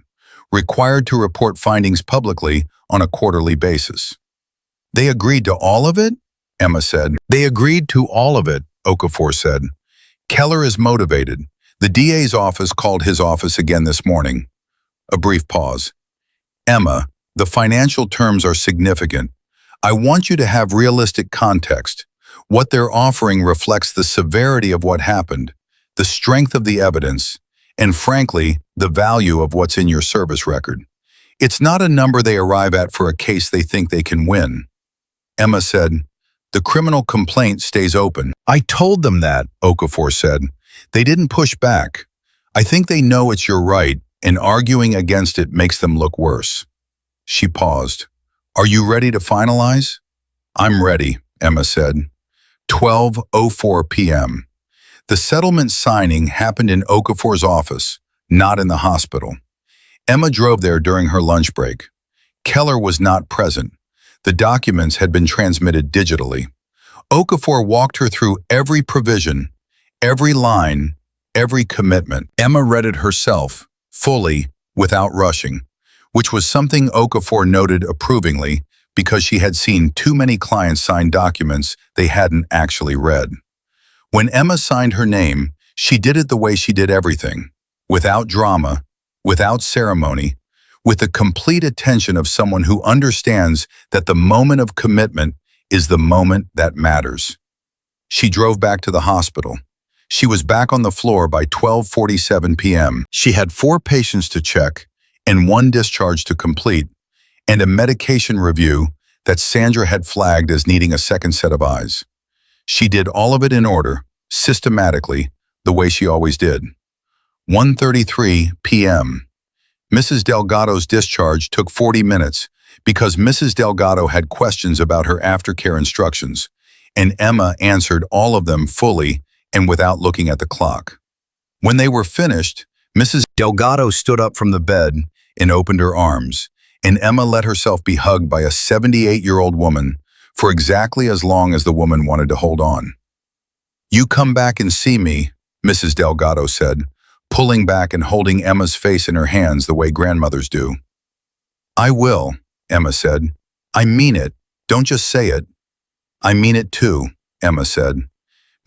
required to report findings publicly on a quarterly basis. They agreed to all of it? Emma said. They agreed to all of it, Okafor said. Keller is motivated. The DA's office called his office again this morning. A brief pause. Emma, the financial terms are significant. I want you to have realistic context. What they're offering reflects the severity of what happened, the strength of the evidence, and frankly, the value of what's in your service record. It's not a number they arrive at for a case they think they can win. Emma said, the criminal complaint stays open. I told them that, Okafor said. They didn't push back. I think they know it's your right, and arguing against it makes them look worse. She paused. Are you ready to finalize? I'm ready, Emma said. 12:04 p.m. The settlement signing happened in Okafor's office, not in the hospital. Emma drove there during her lunch break. Keller was not present. The documents had been transmitted digitally. Okafor walked her through every provision, every line, every commitment. Emma read it herself, fully, without rushing, which was something Okafor noted approvingly because she had seen too many clients sign documents they hadn't actually read. When Emma signed her name, she did it the way she did everything, without drama, without ceremony, with the complete attention of someone who understands that the moment of commitment is the moment that matters. She drove back to the hospital. She was back on the floor by 12:47 p.m. She had 4 patients to check and 1 discharge to complete, and a medication review that Sandra had flagged as needing a second set of eyes. She did all of it in order, systematically, the way she always did. 1:33 p.m. Mrs. Delgado's discharge took 40 minutes because Mrs. Delgado had questions about her aftercare instructions, and Emma answered all of them fully and without looking at the clock. When they were finished, Mrs. Delgado stood up from the bed and opened her arms, and Emma let herself be hugged by a 78-year-old woman for exactly as long as the woman wanted to hold on. You come back and see me, Mrs. Delgado said, pulling back and holding Emma's face in her hands the way grandmothers do. I will, Emma said. I mean it. Don't just say it. I mean it too, Emma said.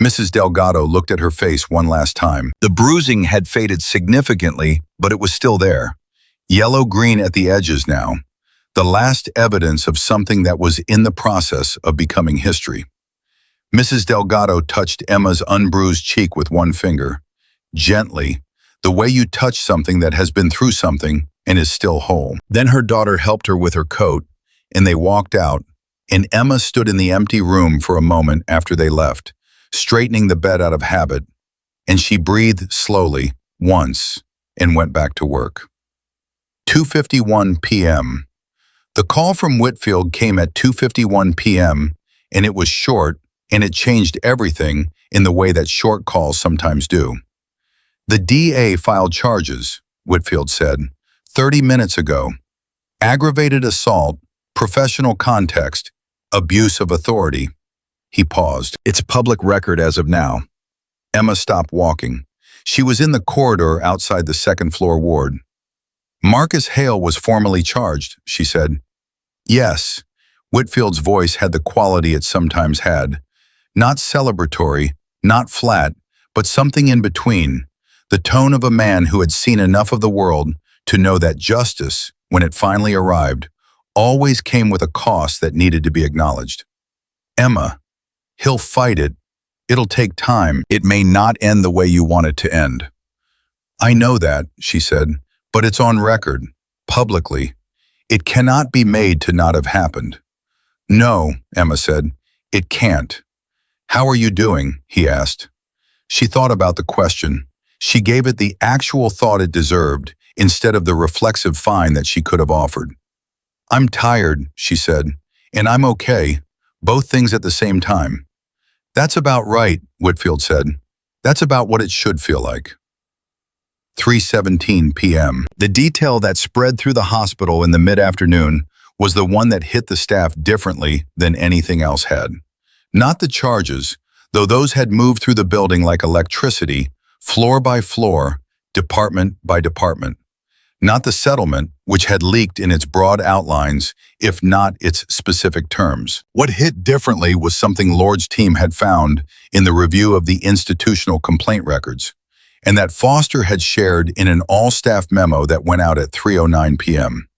Mrs. Delgado looked at her face one last time. The bruising had faded significantly, but it was still there. Yellow-green at the edges now. The last evidence of something that was in the process of becoming history. Mrs. Delgado touched Emma's unbruised cheek with one finger. Gently, the way you touch something that has been through something and is still whole. Then her daughter helped her with her coat, and they walked out, and Emma stood in the empty room for a moment after they left, straightening the bed out of habit, and she breathed slowly, once, and went back to work. 2:51 p.m. The call from Whitfield came at 2:51 p.m., and it was short, and it changed everything in the way that short calls sometimes do. The DA filed charges, Whitfield said, 30 minutes ago. Aggravated assault, professional context, abuse of authority. He paused. It's public record as of now. Emma stopped walking. She was in the corridor outside the second-floor ward. Marcus Hale was formally charged, she said. Yes, Whitfield's voice had the quality it sometimes had. Not celebratory, not flat, but something in between. the tone of a man who had seen enough of the world to know that justice, when it finally arrived, always came with a cost that needed to be acknowledged. Emma, he'll fight it. It'll take time. It may not end the way you want it to end. I know that, she said, but it's on record, publicly. It cannot be made to not have happened. No, Emma said, it can't. How are you doing? He asked. She thought about the question. She gave it the actual thought it deserved, instead of the reflexive fine that she could have offered. I'm tired, she said, and I'm okay, both things at the same time. That's about right, Whitfield said. That's about what it should feel like. 3:17 p.m. The detail that spread through the hospital in the mid-afternoon was the one that hit the staff differently than anything else had. Not the charges, though those had moved through the building like electricity, floor by floor, department by department. Not the settlement, which had leaked in its broad outlines, if not its specific terms. What hit differently was something Lord's team had found in the review of the institutional complaint records, and that Foster had shared in an all-staff memo that went out at 3:09 p.m.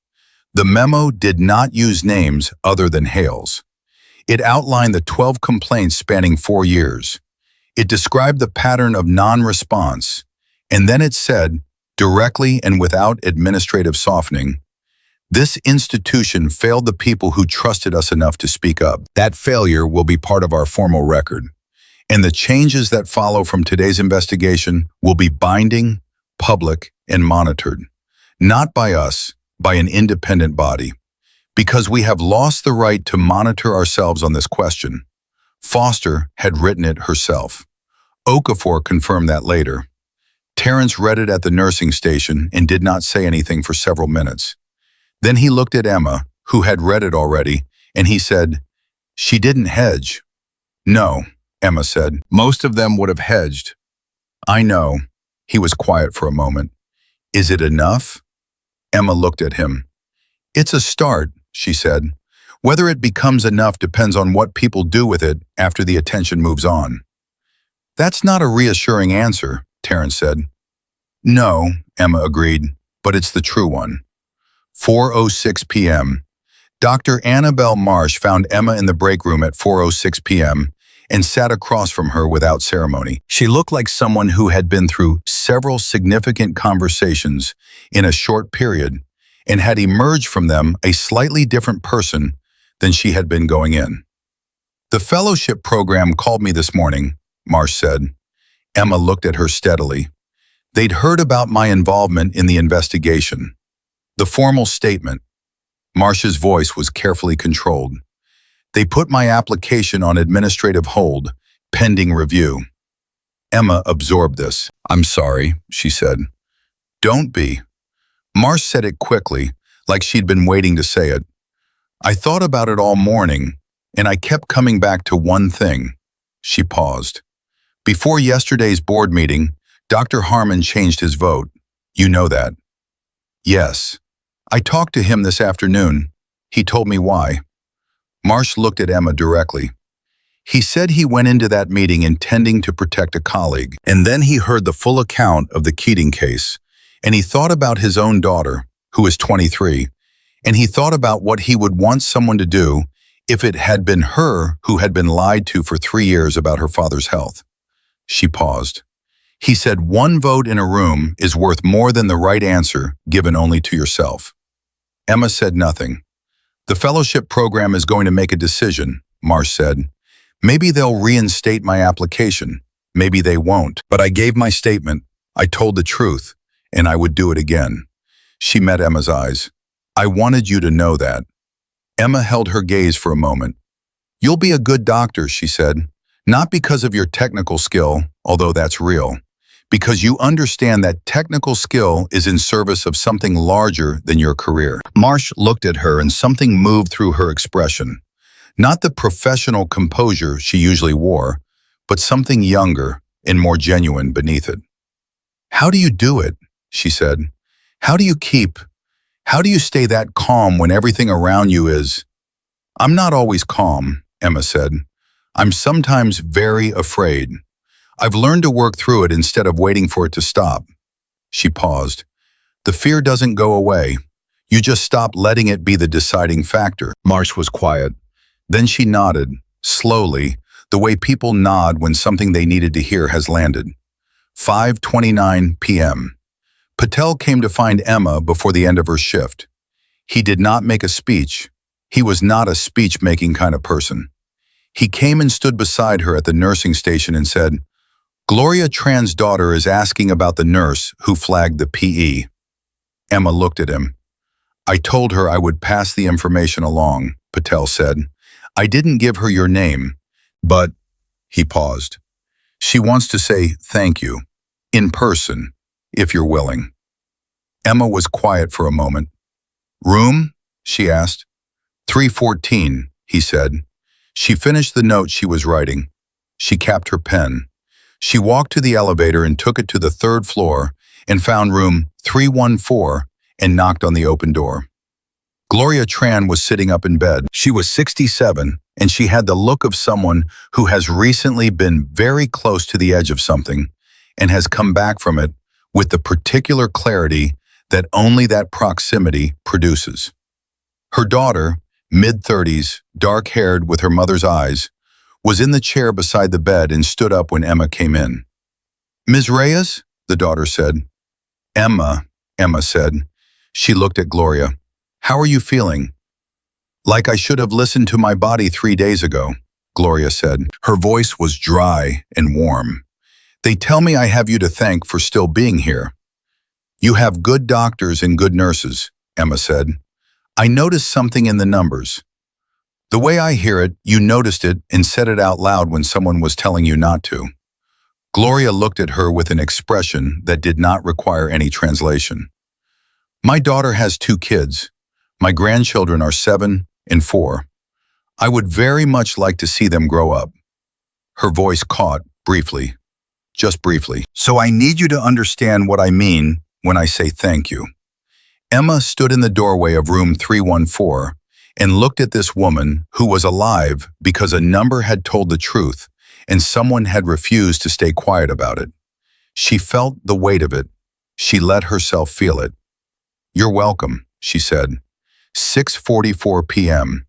The memo did not use names other than Hale's. It outlined the 12 complaints spanning 4 years. It described the pattern of non-response, and then it said, directly and without administrative softening, this institution failed the people who trusted us enough to speak up. That failure will be part of our formal record, and the changes that follow from today's investigation will be binding, public, and monitored, not by us, by an independent body. Because we have lost the right to monitor ourselves on this question. Foster had written it herself. Okafor confirmed that later. Terrence read it at the nursing station and did not say anything for several minutes. Then he looked at Emma, who had read it already, and he said, "She didn't hedge." "No," Emma said. "Most of them would have hedged." "I know." He was quiet for a moment. "Is it enough?" Emma looked at him. "It's a start," she said. "Whether it becomes enough depends on what people do with it after the attention moves on." "That's not a reassuring answer," Terrence said. "No," Emma agreed, "but it's the true one." 4:06 p.m. Dr. Annabelle Marsh found Emma in the break room at 4:06 p.m. and sat across from her without ceremony. She looked like someone who had been through several significant conversations in a short period and had emerged from them a slightly different person than she had been going in. "The fellowship program called me this morning," Marsh said. Emma looked at her steadily. "They'd heard about my involvement in the investigation. The formal statement." Marsh's voice was carefully controlled. "They put my application on administrative hold, pending review." Emma absorbed this. "I'm sorry," she said. "Don't be." Marsh said it quickly, like she'd been waiting to say it. "I thought about it all morning, and I kept coming back to one thing." She paused. "Before yesterday's board meeting, Dr. Harmon changed his vote. You know that." "Yes. I talked to him this afternoon. He told me why." Marsh looked at Emma directly. "He said he went into that meeting intending to protect a colleague, and then he heard the full account of the Keating case, and he thought about his own daughter, who is 23, and he thought about what he would want someone to do if it had been her who had been lied to for 3 years about her father's health." She paused. "He said one vote in a room is worth more than the right answer given only to yourself." Emma said nothing. "The fellowship program is going to make a decision," Marsh said. "Maybe they'll reinstate my application. Maybe they won't. But I gave my statement. I told the truth, and I would do it again." She met Emma's eyes. "I wanted you to know that." Emma held her gaze for a moment. "You'll be a good doctor," she said. "Not because of your technical skill, although that's real. Because you understand that technical skill is in service of something larger than your career." Marsh looked at her and something moved through her expression. Not the professional composure she usually wore, but something younger and more genuine beneath it. "How do you do it?" she said. How do you stay that calm when everything around you is?" "I'm not always calm," Emma said. "I'm sometimes very afraid. I've learned to work through it instead of waiting for it to stop. She paused. The fear doesn't go away. You just stop letting it be the deciding factor. Marsh was quiet. Then she nodded, slowly, the way people nod when something they needed to hear has landed. 5:29 p.m. Patel came to find Emma before the end of her shift. He did not make a speech. He was not a speech-making kind of person. He came and stood beside her at the nursing station and said, "Gloria Tran's daughter is asking about the nurse who flagged the PE." Emma looked at him. "I told her I would pass the information along," Patel said. "I didn't give her your name, but," he paused, "she wants to say thank you, in person, if you're willing." Emma was quiet for a moment. "Room?" she asked. 314, he said. She finished the note she was writing. She capped her pen. She walked to the elevator and took it to the third floor and found room 314 and knocked on the open door. Gloria Tran was sitting up in bed. She was 67, and she had the look of someone who has recently been very close to the edge of something and has come back from it with the particular clarity that only that proximity produces. Her daughter, mid-30s, dark-haired with her mother's eyes, was in the chair beside the bed and stood up when Emma came in. "Ms. Reyes?" the daughter said. "Emma," Emma said. She looked at Gloria. "How are you feeling?" "Like I should have listened to my body 3 days ago," Gloria said. Her voice was dry and warm. "They tell me I have you to thank for still being here." "You have good doctors and good nurses," Emma said. "I noticed something in the numbers. The way I hear it, you noticed it and said it out loud when someone was telling you not to." Gloria looked at her with an expression that did not require any translation. "My daughter has 2 kids. My grandchildren are 7 and 4. I would very much like to see them grow up." Her voice caught briefly, just briefly. "So I need you to understand what I mean when I say thank you." Emma stood in the doorway of room 314 and looked at this woman who was alive because a number had told the truth and someone had refused to stay quiet about it. She felt the weight of it. She let herself feel it. "You're welcome," she said. 6:44 p.m.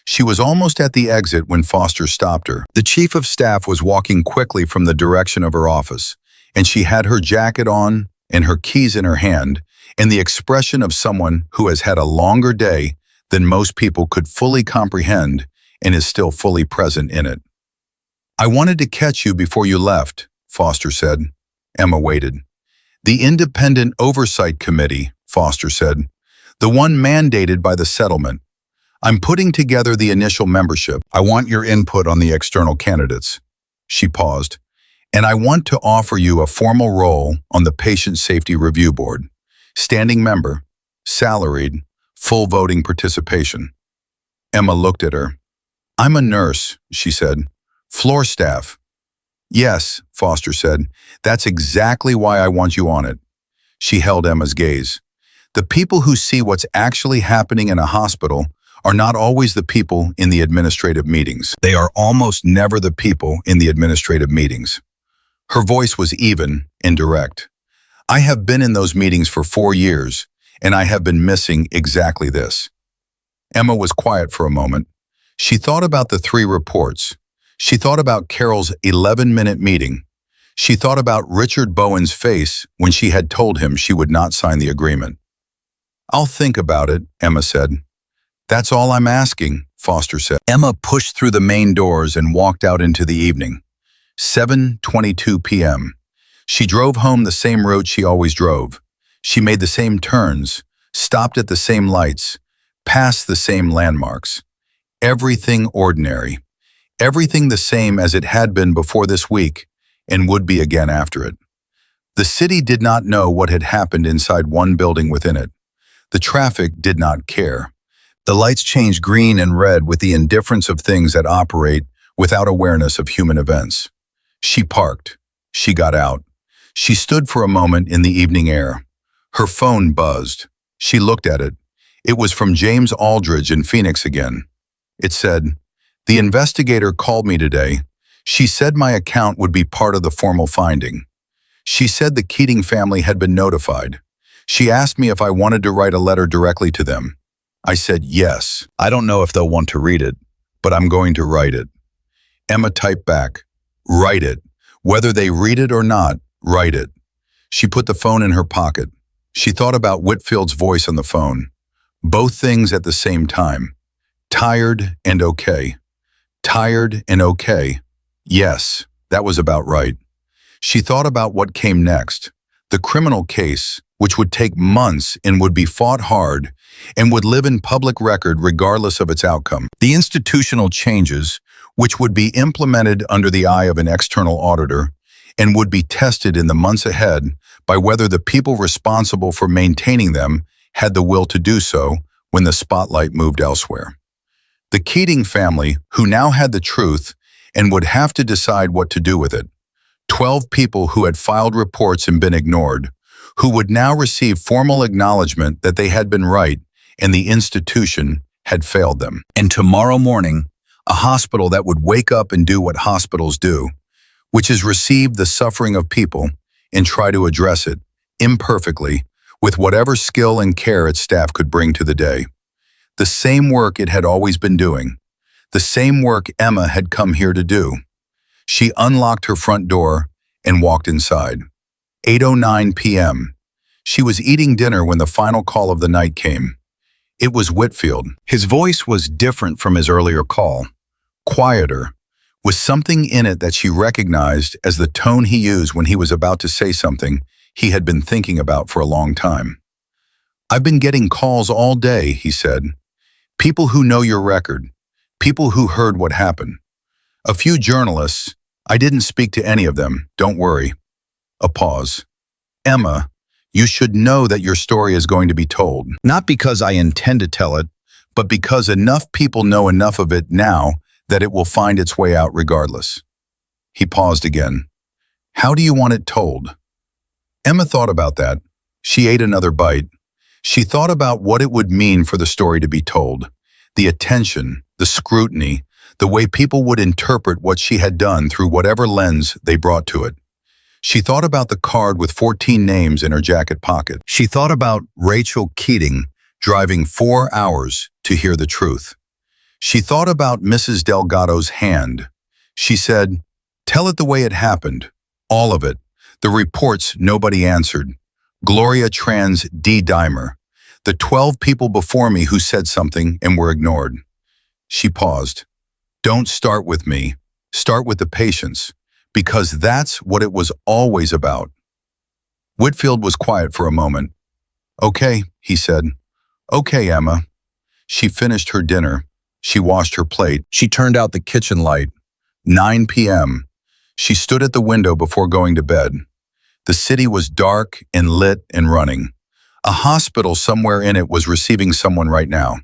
She was almost at the exit when Foster stopped her. The chief of staff was walking quickly from the direction of her office, and she had her jacket on and her keys in her hand, and the expression of someone who has had a longer day than most people could fully comprehend and is still fully present in it. "I wanted to catch you before you left," Foster said. Emma waited. "The Independent Oversight Committee," Foster said. "The one mandated by the settlement. I'm putting together the initial membership. I want your input on the external candidates." She paused. "And I want to offer you a formal role on the Patient Safety Review Board. Standing member, salaried, full voting participation." Emma looked at her. "I'm a nurse," she said. "Floor staff." "Yes," Foster said. "That's exactly why I want you on it." She held Emma's gaze. "The people who see what's actually happening in a hospital are not always the people in the administrative meetings. They are almost never the people in the administrative meetings." Her voice was even and direct. "I have been in those meetings for 4 years, and I have been missing exactly this." Emma was quiet for a moment. She thought about the 3 reports. She thought about Carol's 11-minute meeting. She thought about Richard Bowen's face when she had told him she would not sign the agreement. "I'll think about it," Emma said. "That's all I'm asking," Foster said. Emma pushed through the main doors and walked out into the evening. 7:22 p.m. She drove home the same route she always drove. She made the same turns, stopped at the same lights, passed the same landmarks. Everything ordinary. Everything the same as it had been before this week and would be again after it. The city did not know what had happened inside one building within it. The traffic did not care. The lights changed green and red with the indifference of things that operate without awareness of human events. She parked. She got out. She stood for a moment in the evening air. Her phone buzzed. She looked at it. It was from James Aldridge in Phoenix again. It said, "The investigator called me today. She said my account would be part of the formal finding. She said the Keating family had been notified. She asked me if I wanted to write a letter directly to them. I said yes. I don't know if they'll want to read it, but I'm going to write it. Emma typed back, write it. Whether they read it or not, write it. She put the phone in her pocket. She thought about Whitfield's voice on the phone. Both things at the same time. Tired and okay. Tired and okay. Yes, that was about right. She thought about what came next. The criminal case, which would take months and would be fought hard and would live in public record regardless of its outcome. The institutional changes, which would be implemented under the eye of an external auditor and would be tested in the months ahead by whether the people responsible for maintaining them had the will to do so when the spotlight moved elsewhere. The Keating family, who now had the truth and would have to decide what to do with it. 12 people who had filed reports and been ignored, who would now receive formal acknowledgement that they had been right and the institution had failed them. And tomorrow morning, a hospital that would wake up and do what hospitals do, which is receive the suffering of people and try to address it, imperfectly, with whatever skill and care its staff could bring to the day. The same work it had always been doing. The same work Emma had come here to do. She unlocked her front door and walked inside. 8:09 p.m. She was eating dinner when the final call of the night came. It was Whitfield. His voice was different from his earlier call, quieter, with something in it that she recognized as the tone he used when he was about to say something he had been thinking about for a long time. "I've been getting calls all day," he said. "People who know your record, people who heard what happened. A few journalists. I didn't speak to any of them, don't worry." A pause. "Emma, you should know that your story is going to be told. Not because I intend to tell it, but because enough people know enough of it now that it will find its way out regardless." He paused again. "How do you want it told?" Emma thought about that. She ate another bite. She thought about what it would mean for the story to be told. The attention, the scrutiny, the way people would interpret what she had done through whatever lens they brought to it. She thought about the card with 14 names in her jacket pocket. She thought about Rachel Keating driving 4 hours to hear the truth. She thought about Mrs. Delgado's hand. She said, "Tell it the way it happened. All of it. The reports nobody answered. Gloria Tran's D-dimer. The 12 people before me who said something and were ignored." She paused. "Don't start with me. Start with the patients, because that's what it was always about." Whitfield was quiet for a moment. "Okay," he said. "Okay, Emma." She finished her dinner. She washed her plate. She turned out the kitchen light. 9 p.m. She stood at the window before going to bed. The city was dark and lit and running. A hospital somewhere in it was receiving someone right now.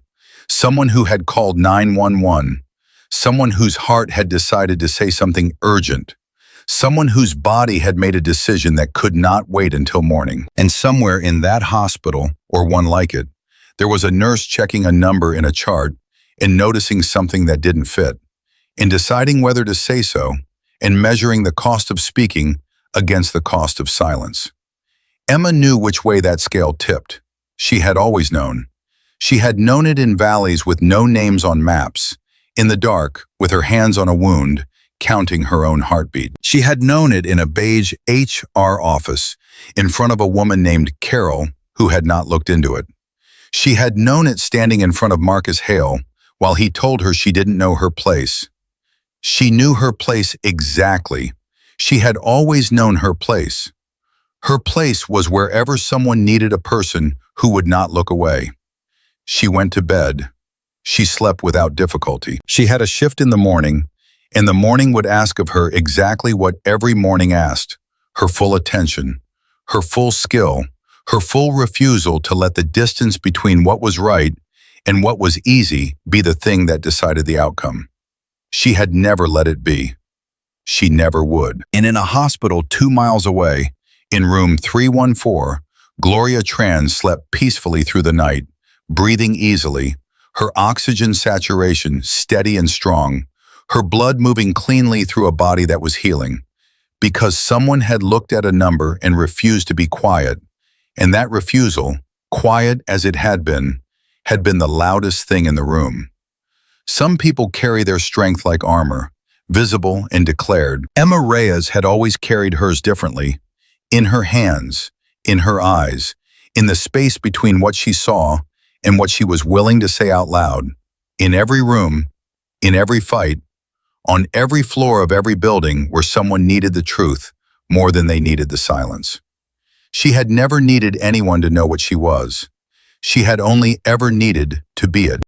Someone who had called 911. Someone whose heart had decided to say something urgent. Someone whose body had made a decision that could not wait until morning. And somewhere in that hospital, or one like it, there was a nurse checking a number in a chart and noticing something that didn't fit, and deciding whether to say so, and measuring the cost of speaking against the cost of silence. Emma knew which way that scale tipped. She had always known. She had known it in valleys with no names on maps, in the dark, with her hands on a wound, counting her own heartbeat. She had known it in a beige HR office, in front of a woman named Carol, who had not looked into it. She had known it standing in front of Marcus Hale, while he told her she didn't know her place. She knew her place exactly. She had always known her place. Her place was wherever someone needed a person who would not look away. She went to bed. She slept without difficulty. She had a shift in the morning, and the morning would ask of her exactly what every morning asked: her full attention, her full skill, her full refusal to let the distance between what was right and what was easy be the thing that decided the outcome. She had never let it be. She never would. And in a hospital 2 miles away, in room 314, Gloria Tran slept peacefully through the night, breathing easily, her oxygen saturation steady and strong, her blood moving cleanly through a body that was healing, because someone had looked at a number and refused to be quiet, and that refusal, quiet as it had been the loudest thing in the room. Some people carry their strength like armor, visible and declared. Emma Reyes had always carried hers differently, in her hands, in her eyes, in the space between what she saw and what she was willing to say out loud. In every room, in every fight, on every floor of every building where someone needed the truth more than they needed the silence. She had never needed anyone to know what she was. She had only ever needed to be it.